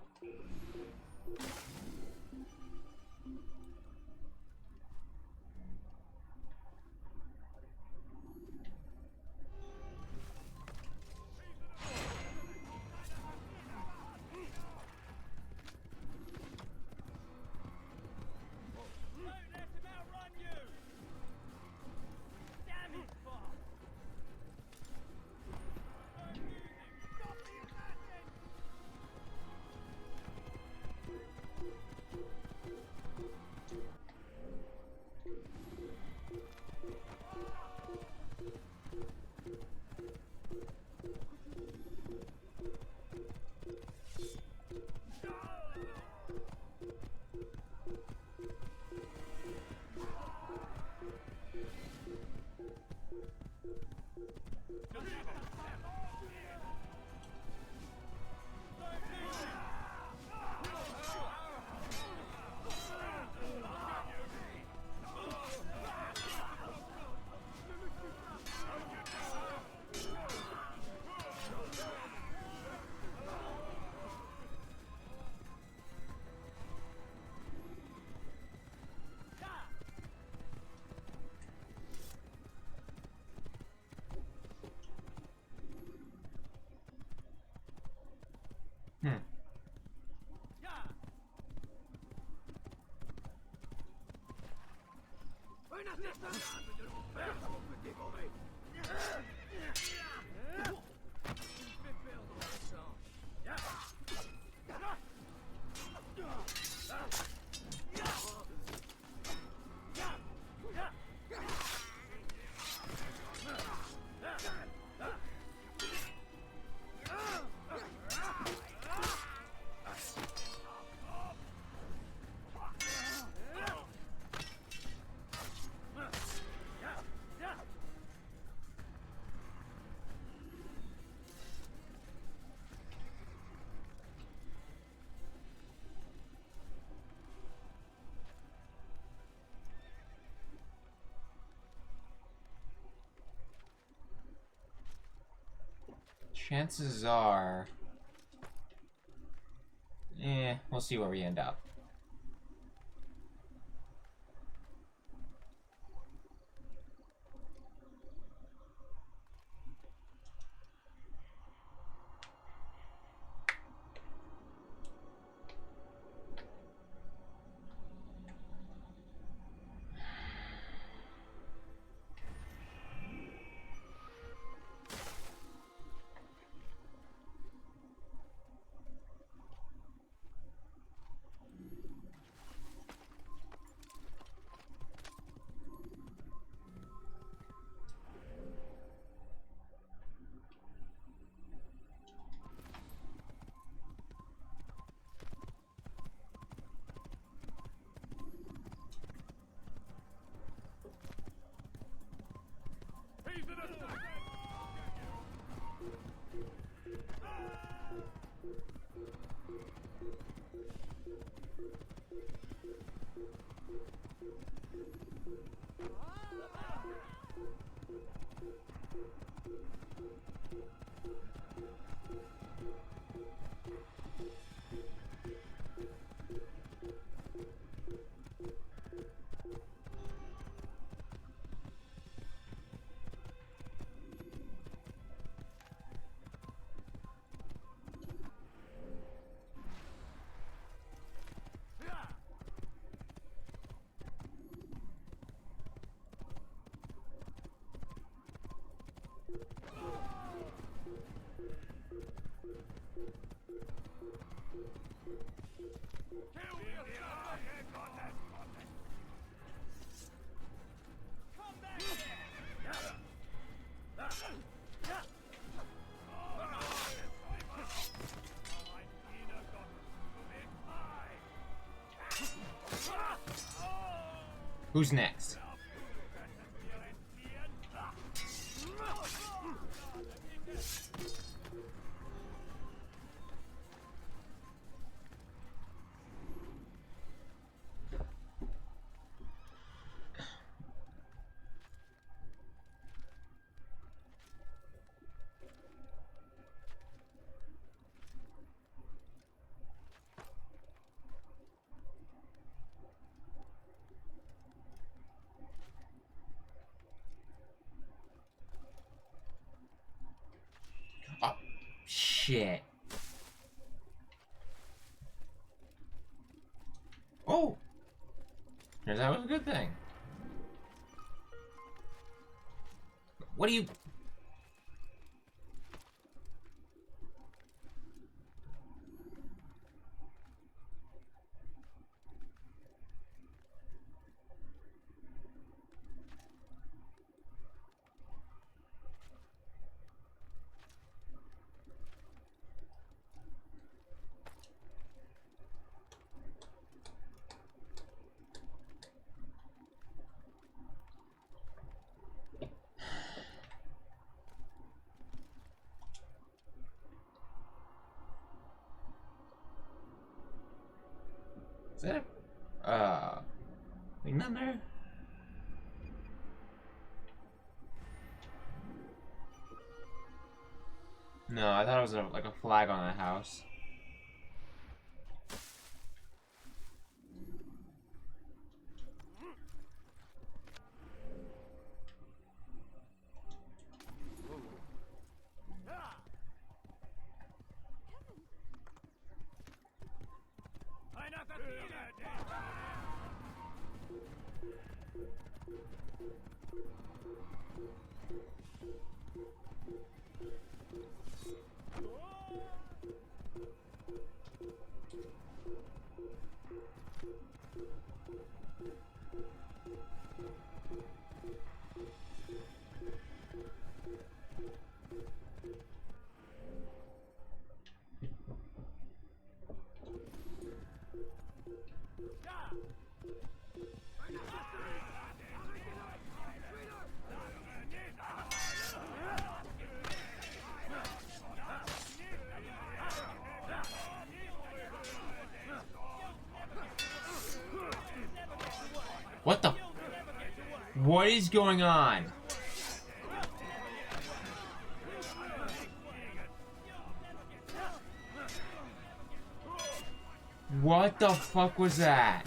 Chances are... we'll see where we end up. Who's next? Oh, shit. Oh! Turns out it was a good thing. What do you... Is that a... remember? No, I thought it was like a flag on the house. What the? What is going on? What the fuck was that?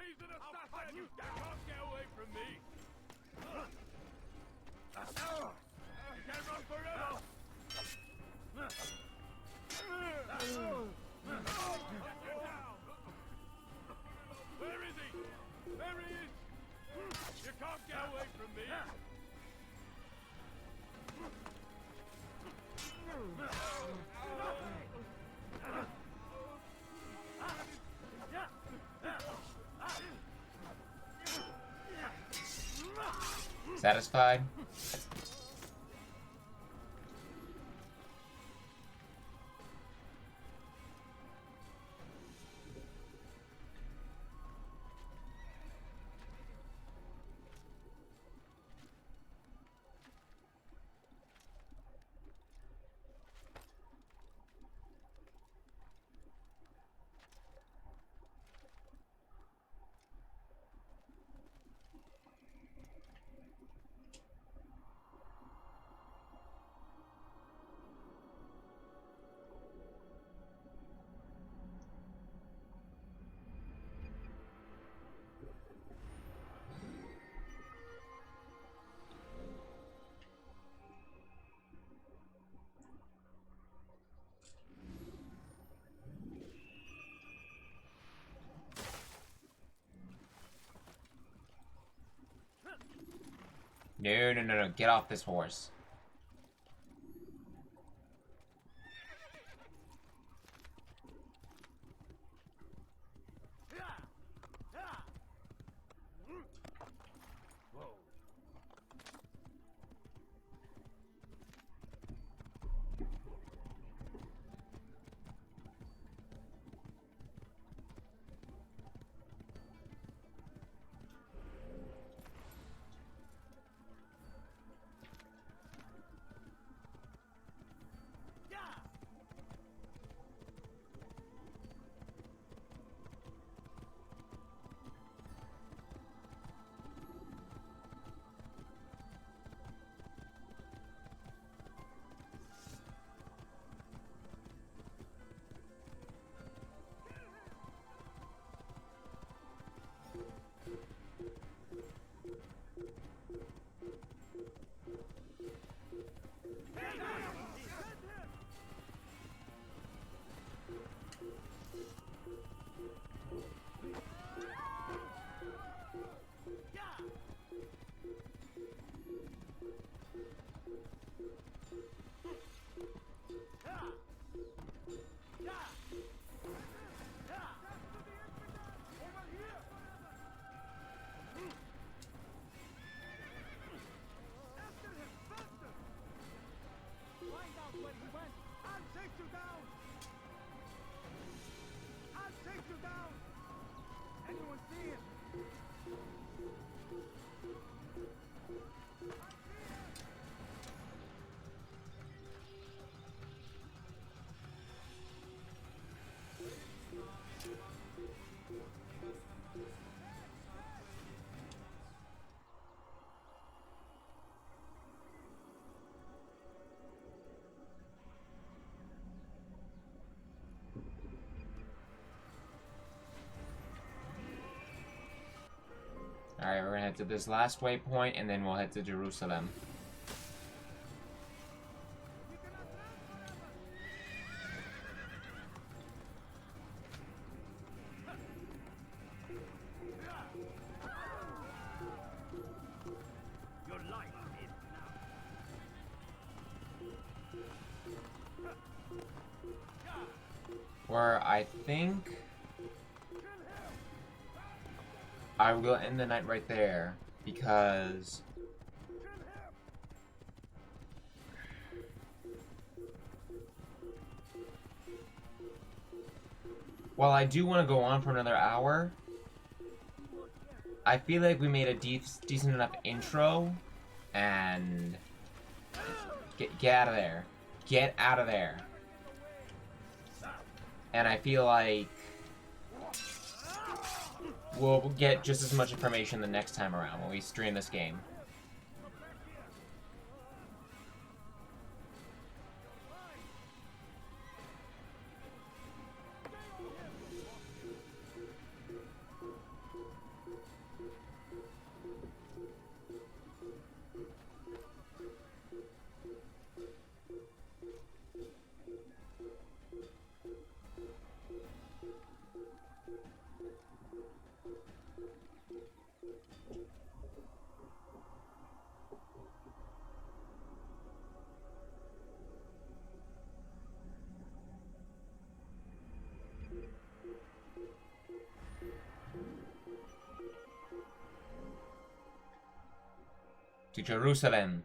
He's an assassin! You can't get away from me! You can't run forever! Where is he? There he is! You can't get away from me! Satisfied? No, no, no, no. Get off this horse. Alright, we're gonna head to this last waypoint, and then we'll head to Jerusalem. Your life is Where I think I will end the night right there, because while I do want to go on for another hour, I feel like we made a decent enough intro, and get out of there. Get out of there. And I feel like we'll get just as much information the next time around when we stream this game. To Jerusalem.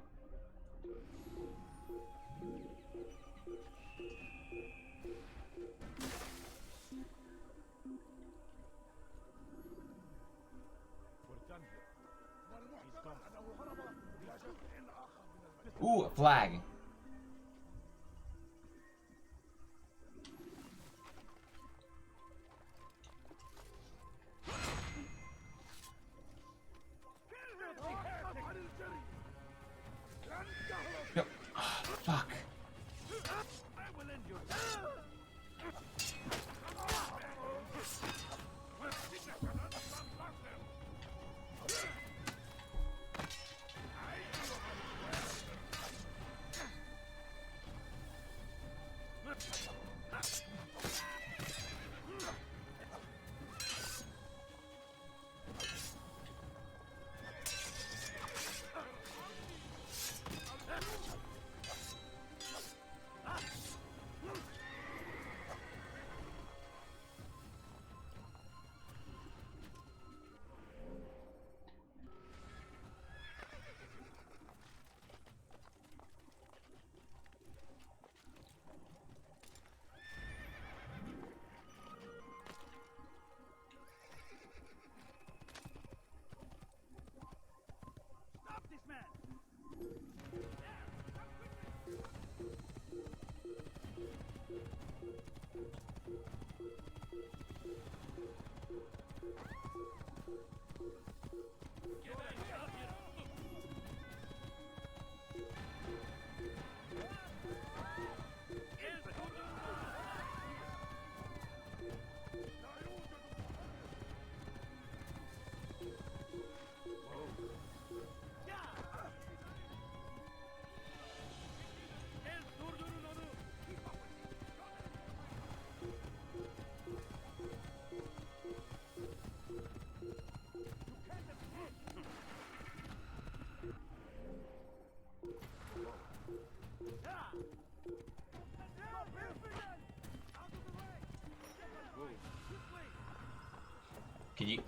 Ooh, a flag. No. Oh, fuck.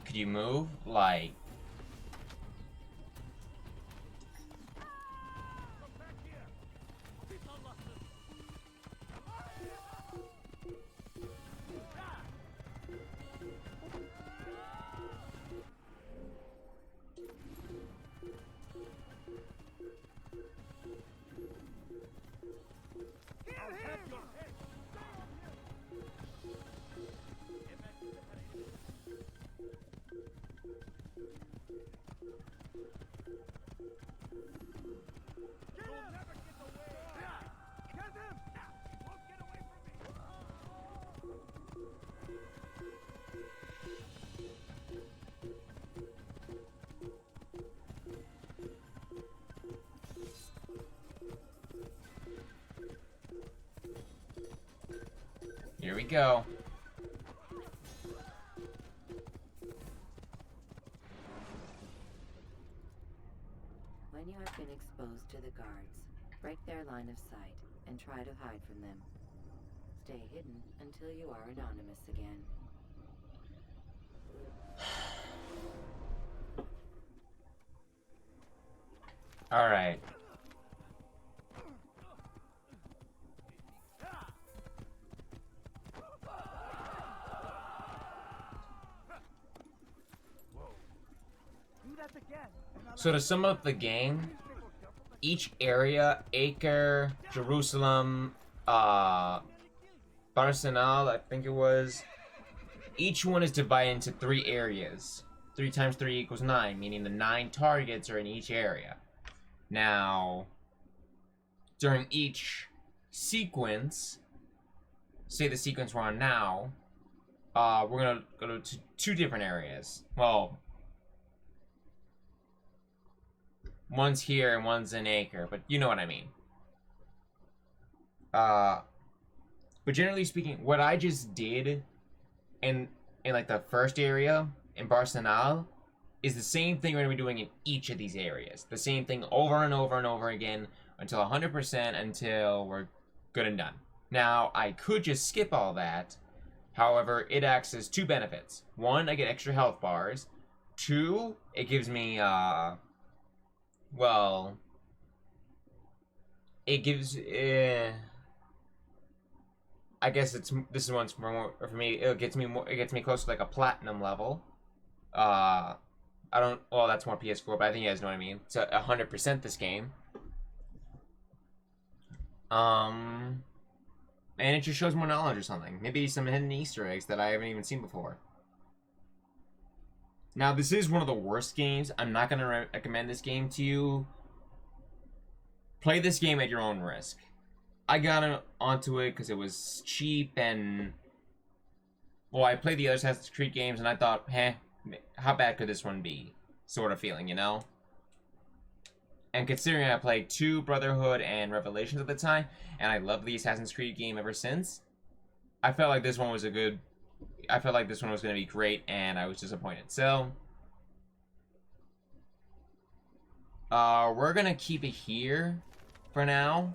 Could you move? Like... we go. When you have been exposed to the guards, break their line of sight and try to hide from them. Stay hidden until you are anonymous again. All right. So to sum up the game, each area, Acre, Jerusalem, Barcelona, I think it was, each one is divided into 3 areas. 3 times 3 equals 9, meaning the 9 targets are in each area. Now, during each sequence, say the sequence we're on now, we're gonna go to 2 different areas. Well, one's here and one's in Acre, but you know what I mean. But generally speaking, what I just did in like the first area in Barcelona is the same thing we're gonna be doing in each of these areas. The same thing over and over and over again until 100% until we're good and done. Now, I could just skip all that. However, it acts as 2 benefits. 1, I get extra health bars. 2, it gives me, well, it gives, I guess this one's for me. It gets me close to like a platinum level. I don't. Well, that's more PS4, but I think you guys know what I mean. It's 100% this game. And it just shows more knowledge or something. Maybe some hidden Easter eggs that I haven't even seen before. Now, this is one of the worst games. I'm not gonna recommend this game to you. Play this game at your own risk. I got onto it because it was cheap and... Well, I played the other Assassin's Creed games and I thought, how bad could this one be? Sort of feeling, you know? And considering I played 2 Brotherhood and Revelations at the time, and I loved the Assassin's Creed game ever since, I felt like this one was going to be great, and I was disappointed. So, we're going to keep it here for now.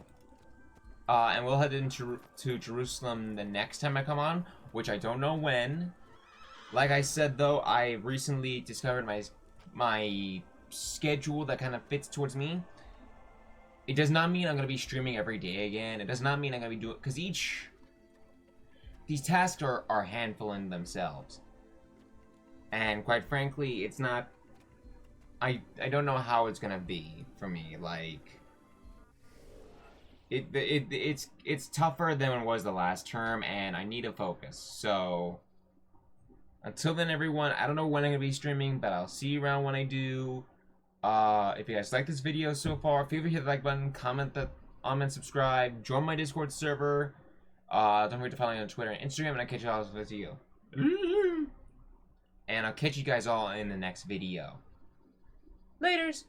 And we'll head into Jerusalem the next time I come on, which I don't know when. Like I said, though, I recently discovered my schedule that kind of fits towards me. It does not mean I'm going to be streaming every day again. It does not mean I'm going to be doing... Because these tasks are a handful in themselves. And quite frankly, it's not... I don't know how it's going to be for me. Like... It's tougher than it was the last term, and I need to focus. So, until then, everyone, I don't know when I'm going to be streaming, but I'll see you around when I do. If you guys like this video so far, feel free to hit the like button, comment and subscribe, join my Discord server. Don't forget to follow me on Twitter and Instagram, and I'll catch you all with you. And I'll catch you guys all in the next video. Laters!